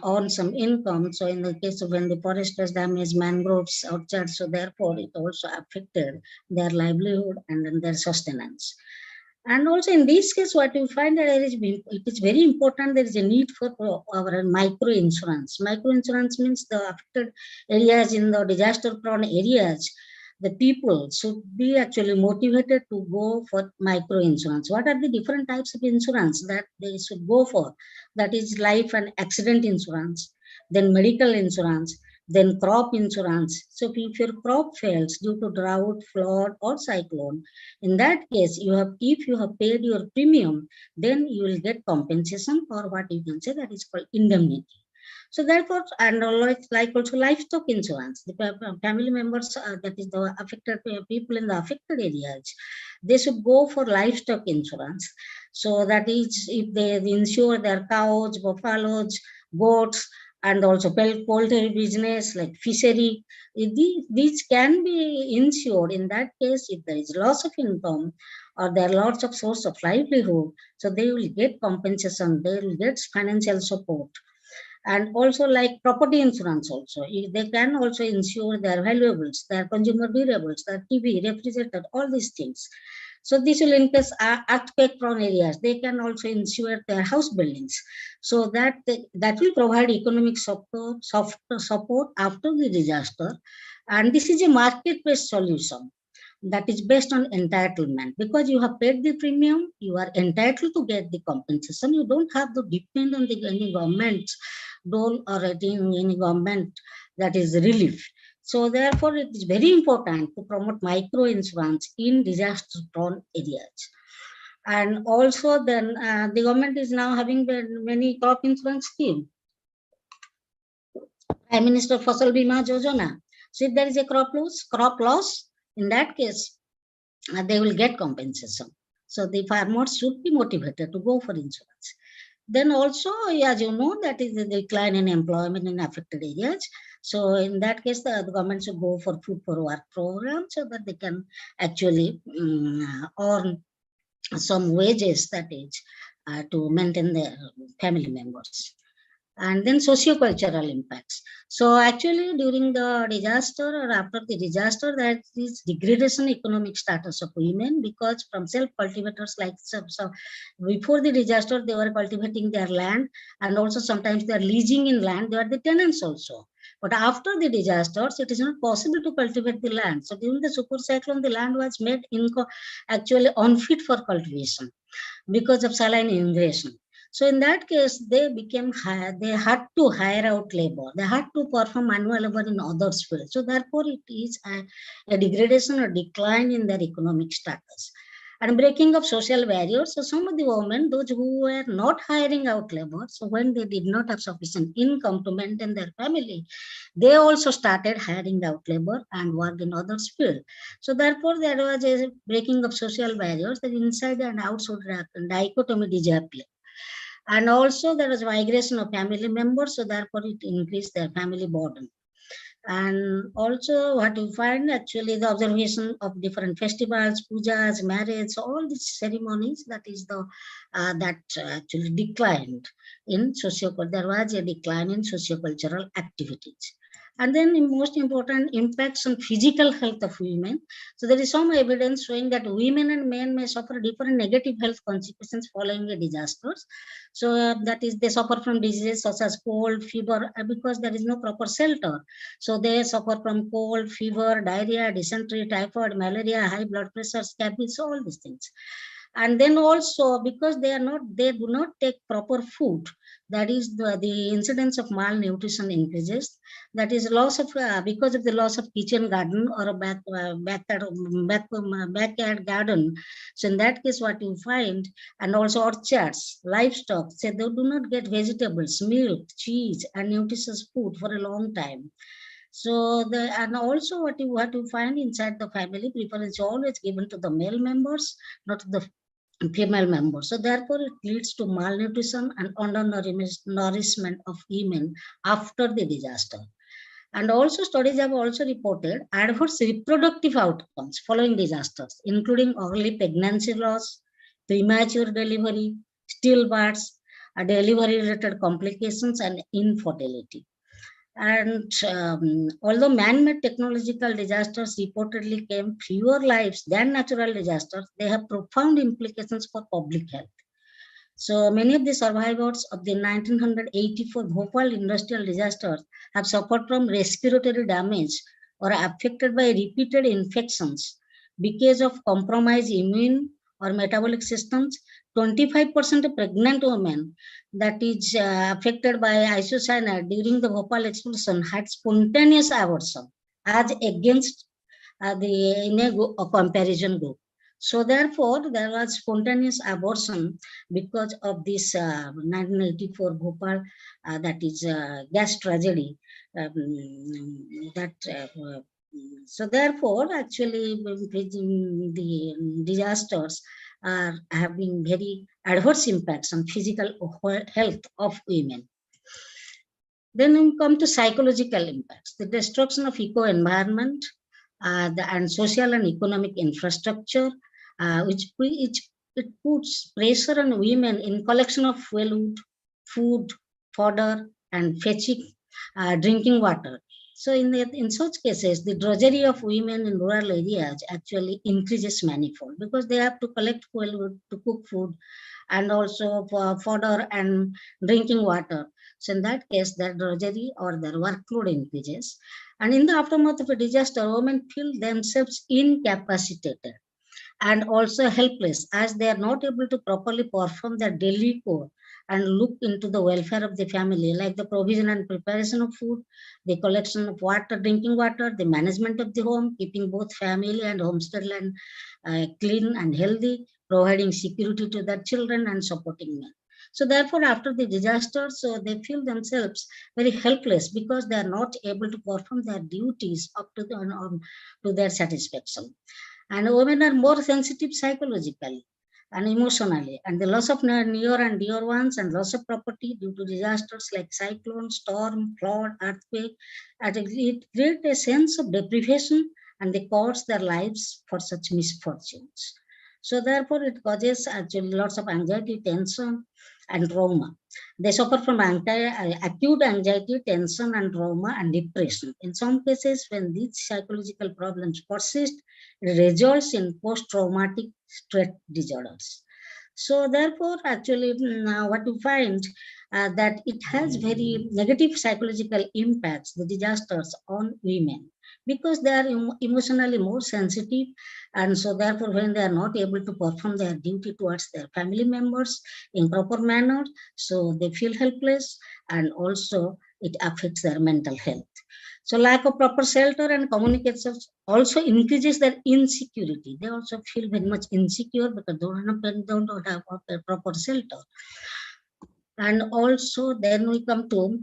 S13: earn some income. So in the case of when the forest was damaged, mangroves, orchards, so therefore it also affected their livelihood and then their sustenance. And also in this case, what we find that it is very important, there is a need for our micro insurance. Micro insurance means the affected areas in the disaster prone areas, the people should be actually motivated to go for micro insurance. What are the different types of insurance that they should go for? That is life and accident insurance, then medical insurance, then crop insurance. So if your crop fails due to drought, flood, or cyclone, in that case, if you have paid your premium, then you will get compensation, or what you can say that is called indemnity. So therefore, and like also livestock insurance, the family members that is the affected people in the affected areas, they should go for livestock insurance. So that is if they insure their cows, buffaloes, goats, and also poultry business like fishery, these can be insured. In that case, if there is loss of income or there are lots of source of livelihood, so they will get compensation, they will get financial support. And also like property insurance also, they can also insure their valuables, their consumer durables, their TV, refrigerator, all these things. So this will in case earthquake prone areas, they can also insure their house buildings. So that will provide economic support after the disaster. And this is a market-based solution that is based on entitlement. Because you have paid the premium, you are entitled to get the compensation. You don't have to depend on any government dole or any government that is relief. So therefore, it is very important to promote micro insurance in disaster prone areas. And also then the government is now having many crop insurance scheme. Prime Minister Fasal Bima Yojana. So if there is a crop loss, in that case, they will get compensation. So the farmers should be motivated to go for insurance. Then also, as you know, that is the decline in employment in affected areas. So in that case, the government should go for food for work program so that they can actually earn some wages, that is, to maintain their family members. And then socio-cultural impacts. So actually during the disaster or after the disaster, that is degradation economic status of women, because from self-cultivators like so before the disaster, they were cultivating their land, and also sometimes they are leasing in land, they are the tenants also. But after the disasters, it is not possible to cultivate the land. So during the super cyclone, the land was made actually unfit for cultivation because of saline invasion. So in that case, they had to hire out labor. They had to perform manual labor in other fields. So therefore, it is a degradation or decline in their economic status. And breaking of social barriers. So some of the women, those who were not hiring out labor, so when they did not have sufficient income to maintain their family, they also started hiring out labor and worked in other fields. So therefore, there was a breaking of social barriers, that inside and outside dichotomy disappeared. And also there was migration of family members, so therefore it increased their family burden. And also what you find, actually the observation of different festivals, pujas, marriage, all these ceremonies, that is the that actually declined in there was a decline in sociocultural activities. And then the most important impacts on physical health of women. So there is some evidence showing that women and men may suffer different negative health consequences following a disasters. So that is, they suffer from diseases such as cold, fever, because there is no proper shelter. So they suffer from cold, fever, diarrhea, dysentery, typhoid, malaria, high blood pressure, scabies, all these things. And then also because they do not take proper food, that is the incidence of malnutrition increases. That is loss of because of the loss of kitchen garden or a backyard garden. So in that case, what you find, and also orchards, livestock, so they do not get vegetables, milk, cheese, and nutritious food for a long time. So and also what you find inside the family, preference is always given to the male members, not to the female members. So therefore, it leads to malnutrition and undernourishment of women after the disaster. And also studies have also reported adverse reproductive outcomes following disasters, including early pregnancy loss, premature delivery, stillbirths, delivery-related complications, and infertility. And although man-made technological disasters reportedly claim fewer lives than natural disasters, they have profound implications for public health. So many of the survivors of the 1984 Bhopal industrial disasters have suffered from respiratory damage or are affected by repeated infections because of compromised immune or metabolic systems. 25% of pregnant women that is affected by isocyanate during the Bhopal explosion had spontaneous abortion as against in a comparison group. So therefore, there was spontaneous abortion because of this 1984 Bhopal that is gas tragedy. So therefore, actually, the disasters are having very adverse impacts on physical health of women. Then we come to psychological impacts, the destruction of eco-environment and social and economic infrastructure, which it puts pressure on women in collection of fuel, food, fodder, and fetching drinking water. So in such cases, the drudgery of women in rural areas actually increases manifold because they have to collect fuel to cook food and also for fodder and drinking water. So in that case, their drudgery or their workload increases. And in the aftermath of a disaster, women feel themselves incapacitated and also helpless as they are not able to properly perform their daily chore and look into the welfare of the family, like the provision and preparation of food, the collection of water, drinking water, the management of the home, keeping both family and homestead land clean and healthy, providing security to their children and supporting them. So therefore, after the disaster, so they feel themselves very helpless because they are not able to perform their duties up to their satisfaction. And women are more sensitive psychologically and emotionally, and the loss of near and dear ones and loss of property due to disasters like cyclone, storm, flood, earthquake, it creates a sense of deprivation and they cost their lives for such misfortunes. So therefore, it causes actually lots of anxiety, tension, and trauma. They suffer from acute anxiety, tension, and trauma and depression. In some cases, when these psychological problems persist, it results in post-traumatic stress disorders. So therefore, actually, what you find that it has very negative psychological impacts, the disasters on women, because they are emotionally more sensitive, and so therefore when they are not able to perform their duty towards their family members in proper manner, so they feel helpless and also it affects their mental health. So lack of proper shelter and communication also increases their insecurity. They also feel very much insecure because they don't have a proper shelter. And also then we come to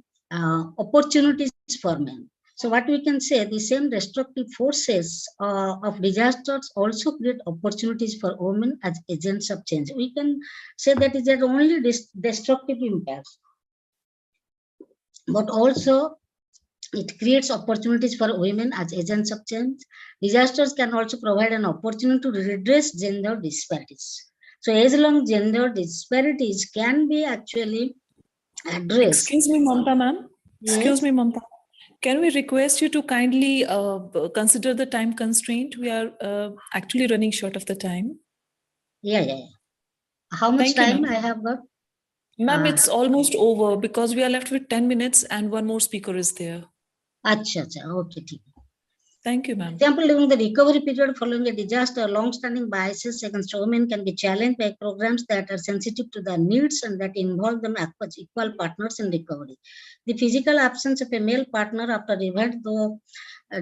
S13: opportunities for men. So what we can say, the same destructive forces of disasters also create opportunities for women as agents of change. We can say that is not only destructive impacts, but also it creates opportunities for women as agents of change. Disasters can also provide an opportunity to redress gender disparities. So age-long gender disparities can be actually addressed.
S10: Excuse me, Mamta ma'am.
S13: Yes?
S10: Excuse me, Mamta. Can we request you to kindly consider the time constraint? We are actually running short of the time.
S13: Yeah. How much
S10: Thank you,
S13: time I have got?
S10: Ma'am, it's almost over because we are left with 10 minutes and one more speaker is there.
S13: Acha, okay.
S10: Thank you, ma'am.
S13: Example, during the recovery period following a disaster, long-standing biases against women can be challenged by programs that are sensitive to their needs and that involve them as equal partners in recovery. The physical absence of a male partner after event, though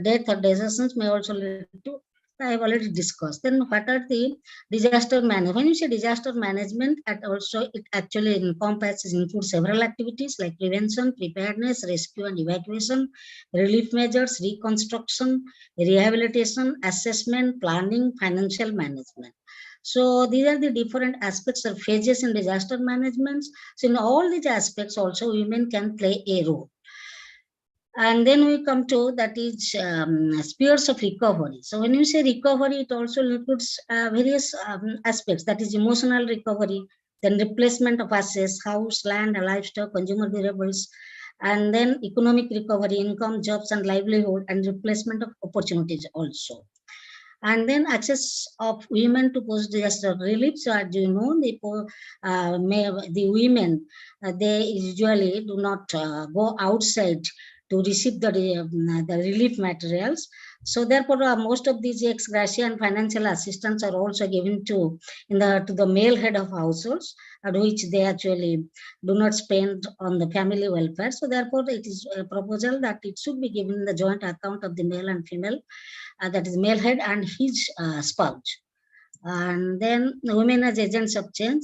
S13: death or desertions, may also lead to, I have already discussed. Then what are the disaster management? When you say disaster management, it actually includes several activities like prevention, preparedness, rescue and evacuation, relief measures, reconstruction, rehabilitation, assessment, planning, financial management. So these are the different aspects or phases in disaster management. So in all these aspects also women can play a role. And then we come to that is spheres of recovery. So when you say recovery, it also includes various aspects, that is emotional recovery, then replacement of assets, house, land, livestock, consumer durables, and then economic recovery, income, jobs and livelihood, and replacement of opportunities also. And then access of women to post-disaster relief. So as you know, the women, they usually do not go outside to receive the relief materials. So therefore, most of these ex gratia and financial assistance are also given to the male head of households, at which they actually do not spend on the family welfare. So therefore, it is a proposal that it should be given in the joint account of the male and female, that is male head and his spouse. And then women as agents of change.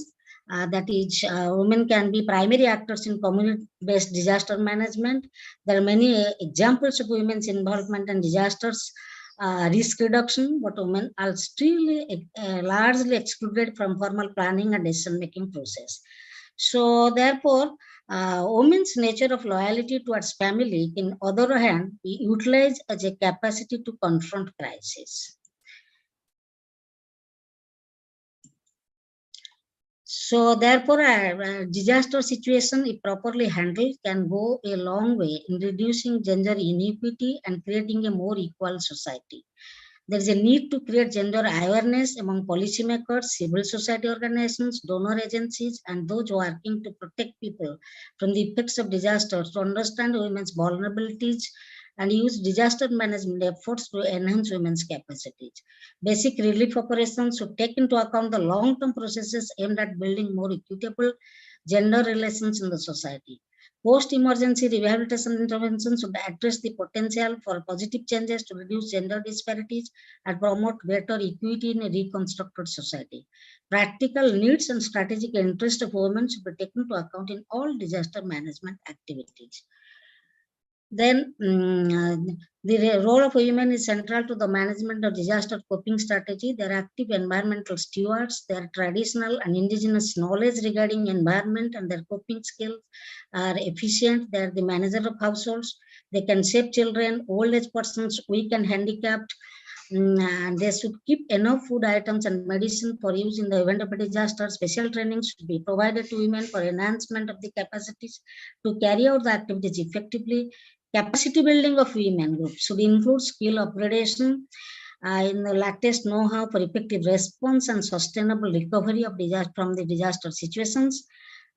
S13: That is, women can be primary actors in community-based disaster management. There are many examples of women's involvement in disasters risk reduction, but women are still largely excluded from formal planning and decision-making process. So therefore, women's nature of loyalty towards family, in other hand, we utilize as a capacity to confront crisis. So therefore, a disaster situation, if properly handled, can go a long way in reducing gender inequity and creating a more equal society. There is a need to create gender awareness among policymakers, civil society organizations, donor agencies, and those working to protect people from the effects of disasters, to understand women's vulnerabilities and use disaster management efforts to enhance women's capacities. Basic relief operations should take into account the long-term processes aimed at building more equitable gender relations in the society. Post-emergency rehabilitation interventions should address the potential for positive changes to reduce gender disparities and promote greater equity in a reconstructed society. Practical needs and strategic interests of women should be taken into account in all disaster management activities. Then the role of women is central to the management of disaster coping strategy. They are active environmental stewards. Their traditional and indigenous knowledge regarding environment and their coping skills are efficient. They are the manager of households. They can save children, old age persons, weak and handicapped. And they should keep enough food items and medicine for use in the event of a disaster. Special training should be provided to women for enhancement of the capacities to carry out the activities effectively. Capacity building of women groups should include skill upgradation in the latest know-how for effective response and sustainable recovery of from the disaster situations.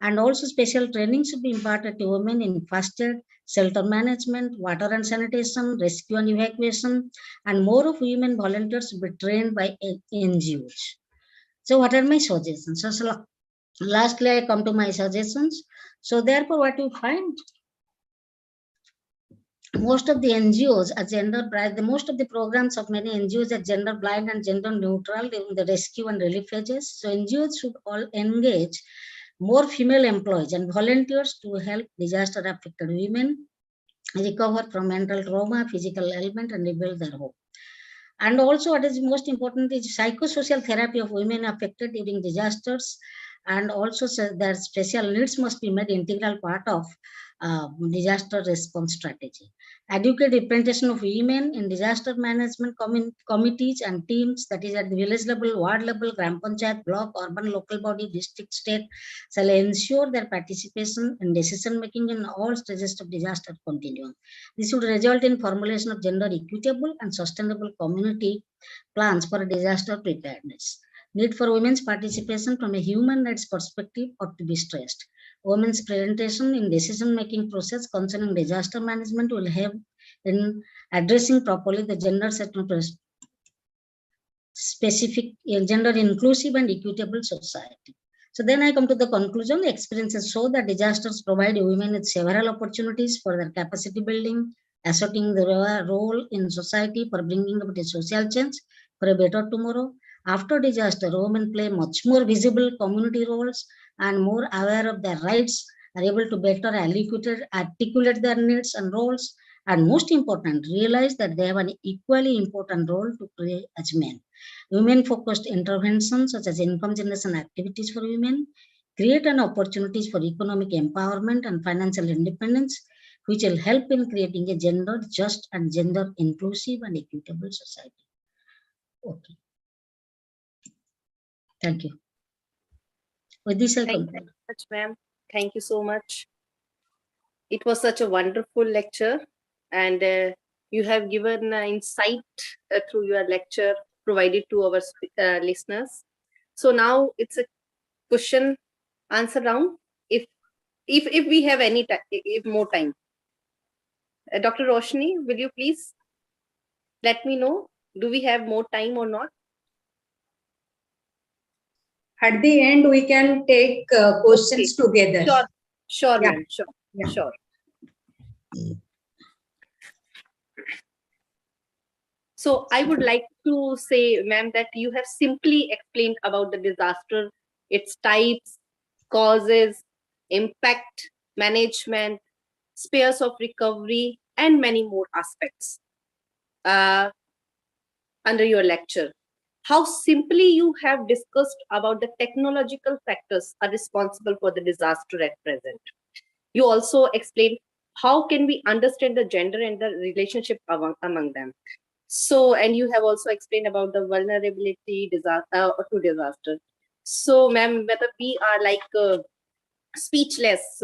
S13: And also special training should be imparted to women in first aid, shelter management, water and sanitation, rescue and evacuation, and more of women volunteers should be trained by NGOs. So what are my suggestions? So lastly, I come to my suggestions. So therefore, what you find, most of the NGOs are gender blind. Most of the programs of many NGOs are gender blind and gender neutral during the rescue and relief phases. So NGOs should all engage more female employees and volunteers to help disaster affected women recover from mental trauma, physical ailment, and rebuild their hope. And also what is most important is psychosocial therapy of women affected during disasters. And also their special needs must be made integral part of disaster response strategy. Adequate representation of women in disaster management committees and teams, that is at the village level, ward level, gram panchayat, block, urban local body, district, state, shall ensure their participation in decision making in all stages of disaster continuum. This would result in formulation of gender equitable and sustainable community plans for disaster preparedness. Need for women's participation from a human rights perspective ought to be stressed. Women's presentation in decision-making process concerning disaster management will have in addressing properly the specific, gender inclusive and equitable society. So then I come to the conclusion. The experiences show that disasters provide women with several opportunities for their capacity building, asserting their role in society for bringing about a social change for a better tomorrow. After disaster, women play much more visible community roles and more aware of their rights, are able to better articulate their needs and roles, and most important, realize that they have an equally important role to play as men. Women-focused interventions such as income generation activities for women create an opportunities for economic empowerment and financial independence, which will help in creating a gender just and gender inclusive and equitable society. Okay. Thank you. With this, I conclude.
S12: Thank you very much, ma'am. Thank you so much. It was such a wonderful lecture, and you have given insight through your lecture provided to our listeners. So now it's a question answer round. If we have any more time, Dr. Roshni, will you please let me know? Do we have more time or not?
S5: At the end, we can take questions together.
S12: Sure,
S5: Yeah.
S12: ma'am. Sure,
S5: Yeah.
S12: sure. So I would like to say, ma'am, that you have simply explained about the disaster, its types, causes, impact, management, spheres of recovery, and many more aspects under your lecture. How simply you have discussed about the technological factors are responsible for the disaster at present. You also explained how can we understand the gender and the relationship among them. So, and you have also explained about the vulnerability to disaster. So, ma'am, whether we are like speechless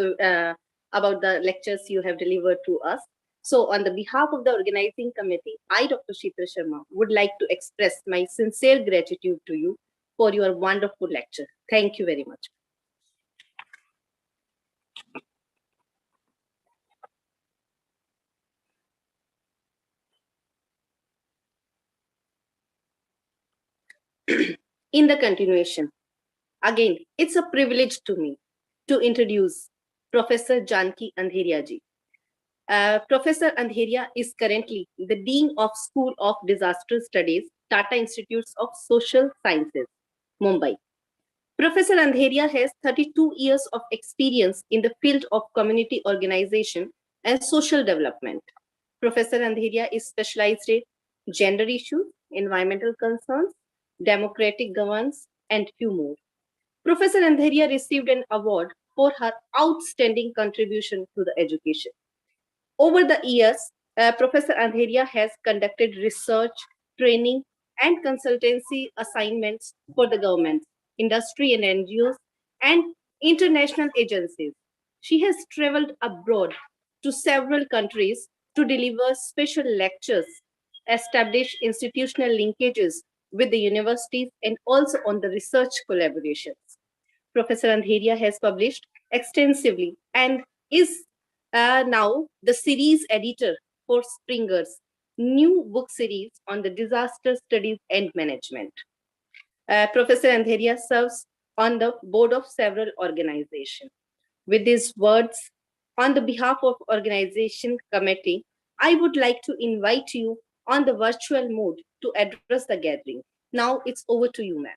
S12: about the lectures you have delivered to us. So, on the behalf of the organizing committee, I, Dr. Sheetal Sharma, would like to express my sincere gratitude to you for your wonderful lecture. Thank you very much. In the continuation, again, it's a privilege to me to introduce Professor Janki Andheria ji. Professor Andheria is currently the Dean of School of Disaster Studies, Tata Institutes of Social Sciences, Mumbai. Professor Andheria has 32 years of experience in the field of community organization and social development. Professor Andheria is specialized in gender issues, environmental concerns, democratic governance, and few more. Professor Andheria received an award for her outstanding contribution to the education. Over the years, Professor Andheria has conducted research, training, and consultancy assignments for the government, industry and NGOs, and international agencies. She has traveled abroad to several countries to deliver special lectures, establish institutional linkages with the universities, and also on the research collaborations. Professor Andheria has published extensively and is now the series editor for Springer's new book series on the disaster studies and management. Professor Andheria serves on the board of several organizations. With these words, on the behalf of organization committee, I would like to invite you on the virtual mode to address the gathering. Now it's over to you, ma'am.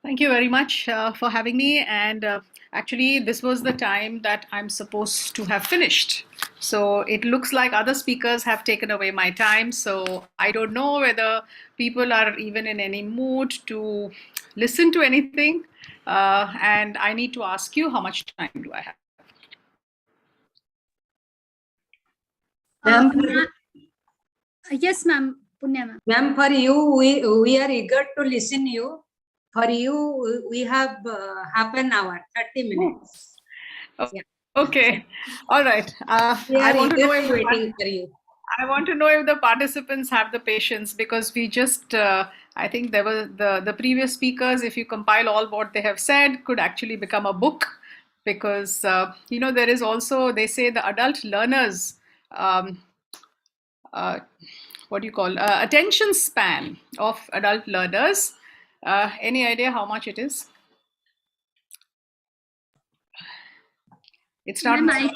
S14: Thank you very much for having me. And actually, this was the time that I'm supposed to have finished. So it looks like other speakers have taken away my time. So I don't know whether people are even in any mood to listen to anything. And I need to ask you, how much time do I have?
S1: Yes, ma'am. Punya, ma'am.
S5: Ma'am, for you, we are eager to listen you. For you, we have half an hour, 30 minutes.
S14: Oh. Yeah. Okay. All right.
S5: I want to know waiting for you.
S14: I want to know if the participants have the patience, because we just I think there were the previous speakers, if you compile all what they have said, could actually become a book, because there is also, they say, the adult learners, what do you call, attention span of adult learners. Any idea how much it is? It's not.
S1: Ma'am,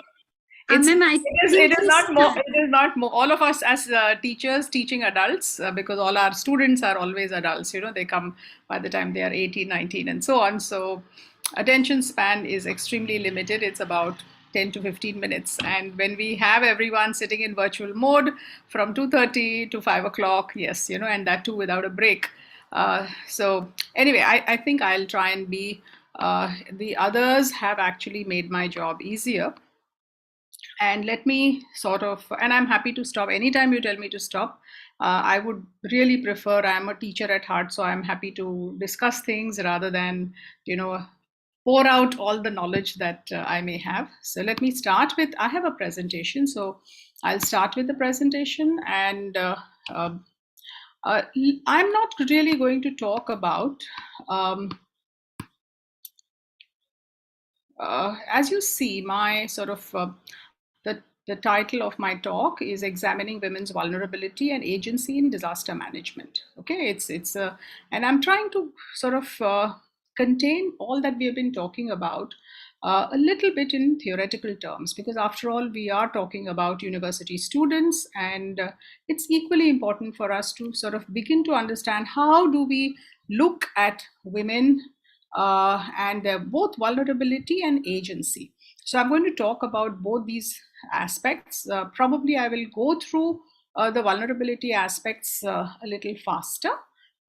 S1: I
S14: It
S1: think
S14: is
S1: we
S14: not more.
S1: start.
S14: It is not more. All of us as teachers teaching adults, because all our students are always adults. They come by the time they are 18, 19, and so on. So attention span is extremely limited. It's about 10 to 15 minutes. And when we have everyone sitting in virtual mode from 2:30 to 5 o'clock, yes, and that too without a break. So anyway, I think I'll try and be. The others have actually made my job easier. And let me sort of, and I'm happy to stop anytime you tell me to stop. I would really prefer, I'm a teacher at heart, so I'm happy to discuss things rather than, pour out all the knowledge that I may have. So let me start with, I have a presentation. So I'll start with the presentation, and I'm not really going to talk about, as you see, my sort of, the title of my talk is Examining Women's Vulnerability and Agency in Disaster Management. Okay, it's and I'm trying to sort of contain all that we have been talking about a little bit in theoretical terms, because after all, we are talking about university students, and it's equally important for us to sort of begin to understand how do we look at women and their both vulnerability and agency. So I'm going to talk about both these aspects. Probably I will go through the vulnerability aspects a little faster,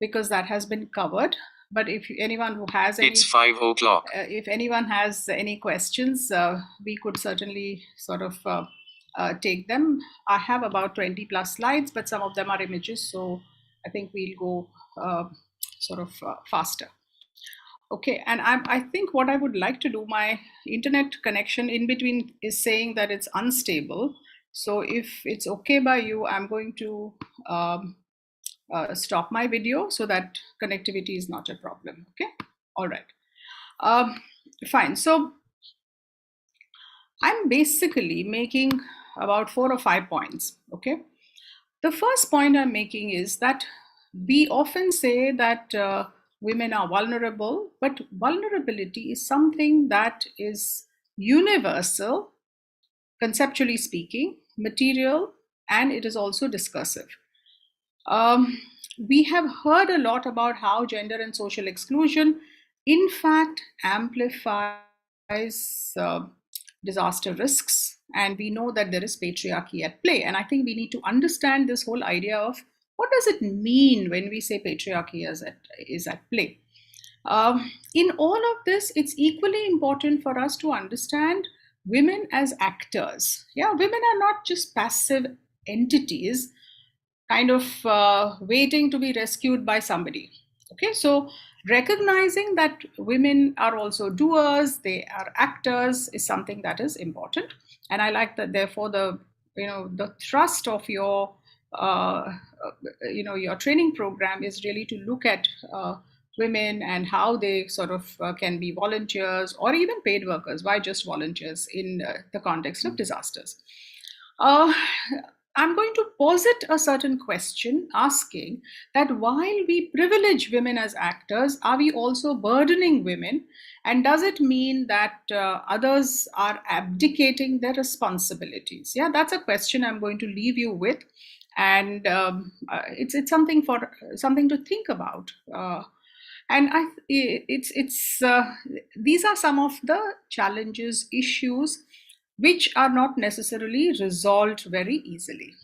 S14: because that has been covered. But if anyone who has any,
S15: it's 5 o'clock.
S14: If anyone has any questions, we could certainly sort of take them. I have about 20 plus slides, but some of them are images, so I think we'll go sort of faster. Okay, and I think what I would like to do, my internet connection in between is saying that it's unstable. So if it's okay by you, I'm going to stop my video so that connectivity is not a problem. Okay, all right. Fine, so I'm basically making about 4 or 5 points. Okay, the first point I'm making is that we often say that women are vulnerable, but vulnerability is something that is universal, conceptually speaking, material, and it is also discursive. We have heard a lot about how gender and social exclusion, in fact, amplifies disaster risks, and we know that there is patriarchy at play. And I think we need to understand this whole idea of what does it mean when we say patriarchy is at play. In all of this, it's equally important for us to understand women as actors. Yeah, women are not just passive entities, kind of waiting to be rescued by somebody. Okay, so recognizing that women are also doers, they are actors, is something that is important. And I like that, therefore, the thrust of your your training program is really to look at women and how they sort of can be volunteers or even paid workers. Why just volunteers in the context of disasters? I'm going to posit a certain question asking that while we privilege women as actors, are we also burdening women? And does it mean that others are abdicating their responsibilities? Yeah, that's a question I'm going to leave you with. And it's something to think about. And these are some of the challenges, issues, which are not necessarily resolved very easily.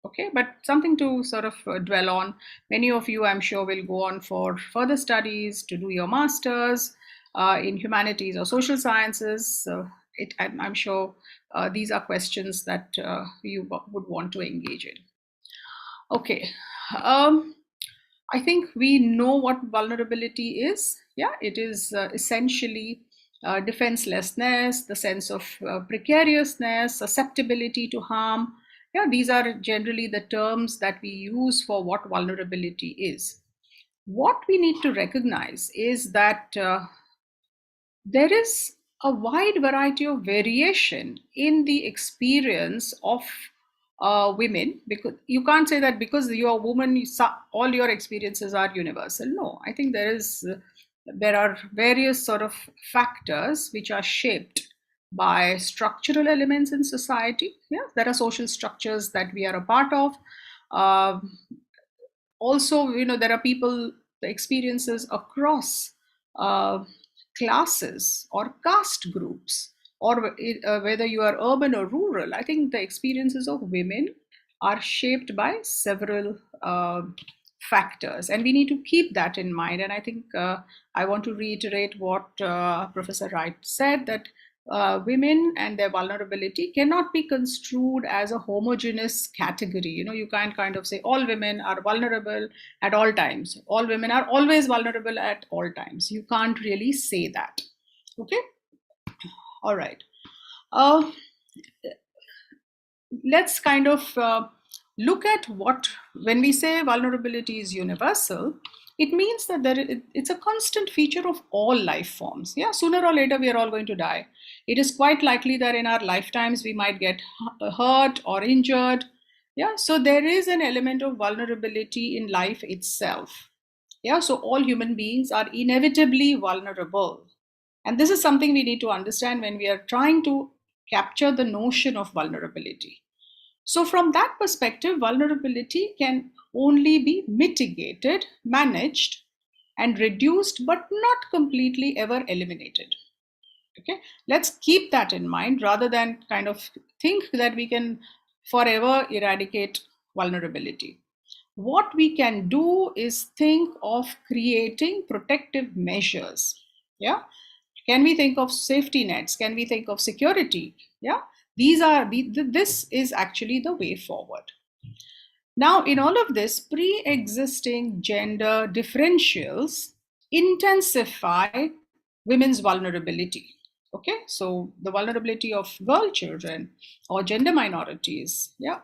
S14: Okay, but something to sort of dwell on. Many of you, I'm sure, will go on for further studies to do your masters in humanities or social sciences. I'm sure these are questions that you would want to engage in. Okay, I think we know what vulnerability is. Yeah, it is essentially defenselessness, the sense of precariousness, susceptibility to harm. Yeah, these are generally the terms that we use for what vulnerability is. what we need to recognize is that there is a wide variety of variation in the experience of women, because you can't say that because you're a woman, all your experiences are universal. No, I think there are various sort of factors which are shaped by structural elements in society. Yeah, there are social structures that we are a part of. Also, there are people, the experiences across classes or caste groups, or whether you are urban or rural. I think the experiences of women are shaped by several factors, and we need to keep that in mind. And I think I want to reiterate what Professor Rai said, that women and their vulnerability cannot be construed as a homogeneous category. You can't kind of say all women are vulnerable at all times, all women are always vulnerable at all times. You can't really say that. Okay, all right. Let's kind of look at what, when we say vulnerability is universal, it means that it's a constant feature of all life forms. Yeah, sooner or later we are all going to die. It is quite likely that in our lifetimes we might get hurt or injured. Yeah, so there is an element of vulnerability in life itself. Yeah, so all human beings are inevitably vulnerable. And this is something we need to understand when we are trying to capture the notion of vulnerability. So from that perspective, vulnerability can only be mitigated, managed, and reduced, but not completely ever eliminated. Okay, let's keep that in mind rather than kind of think that we can forever eradicate vulnerability. What we can do is think of creating protective measures. Yeah, can we think of safety nets? Can we think of security? Yeah, this is actually the way forward. Now, in all of this, pre-existing gender differentials intensify women's vulnerability. Okay, so the vulnerability of girl children or gender minorities, yeah,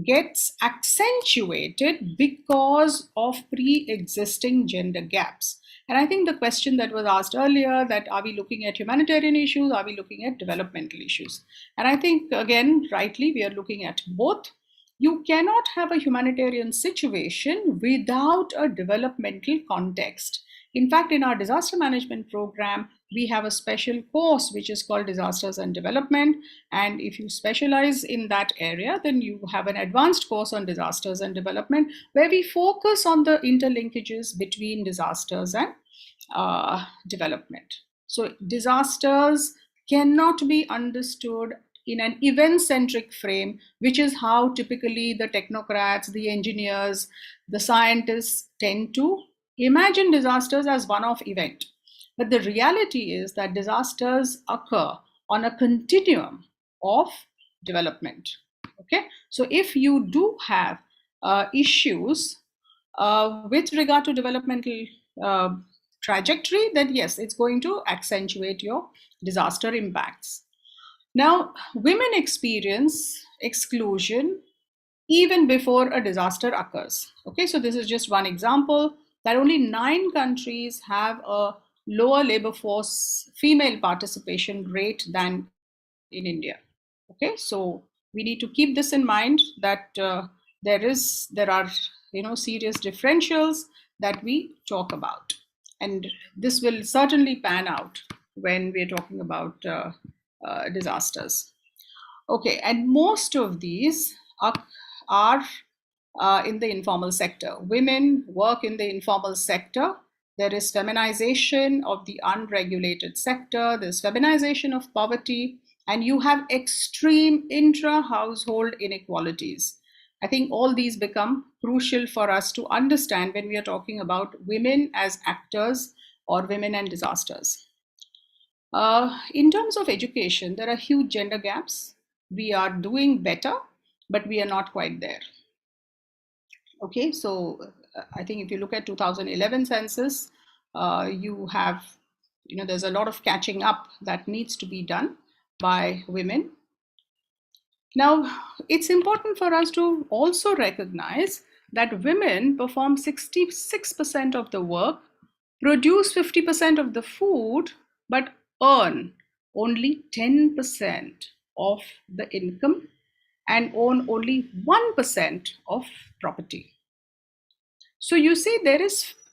S14: gets accentuated because of pre-existing gender gaps. And I think the question that was asked earlier, that are we looking at humanitarian issues, are we looking at developmental issues? And I think, again, rightly, we are looking at both. You cannot have a humanitarian situation without a developmental context. In fact, in our disaster management program, we have a special course which is called Disasters and Development. And if you specialize in that area, then you have an advanced course on disasters and development, where we focus on the interlinkages between disasters and development. So disasters cannot be understood in an event-centric frame, which is how typically the technocrats, the engineers, the scientists tend to imagine disasters as one-off event. But the reality is that disasters occur on a continuum of development. Okay, so if you do have issues with regard to developmental trajectory, then yes, it's going to accentuate your disaster impacts. Now, women experience exclusion even before a disaster occurs. Okay, so this is just one example, that only 9 countries have a lower labor force female participation rate than in India. Okay, so we need to keep this in mind, that there are serious differentials that we talk about, and this will certainly pan out when we're talking about disasters. Okay, and most of these are in the informal sector. Women work in the informal sector. There is feminization of the unregulated sector. There's feminization of poverty, and you have extreme intra-household inequalities. I think all these become crucial for us to understand when we are talking about women as actors or women and disasters. In terms of education, there are huge gender gaps. We are doing better, but we are not quite there. Okay, so I think if you look at 2011 census, you have, there's a lot of catching up that needs to be done by women. Now, it's important for us to also recognize that women perform 66% of the work, produce 50% of the food, but earn only 10% of the income and own only 1% of property. So you see,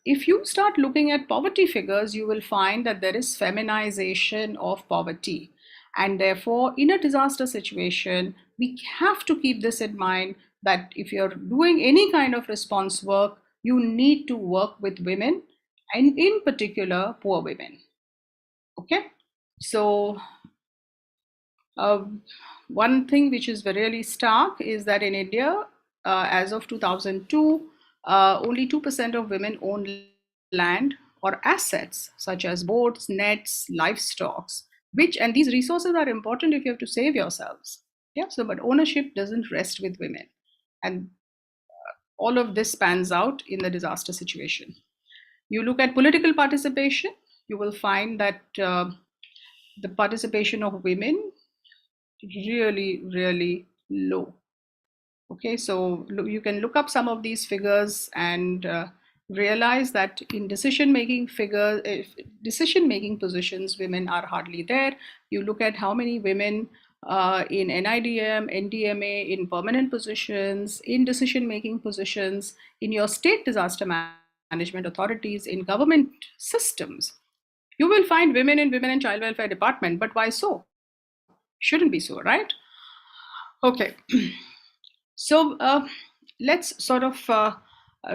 S14: if you start looking at poverty figures, you will find that there is feminization of poverty. And therefore, in a disaster situation, we have to keep this in mind, that if you're doing any kind of response work, you need to work with women, and in particular, poor women. Okay, so one thing which is really stark is that in India, as of 2002, only 2% of women own land or assets such as boats, nets, livestock, and these resources are important if you have to save yourselves. Yeah, so but ownership doesn't rest with women. And all of this pans out in the disaster situation. You look at political participation, you will find that the participation of women really low. Okay, so you can look up some of these figures and realize that in decision-making positions, women are hardly there. You look at how many women in NIDM, NDMA, in permanent positions, in decision-making positions, in your state disaster management authorities, in government systems. You will find women in Women and Child Welfare Department, but why so? Shouldn't be so, right? Okay. So let's sort of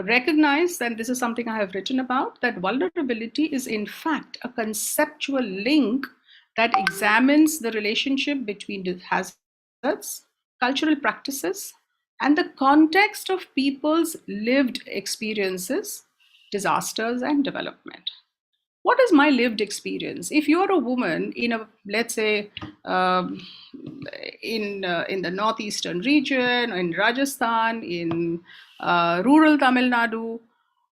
S14: recognize that this is something I have written about, that vulnerability is in fact a conceptual link that examines the relationship between hazards, cultural practices, and the context of people's lived experiences, disasters, and development. What is my lived experience? If you're a woman in a, let's say, in the northeastern region, in Rajasthan, in rural Tamil Nadu,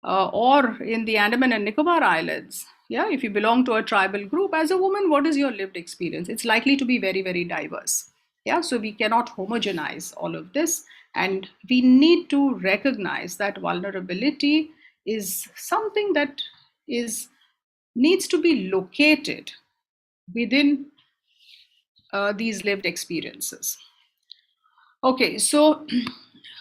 S14: or in the Andaman and Nicobar Islands, yeah, if you belong to a tribal group, as a woman, what is your lived experience? It's likely to be very, very diverse. Yeah, so we cannot homogenize all of this, and we need to recognize that vulnerability is something that needs to be located within these lived experiences. Okay, so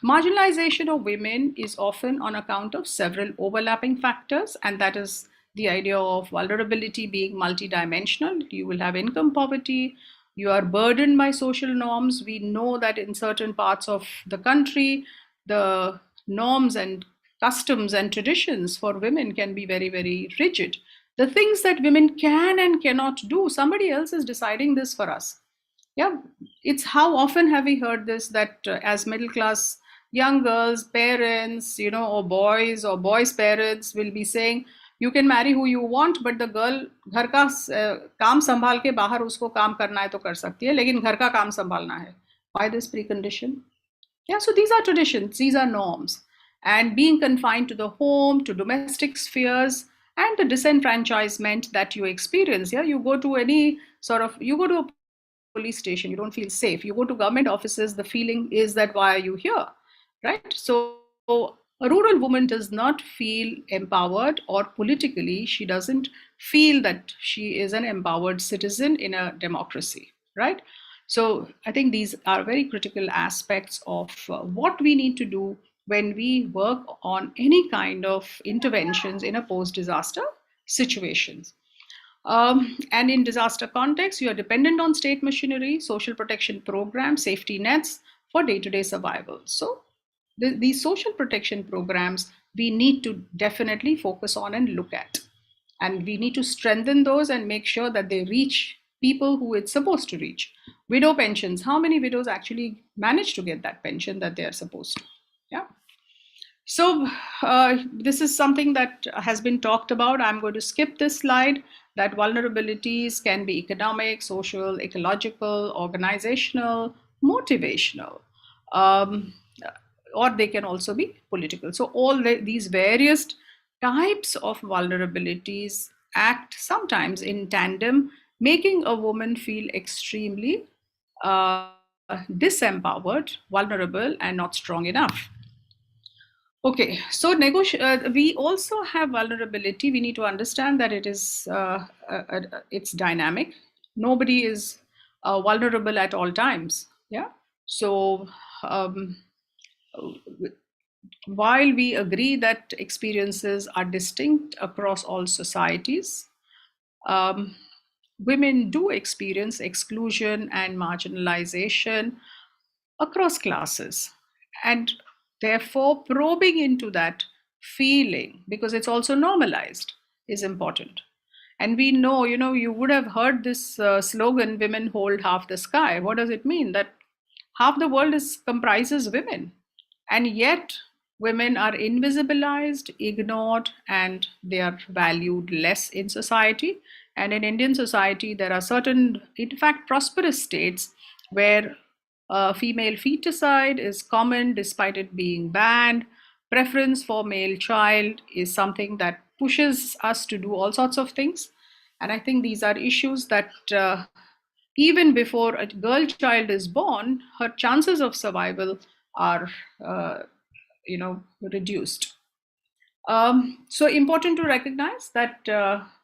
S14: marginalization of women is often on account of several overlapping factors, and that is the idea of vulnerability being multidimensional. You will have income poverty, you are burdened by social norms. We know that in certain parts of the country, the norms and customs and traditions for women can be very, very rigid. The things that women can and cannot do, somebody else is deciding this for us. Yeah, it's how often have we heard this, that as middle class young girls, parents, or boys' parents will be saying, you can marry who you want, but the girl घर का काम संभाल के बाहर उसको काम करना है तो कर सकती है, लेकिन घर का काम संभालना है. Why this precondition? Yeah, so these are traditions, these are norms, and being confined to the home, to domestic spheres, and the disenfranchisement that you experience. Yeah, you go to a police station, you don't feel safe. You go to government offices, the feeling is that why are you here, right? So a rural woman does not feel empowered, or politically she doesn't feel that she is an empowered citizen in a democracy, right? So I think these are very critical aspects of what we need to do when we work on any kind of interventions in a post-disaster situations. And in disaster context, you are dependent on state machinery, social protection programs, safety nets for day-to-day survival. So these social protection programs, we need to definitely focus on and look at. And we need to strengthen those and make sure that they reach people who it's supposed to reach. Widow pensions, how many widows actually manage to get that pension that they are supposed to? Yeah. So this is something that has been talked about. I'm going to skip this slide, that vulnerabilities can be economic, social, ecological, organizational, motivational, or they can also be political. So all these various types of vulnerabilities act sometimes in tandem, making a woman feel extremely disempowered, vulnerable, and not strong enough. Okay, so we also have vulnerability. We need to understand that it is it's dynamic. Nobody is vulnerable at all times. Yeah. So while we agree that experiences are distinct across all societies, women do experience exclusion and marginalization across classes. And therefore, probing into that feeling, because it's also normalized, is important. And we know, you would have heard this slogan, women hold half the sky. What does it mean? That half the world comprises women. And yet, women are invisibilized, ignored, and they are valued less in society. And in Indian society, there are certain, in fact, prosperous states where female feticide is common despite it being banned. Preference for male child is something that pushes us to do all sorts of things. And I think these are issues that even before a girl child is born, her chances of survival are reduced. So important to recognize that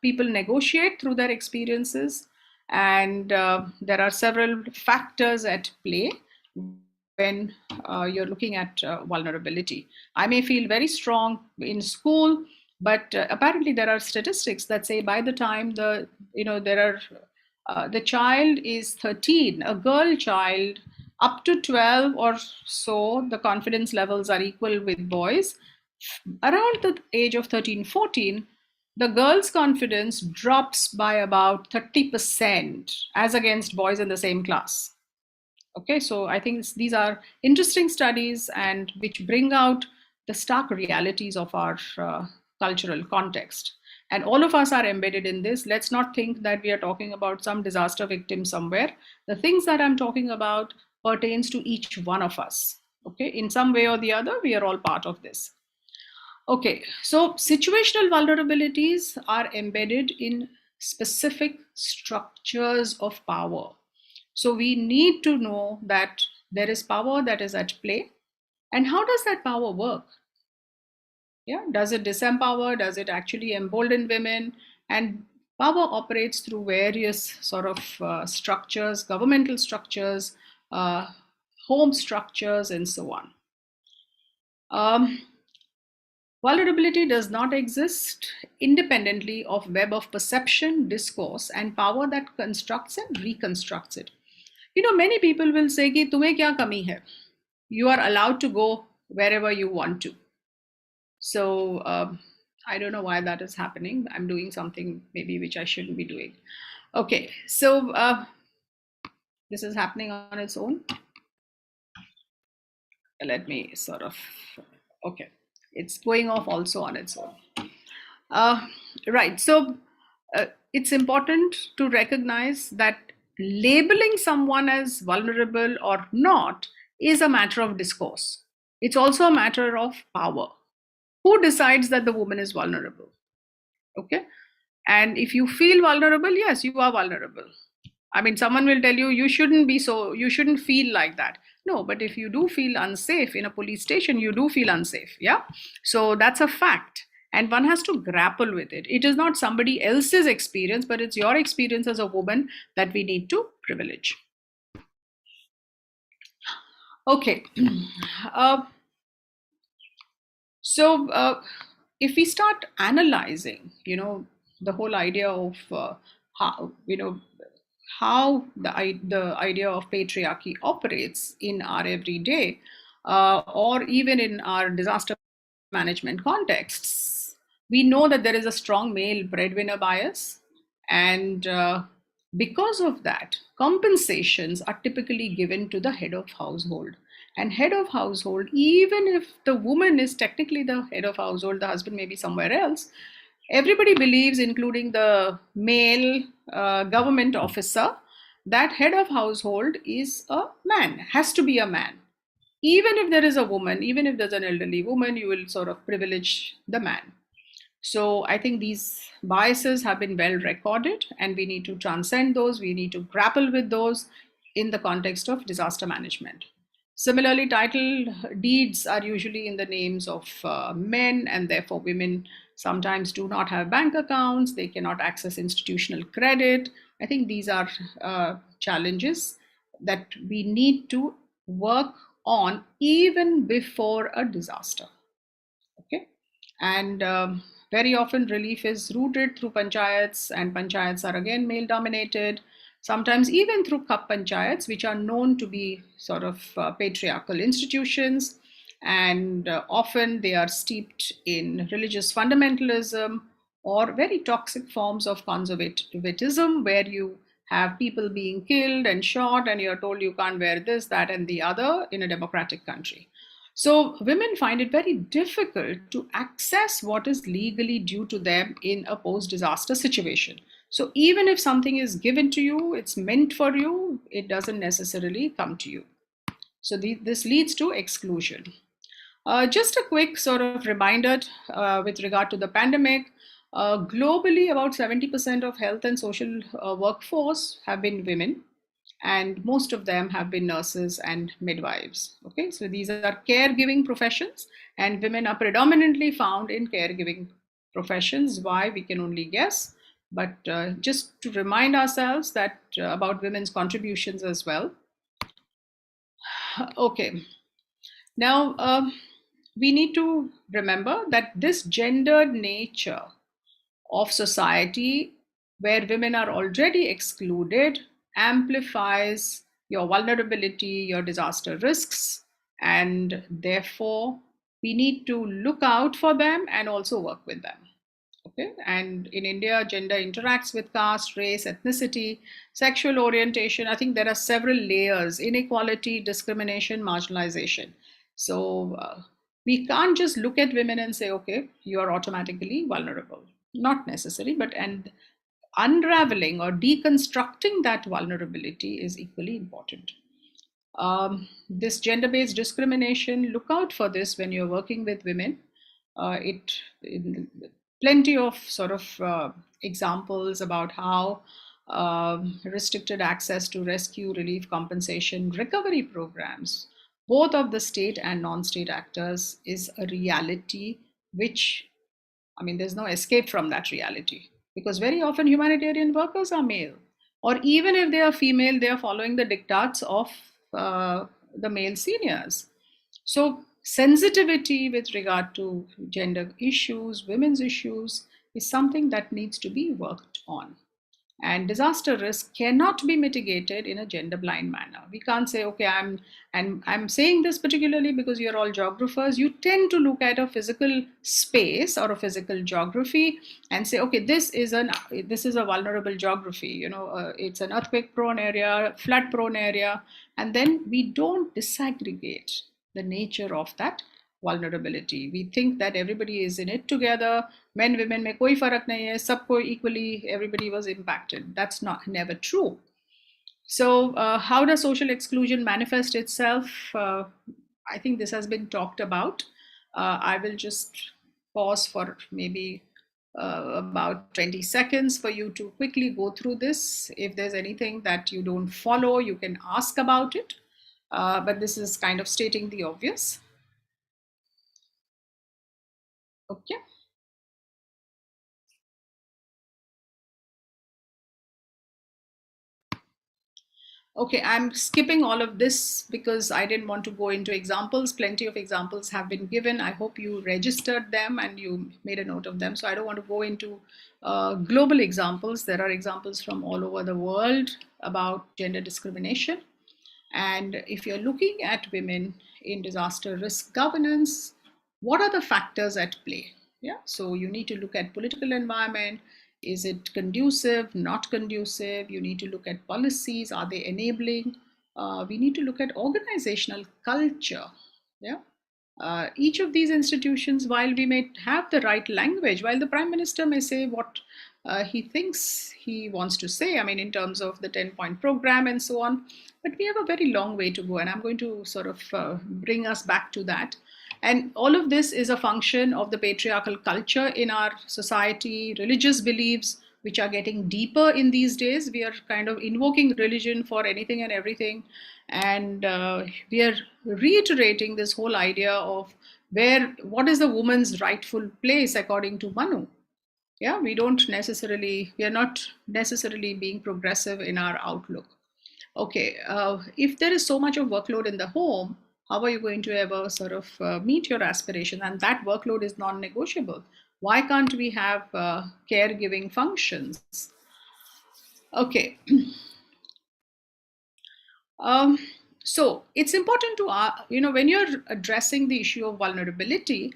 S14: people negotiate through their experiences, and there are several factors at play when you're looking at vulnerability. I may feel very strong in school, but apparently there are statistics that say by the time the child is 13, a girl child, up to 12 or so, the confidence levels are equal with boys. Around the age of 13, 14, the girl's confidence drops by about 30% as against boys in the same class. Okay, so I think these are interesting studies and which bring out the stark realities of our cultural context. And all of us are embedded in this. Let's not think that we are talking about some disaster victim somewhere. The things that I'm talking about pertains to each one of us. Okay, in some way or the other, we are all part of this. Okay, so situational vulnerabilities are embedded in specific structures of power. So we need to know that there is power that is at play. And how does that power work? Yeah, does it disempower? Does it actually embolden women? And power operates through various sort of structures, governmental structures, home structures, and so on. Vulnerability does not exist independently of web of perception, discourse, and power that constructs and reconstructs it. Many people will say कि तुम्हें क्या कमी है? You are allowed to go wherever you want to. So I don't know why that is happening. I'm doing something maybe which I shouldn't be doing. Okay, so this is happening on its own. Let me sort of, okay. It's going off also on its own. Right, so it's important to recognize that labeling someone as vulnerable or not is a matter of discourse. It's also a matter of power. Who decides that the woman is vulnerable? Okay, and if you feel vulnerable, yes, you are vulnerable. I mean, someone will tell you, you shouldn't feel like that. No, but if you do feel unsafe in a police station, you do feel unsafe. Yeah. So that's a fact. And one has to grapple with it. It is not somebody else's experience, but it's your experience as a woman that we need to privilege. Okay. So if we start analyzing, the whole idea of how the idea of patriarchy operates in our everyday or even in our disaster management contexts, we know that there is a strong male breadwinner bias. And because of that, compensations are typically given to the head of household. And head of household, even if the woman is technically the head of household, the husband may be somewhere else, everybody believes, including the male government officer, that head of household is a man, has to be a man. Even if there is a woman, even if there's an elderly woman, you will sort of privilege the man. So I think these biases have been well recorded, and we need to transcend those. We need to grapple with those in the context of disaster management. Similarly, title deeds are usually in the names of men, and therefore women sometimes do not have bank accounts, they cannot access institutional credit. I think these are challenges that we need to work on even before a disaster. Okay, and very often relief is routed through panchayats, and panchayats are again male dominated, sometimes even through cup panchayats, which are known to be sort of patriarchal institutions, and often they are steeped in religious fundamentalism or very toxic forms of conservatism, where you have people being killed and shot and you're told you can't wear this, that, and the other in a democratic country. So women find it very difficult to access what is legally due to them in a post-disaster situation. So even if something is given to you, it's meant for you, it doesn't necessarily come to you. So this leads to exclusion. Just a quick sort of reminder with regard to the pandemic. Globally, about 70% of health and social workforce have been women, and most of them have been nurses and midwives. Okay, so these are caregiving professions, and women are predominantly found in caregiving professions. Why, we can only guess, but just to remind ourselves that about women's contributions as well. Okay, now we need to remember that this gendered nature of society, where women are already excluded, amplifies your vulnerability, your disaster risks, and therefore we need to look out for them and also work with them. Okay, and in India, gender interacts with caste, race, ethnicity, sexual orientation. I think there are several layers: inequality, discrimination, marginalization. So we can't just look at women and say, okay, you are automatically vulnerable. Not necessary, but and unraveling or deconstructing that vulnerability is equally important. This gender-based discrimination, look out for this when you're working with women. Plenty of sort of examples about how restricted access to rescue, relief, compensation, recovery programs, both of the state and non-state actors, is a reality which, I mean, there's no escape from that reality, because very often humanitarian workers are male, or even if they are female, they are following the diktats of the male seniors. So sensitivity with regard to gender issues, women's issues, is something that needs to be worked on. And disaster risk cannot be mitigated in a gender blind manner. We can't say, okay, I'm saying this particularly because you're all geographers. You tend to look at a physical space or a physical geography and say, okay, this is a vulnerable geography. You know, it's an earthquake prone area, flood prone area, and then we don't disaggregate the nature of that vulnerability. We think that everybody is in it together. Men, women mein koi farak nahi hai, sabko equally, everybody was impacted. That's never true. So how does social exclusion manifest itself? I think this has been talked about. I will just pause for maybe about 20 seconds for you to quickly go through this. If there's anything that you don't follow, you can ask about it. But this is kind of stating the obvious. Okay. Okay, I'm skipping all of this because I didn't want to go into examples. Plenty of examples have been given. I hope you registered them and you made a note of them. So I don't want to go into global examples. There are examples from all over the world about gender discrimination. And if you're looking at women in disaster risk governance, what are the factors at play? Yeah, so you need to look at political environment. Is it conducive, not conducive? You need to look at policies. Are they enabling? We need to look at organizational culture. Yeah. Each of these institutions, while we may have the right language, while the Prime Minister may say what he thinks he wants to say, I mean, in terms of the 10-point program and so on, but we have a very long way to go. And I'm going to sort of bring us back to that. And all of this is a function of the patriarchal culture in our society, religious beliefs, which are getting deeper in these days. We are kind of invoking religion for anything and everything. And we are reiterating this whole idea of what is the woman's rightful place according to Manu. Yeah, we are not necessarily being progressive in our outlook. Okay, if there is so much of workload in the home, how are you going to ever sort of meet your aspiration? And that workload is non-negotiable. Why can't we have caregiving functions? Okay. So it's important to, when you're addressing the issue of vulnerability,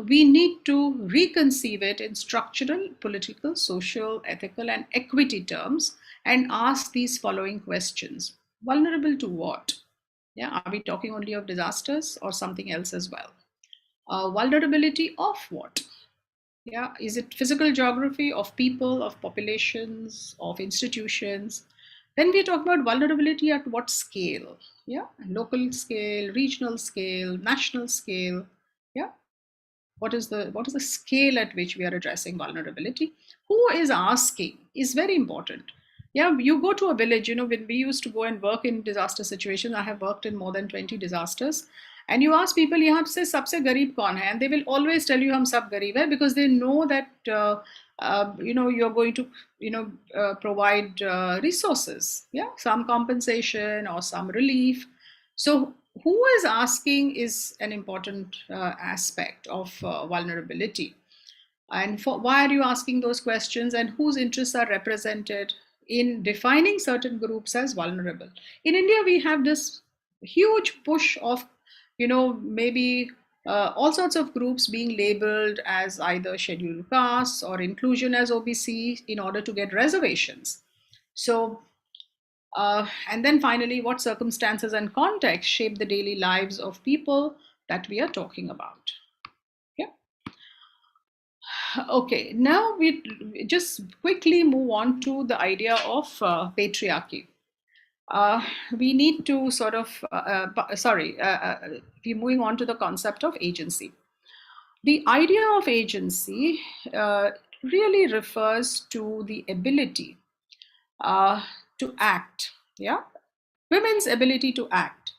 S14: we need to reconceive it in structural, political, social, ethical, and equity terms and ask these following questions. Vulnerable to what? Yeah, are we talking only of disasters or something else as well? Vulnerability of what? Yeah, is it physical geography of people, of populations, of institutions? Then we talk about vulnerability at what scale? Yeah, local scale, regional scale, national scale. Yeah, what is the scale at which we are addressing vulnerability? Who is asking is very important. Yeah, you go to a village, when we used to go and work in disaster situations, I have worked in more than 20 disasters, and you ask people, yahan se sabse gareeb kaun hai, and they will always tell you hum sab gareeb hai, because they know that you're going to provide resources, yeah, some compensation or some relief. So who is asking is an important aspect of vulnerability. And why are you asking those questions, and whose interests are represented in defining certain groups as vulnerable? In India, we have this huge push of, maybe all sorts of groups being labeled as either scheduled castes or inclusion as OBC in order to get reservations. So, and then finally, what circumstances and context shape the daily lives of people that we are talking about? Yeah. Okay, now we just quickly move on to the idea of patriarchy. We need to sort of, we're moving on to the concept of agency. The idea of agency really refers to the ability to act, yeah? Women's ability to act.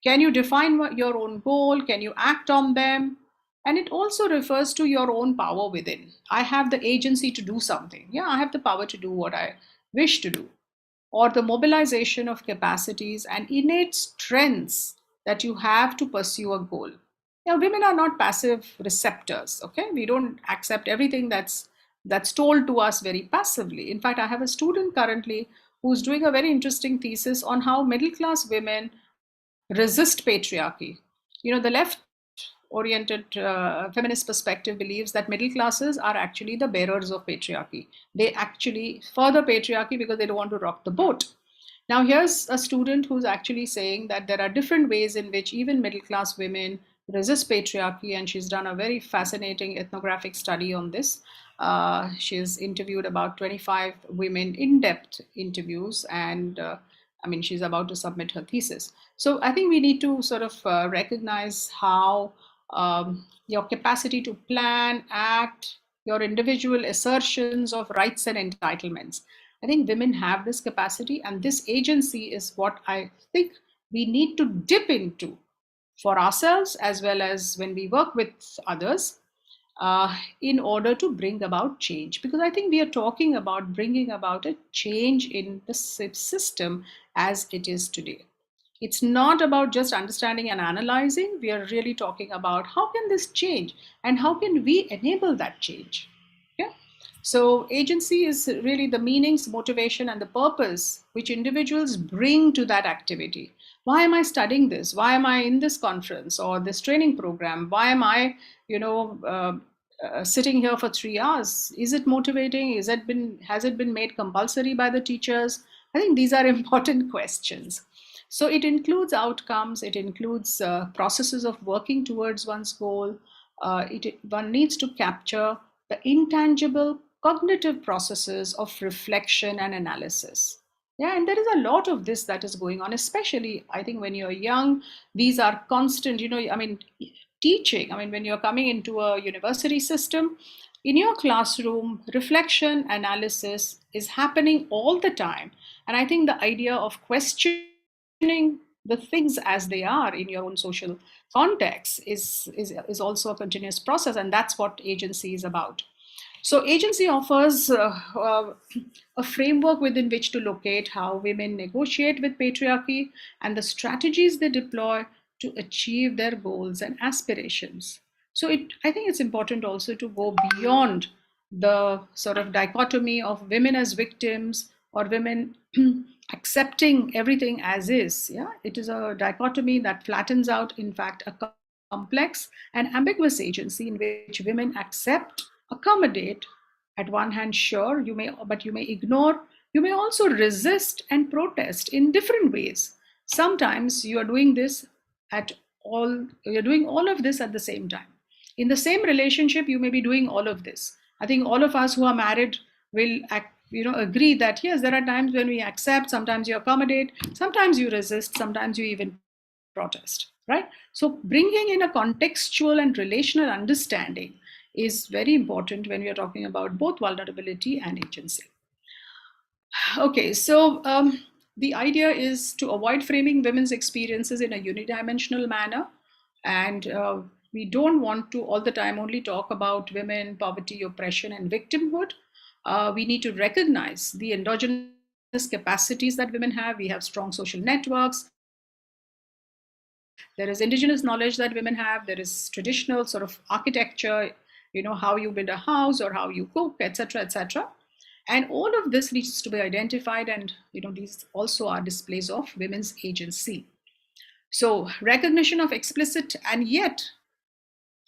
S14: Can you define your own goal? Can you act on them? And it also refers to your own power within. I have the agency to do something. Yeah, I have the power to do what I wish to do. Or the mobilization of capacities and innate strengths that you have to pursue a goal. Now, women are not passive receptors, okay? We don't accept everything that's told to us very passively. In fact, I have a student currently who's doing a very interesting thesis on how middle-class women resist patriarchy. The left-oriented feminist perspective believes that middle classes are actually the bearers of patriarchy. They actually further patriarchy because they don't want to rock the boat. Now, here's a student who's actually saying that there are different ways in which even middle-class women resist patriarchy, and she's done a very fascinating ethnographic study on this. She's interviewed about 25 women, in-depth interviews, and she's about to submit her thesis. So I think we need to sort of recognize how your capacity to plan, act, your individual assertions of rights and entitlements. I think women have this capacity, and this agency is what I think we need to dip into for ourselves as well as when we work with others in order to bring about change. Because I think we are talking about bringing about a change in the system as it is today. It's not about just understanding and analyzing. We are really talking about how can this change and how can we enable that change. Yeah. So agency is really the meanings, motivation, and the purpose which individuals bring to that activity. Why am I studying this? Why am I in this conference or this training program? Why am I, sitting here for 3 hours? Is it motivating? Has it been made compulsory by the teachers? I think these are important questions. So it includes outcomes, it includes processes of working towards one's goal. One needs to capture the intangible cognitive processes of reflection and analysis. Yeah, and there is a lot of this that is going on, especially I think when you're young. These are constant, teaching. When you're coming into a university system, in your classroom, reflection, analysis is happening all the time. And I think the idea of questioning the things as they are in your own social context is also a continuous process, and that's what agency is about. So agency offers a framework within which to locate how women negotiate with patriarchy and the strategies they deploy to achieve their goals and aspirations. So I think it's important also to go beyond the sort of dichotomy of women as victims or women accepting everything as is. Yeah, it is a dichotomy that flattens out, in fact, a complex and ambiguous agency in which women accept, accommodate. At one hand, sure, but you may ignore. You may also resist and protest in different ways. Sometimes you are doing this at all. You're doing all of this at the same time. In the same relationship, you may be doing all of this. I think all of us who are married will agree that yes, there are times when we accept, sometimes you accommodate, sometimes you resist, sometimes you even protest, right? So bringing in a contextual and relational understanding is very important when we are talking about both vulnerability and agency. Okay, so the idea is to avoid framing women's experiences in a unidimensional manner, and we don't want to all the time only talk about women, poverty, oppression, and victimhood. We need to recognize the endogenous capacities that women have. We have strong social networks. There is indigenous knowledge that women have. There is traditional sort of architecture, how you build a house or how you cook, etc., etc. And all of this needs to be identified, and these also are displays of women's agency. So recognition of explicit, and yet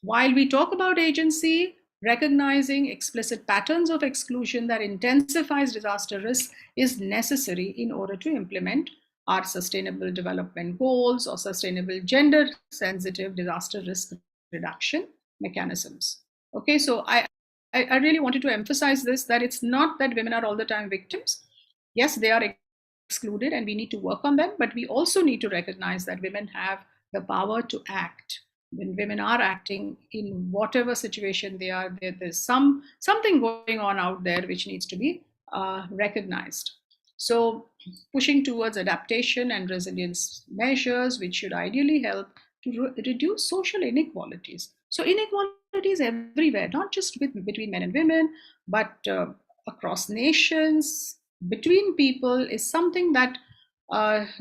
S14: while we talk about agency, recognizing explicit patterns of exclusion that intensifies disaster risk is necessary in order to implement our sustainable development goals or sustainable gender sensitive disaster risk reduction mechanisms. Okay, so I really wanted to emphasize this, that it's not that women are all the time victims. Yes, they are excluded and we need to work on them, but we also need to recognize that women have the power to act. When women are acting in whatever situation they are, there's something going on out there which needs to be recognized. So pushing towards adaptation and resilience measures, which should ideally help to reduce social inequalities. So inequalities everywhere, not just between men and women, but across nations, between people, is something that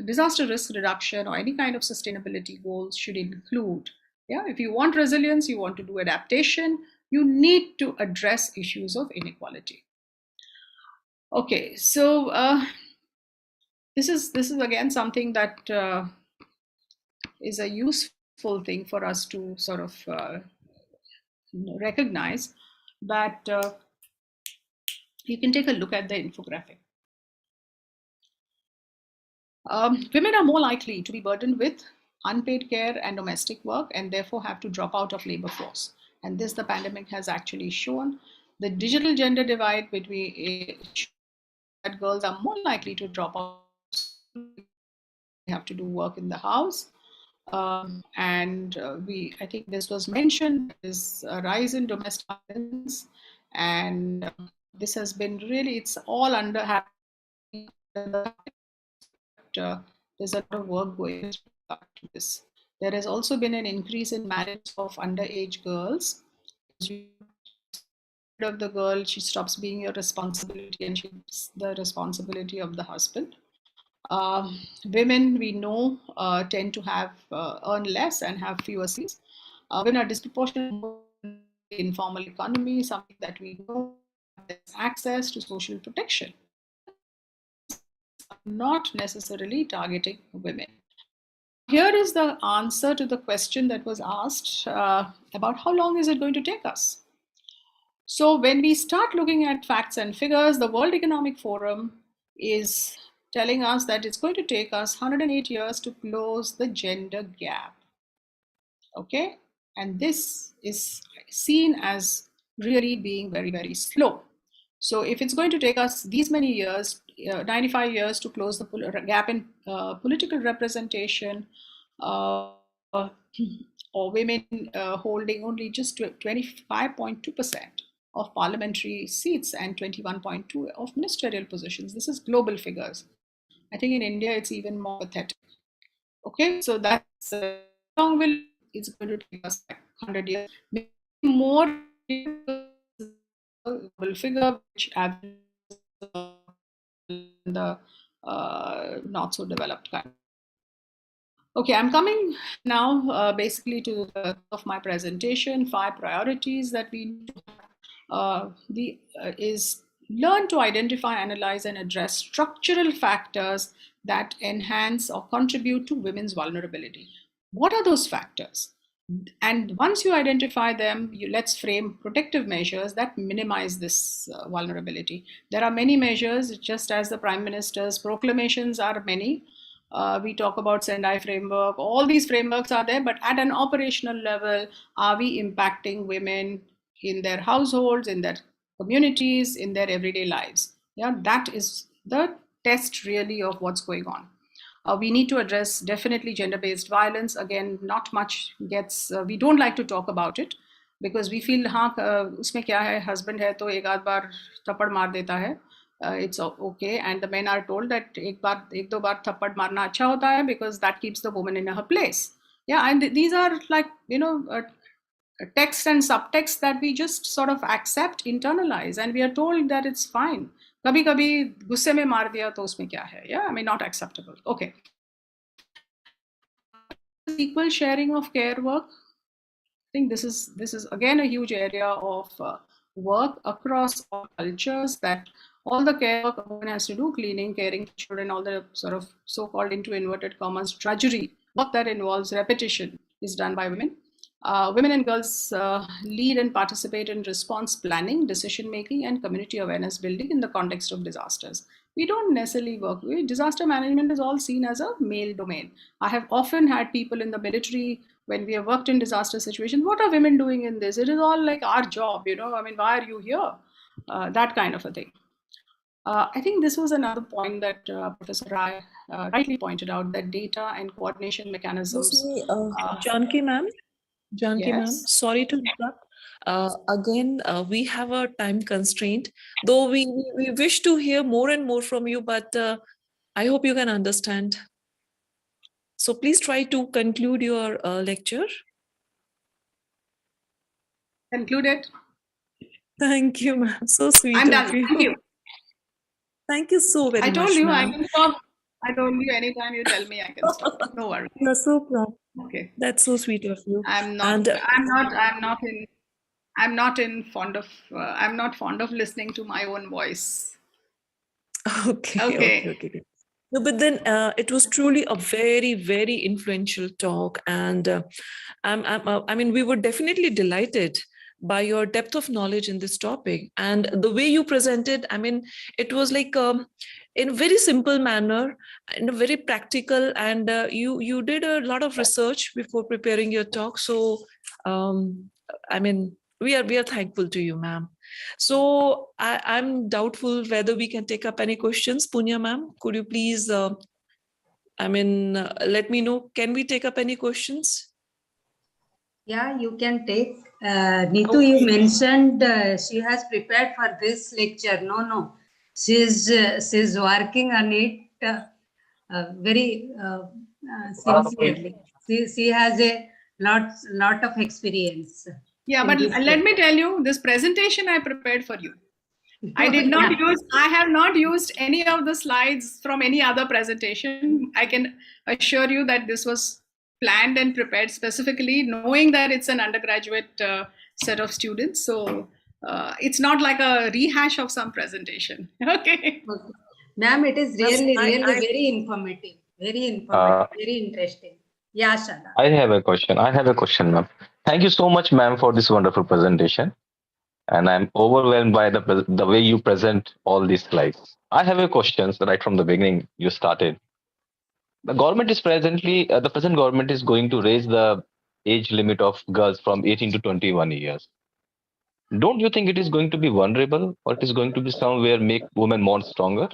S14: disaster risk reduction or any kind of sustainability goals should include. Yeah, if you want resilience, you want to do adaptation, you need to address issues of inequality. Okay, so this is again something that is a useful thing for us to sort of recognize, that you can take a look at the infographic. Women are more likely to be burdened with unpaid care and domestic work, and therefore have to drop out of labor force. And this the pandemic has actually shown. The digital gender divide between that girls are more likely to drop out. They have to do work in the house. And I think this was mentioned, is a rise in domestic violence, and this has been really, it's all under happening. There's a lot of work going to this. There has also been an increase in marriage of underage girls. Of the girl, she stops being your responsibility and she's the responsibility of the husband. Women, we know, tend to have earn less and have fewer skills. Women are disproportionately in the informal economy, something that we know has access to social protection. Not necessarily targeting women. Here is the answer to the question that was asked about how long is it going to take us. So when we start looking at facts and figures, the World Economic Forum is telling us that it's going to take us 108 years to close the gender gap. Okay, and this is seen as really being very, very slow. So if it's going to take us these many years, 95 years to close the gap in political representation, or women holding only just 25.2%, of parliamentary seats and 21.2 of ministerial positions. This is global figures. I think in India it's even more pathetic. Okay, so that's how long will it's going to take us, like 100 years, maybe more global figure which averages the not so developed countries. Okay, I'm coming now basically to the of my presentation. 5 priorities that we need to is learn to identify, analyze, and address structural factors that enhance or contribute to women's vulnerability. What are those factors? And once you identify them, let's frame protective measures that minimize this vulnerability. There are many measures, just as the Prime Minister's proclamations are many. We talk about Sendai framework, all these frameworks are there, but at an operational level, are we impacting women in their households, in their communities, in their everyday lives? Yeah, that is the test really of what's going on. We need to address definitely gender-based violence. Again, not much gets, we don't like to talk about it because we feel, हाँ, उसमें क्या है, husband है तो एक आध बार थप्पड़ मार देता है. It's okay, and the men are told that एक दो बार थप्पड़ मारना अच्छा होता है because that keeps the woman in her place. Yeah, and these are like, you know, text and subtext that we just sort of accept, internalize, and we are told that it's fine. कभी कभी गुस्से में मार दिया तो उसमें क्या है? Yeah, I mean, not acceptable. Okay. Equal sharing of care work. I think this is again a huge area of work across all cultures, that all the care work a woman has to do, cleaning, caring for children, all the sort of so-called, into inverted commas, drudgery, work that involves repetition, is done by women. Women and girls lead and participate in response planning, decision making, and community awareness building in the context of disasters. We don't necessarily work with disaster management, is all seen as a male domain. I have often had people in the military, when we have worked in disaster situations, what are women doing in this? It is all like our job, you know, I mean, why are you here? That kind of a thing. I think this was another point that Professor Rai rightly pointed out, that data and coordination mechanisms.
S10: Janki ma'am,
S14: Yes.
S10: sorry to interrupt. Again, we have a time constraint, though we wish to hear more and more from you, but I hope you can understand. So please try to conclude your lecture.
S14: Conclude it.
S10: Thank you, ma'am. So sweet.
S14: I'm done. Thank you.
S10: Thank you so very much.
S14: I told you I can stop. I told you anytime you tell me I can stop. No worries.
S10: You're so proud.
S14: Okay.
S10: That's so sweet of you.
S14: I'm not fond of listening to my own voice.
S10: Okay. No, but then it was truly a very, very influential talk, and I mean, we were definitely delighted by your depth of knowledge in this topic and the way you presented. I mean, it was like in a very simple manner, in a very practical, and you did a lot of research before preparing your talk. So, I mean, we are thankful to you, ma'am. So I'm doubtful whether we can take up any questions. Punya ma'am, could you please, let me know, can we take up any questions?
S5: Yeah, you can take. Neetu, okay. You mentioned she has prepared for this lecture. No. She's working on it very sincerely. She has a lot of experience.
S14: Yeah, but let me tell you, this presentation I prepared for you. I did not I have not used any of the slides from any other presentation. I can assure you that this was planned and prepared specifically, knowing that it's an undergraduate set of students. So it's not like a rehash of some presentation. Okay.
S5: Ma'am, it is really very informative. Very interesting. Yeah, Shana.
S9: I have a question, ma'am. Thank you so much, ma'am, for this wonderful presentation. And I'm overwhelmed by the way you present all these slides. I have a question right from the beginning. You started. The government is the present government is going to raise the age limit of girls from 18 to 21 years. Don't you think it is going to be vulnerable, or it is going to be somewhere make women more stronger?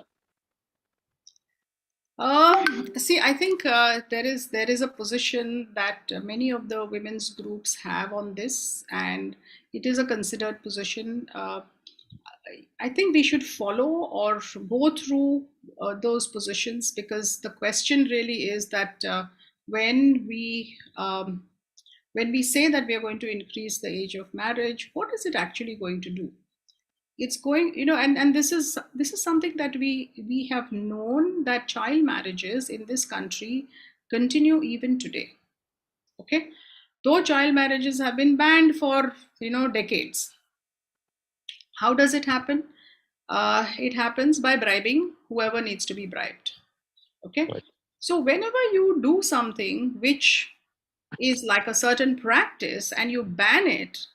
S14: See, I think there is a position that many of the women's groups have on this, and it is a considered position. I think we should follow or go through those positions, because the question really is that when we say that we are going to increase the age of marriage, what is it actually going to do? It's going, and this is something that we have known, that child marriages in this country continue even today. Okay, though child marriages have been banned for decades. How does it happen? It happens by bribing whoever needs to be bribed. Okay,
S9: Right.
S14: so whenever you do something which is like a certain practice and you ban it,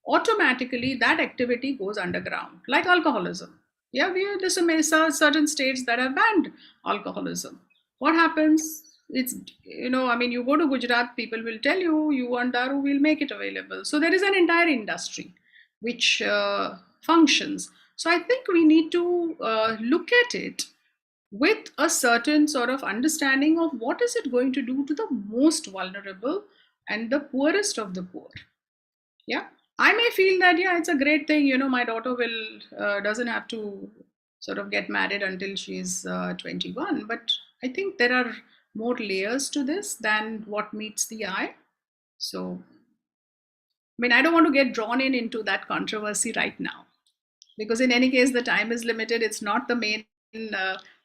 S14: automatically that activity goes underground, like alcoholism. Yeah, there's certain states that have banned alcoholism. What happens? It's, you go to Gujarat, people will tell you, you want daru, we'll make it available. So there is an entire industry which functions. So I think we need to look at it with a certain sort of understanding of what is it going to do to the most vulnerable and the poorest of the poor. Yeah, I may feel that, yeah, it's a great thing, my daughter will doesn't have to sort of get married until she's 21, but I think there are more layers to this than what meets the eye. So I don't want to get drawn into that controversy right now, because in any case the time is limited. It's not the main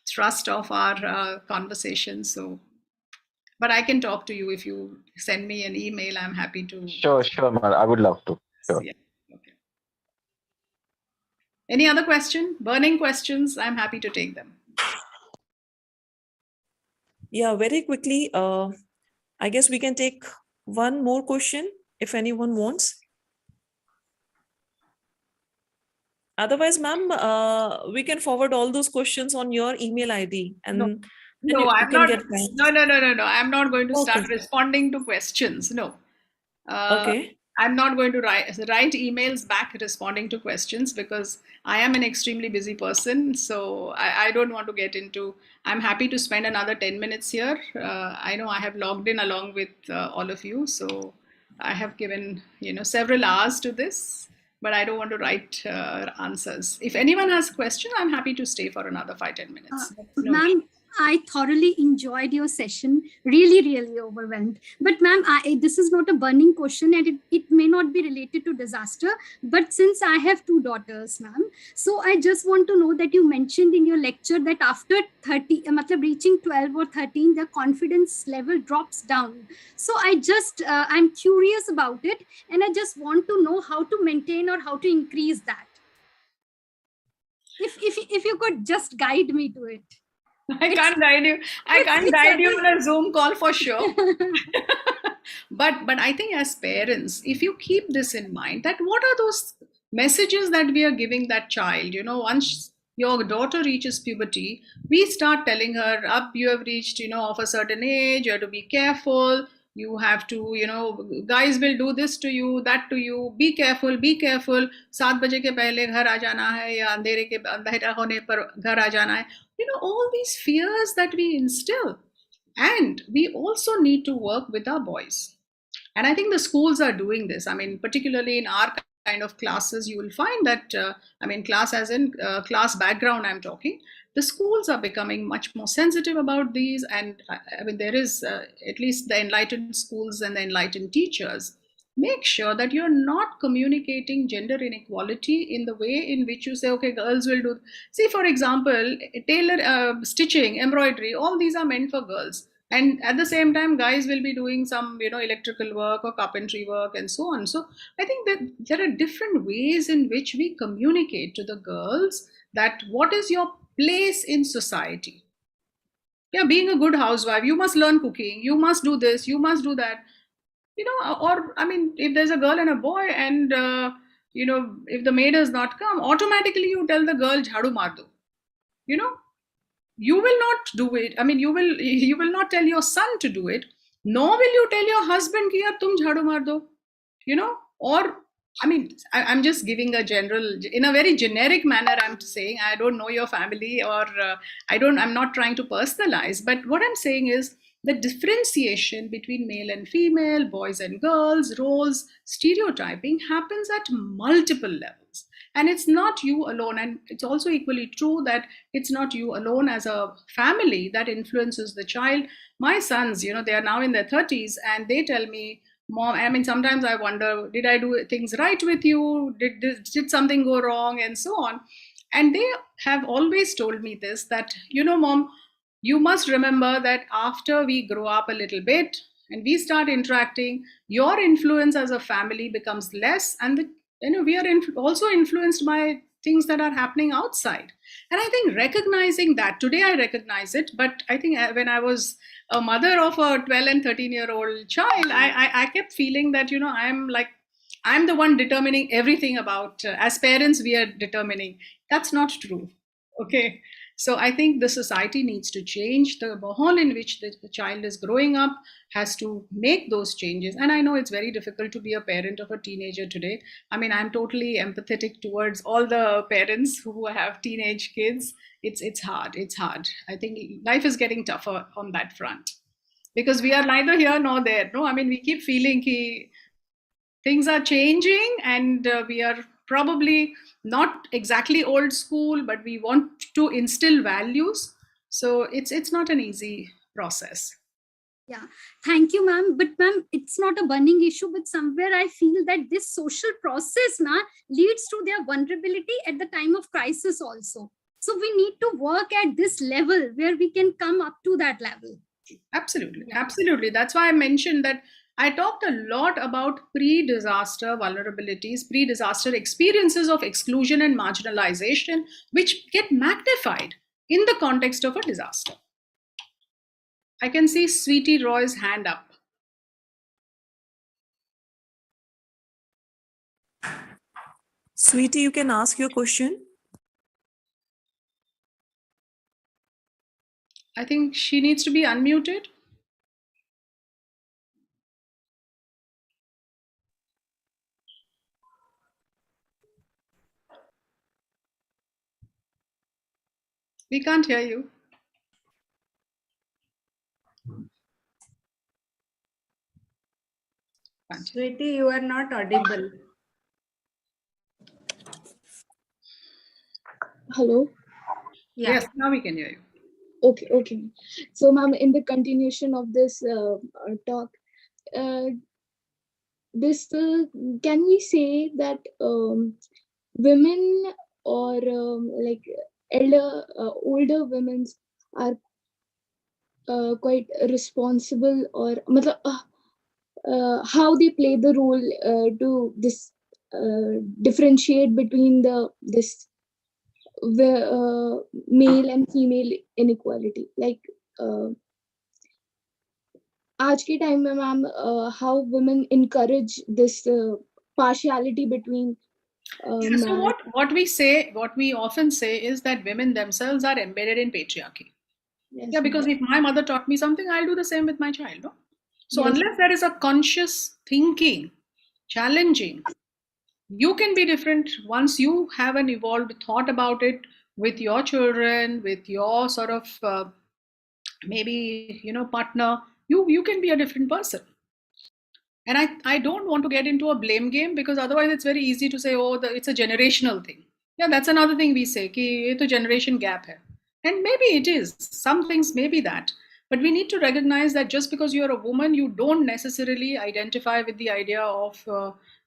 S14: thrust of our conversation. So, but I can talk to you if you send me an email. I'm happy to.
S9: Sure, man. I would love to. Sure.
S14: Yeah. Okay. Any other question? Burning questions? I'm happy to take them.
S10: Yeah, very quickly. I guess we can take one more question if anyone wants. Otherwise, ma'am, we can forward all those questions on your email ID, and
S14: no, I'm not. No. I'm not going to start responding to questions. No.
S10: Okay.
S14: I'm not going to write emails back responding to questions, because I am an extremely busy person. So I don't want to get into. I'm happy to spend another 10 minutes here. I know I have logged in along with all of you, so I have given several hours to this. But I don't want to write answers. If anyone has a question, I'm happy to stay for another 5-10 minutes.
S1: Ma'am, I thoroughly enjoyed your session. Really, really overwhelmed. But ma'am, this is not a burning question, and it may not be related to disaster. But since I have 2 daughters, ma'am, so I just want to know that you mentioned in your lecture that after 30, reaching 12 or 13, the confidence level drops down. So I'm curious about it, and I just want to know how to maintain or how to increase that. If you could just guide me to it.
S14: I can't guide you. I can't guide you on a Zoom call for sure. But I think as parents, if you keep this in mind, that what are those messages that we are giving that child? Once your daughter reaches puberty, we start telling her, up, you have reached, of a certain age, you have to be careful. You have to, guys will do this to you, that to you. Be careful, be careful. 7 baje ke pehle ghar aa jana hai, ya andhera hone par ghar aa jana hai. All these fears that we instill. And we also need to work with our boys. And I think the schools are doing this. Particularly in our kind of classes, you will find that, class as in class background, I'm talking. The schools are becoming much more sensitive about these. And there is at least the enlightened schools and the enlightened teachers make sure that you're not communicating gender inequality in the way in which you say, okay, girls will do. See, for example, tailor, stitching, embroidery, all these are meant for girls. And at the same time, guys will be doing some, electrical work or carpentry work and so on. So I think that there are different ways in which we communicate to the girls that what is your place in society. Yeah, being a good housewife, you must learn cooking, you must do this, you must do that. Or if there's a girl and a boy, and if the maid has not come, automatically you tell the girl, jhadu maar do. You will not do it. You will not tell your son to do it, nor will you tell your husband ki yaar tum jhadu maar do. Or I mean, I'm just giving a general, in a very generic manner, I'm saying, I don't know your family, or I'm not trying to personalize, but what I'm saying is the differentiation between male and female, boys and girls, roles, stereotyping happens at multiple levels. And it's not you alone. And it's also equally true that it's not you alone as a family that influences the child. My sons, they are now in their 30s, and they tell me, Mom, I mean, sometimes I wonder, did I do things right with you? Did something go wrong, and so on? And they have always told me this, that, Mom, you must remember that after we grow up a little bit and we start interacting, your influence as a family becomes less, and we are also influenced by things that are happening outside. And I think recognizing that, today I recognize it, but I think when I was a mother of a 12 and 13-year-old child, I kept feeling that, I'm the one determining everything about, as parents, we are determining. That's not true. Okay. So I think the society needs to change. The mahal in which the child is growing up has to make those changes. And I know it's very difficult to be a parent of a teenager today. I mean, I'm totally empathetic towards all the parents who have teenage kids. It's hard. It's hard. I think life is getting tougher on that front, because we are neither here nor there. No, I mean, we keep feeling things are changing, and we are probably not exactly old school, but we want to instill values. So it's not an easy process.
S1: Yeah, thank you, ma'am. But ma'am, it's not a burning issue, but somewhere I feel that this social process leads to their vulnerability at the time of crisis also. So we need to work at this level where we can come up to that level.
S14: Absolutely. Absolutely. That's why I mentioned that I talked a lot about pre-disaster vulnerabilities, pre-disaster experiences of exclusion and marginalization, which get magnified in the context of a disaster. I can see Sweetie Roy's hand up.
S10: Sweetie, you can ask your question.
S14: I think she needs to be unmuted. We can't hear you.
S5: Sweetie, you are not audible.
S15: Hello?
S14: Yeah. Yes, now we can hear you.
S15: Okay. So, ma'am, in the continuation of this talk, can we say that women or like older women are quite responsible, or how they play the role to this differentiate between this male and female inequality, like आज के time में ma'am, how women encourage this partiality between
S14: so what we often say is that women themselves are embedded in patriarchy. Yes, yeah, because if my mother taught me something, I'll do the same with my child. No? So yes, unless there is a conscious thinking, challenging, you can be different once you have an evolved thought about it with your children, with your sort of maybe partner. You can be a different person. And I don't want to get into a blame game, because otherwise it's very easy to say, oh, it's a generational thing. Yeah, that's another thing we say, ki ye to generation gap hai. And maybe it is. Some things may be that. But we need to recognize that just because you're a woman, you don't necessarily identify with the idea of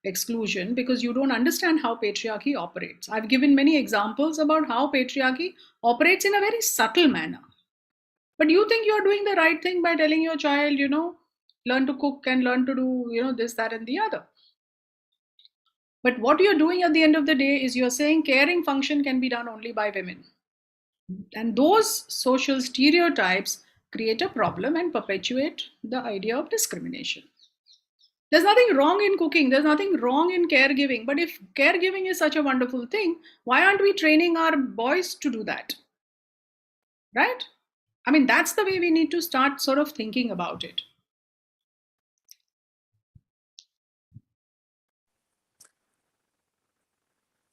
S14: exclusion, because you don't understand how patriarchy operates. I've given many examples about how patriarchy operates in a very subtle manner. But you think you're doing the right thing by telling your child, learn to cook and learn to do, this, that, and the other. But what you're doing at the end of the day is you're saying caring function can be done only by women. And those social stereotypes create a problem and perpetuate the idea of discrimination. There's nothing wrong in cooking. There's nothing wrong in caregiving. But if caregiving is such a wonderful thing, why aren't we training our boys to do that? Right? I mean, that's the way we need to start sort of thinking about it.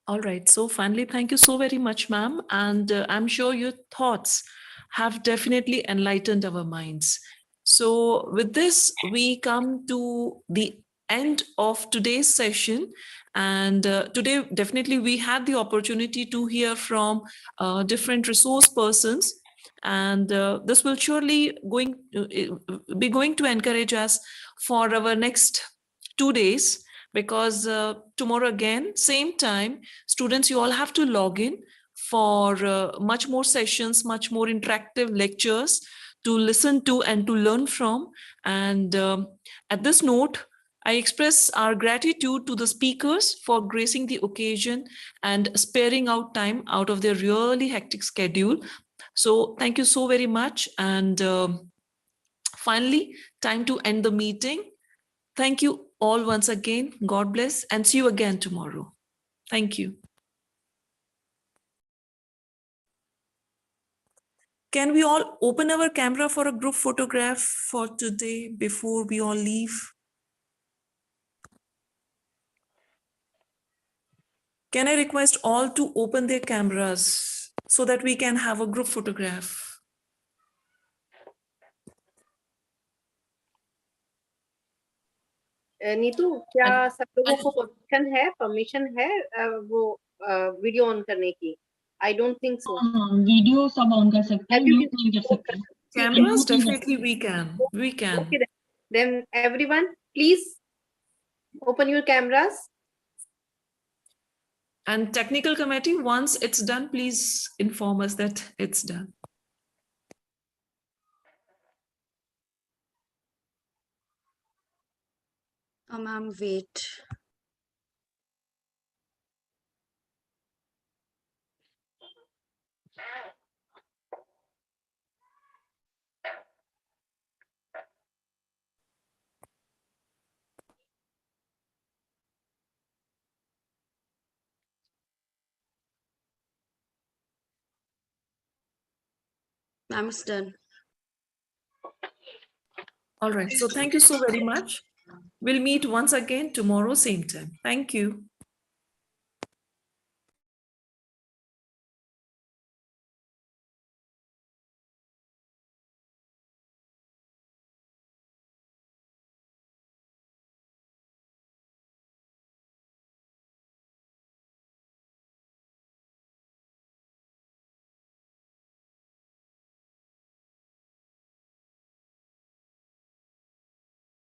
S10: All right. So finally, thank you so very much, ma'am. And I'm sure your thoughts have definitely enlightened our minds. So with this, we come to the end of today's session. And today, definitely, we had the opportunity to hear from different resource persons. And this will surely be going to encourage us for our next 2 days, because tomorrow again, same time, students, you all have to log in for much more sessions, much more interactive lectures to listen to and to learn from. And at this note, I express our gratitude to the speakers for gracing the occasion and sparing out time out of their really hectic schedule. So thank you so very much. And finally, time to end the meeting. Thank you all once again. God bless, and see you again tomorrow. Thank you. Can we all open our camera for a group photograph for today before we all leave? Can I request all to open their cameras so that we can have a group photograph?
S12: Neetu, क्या सब लोगों को permission है वो video on करने की? I don't think so.
S8: Video सब on कर सकते हैं, म्यूट नहीं कर सकते.
S10: Cameras, definitely we can. We can.
S12: Okay, then everyone, please open your cameras.
S10: And technical committee, once it's done, please inform us that it's done.
S2: Ma'am, wait. Ma'am, it's done.
S10: All right. So thank you so very much. We'll meet once again tomorrow, same time. Thank you.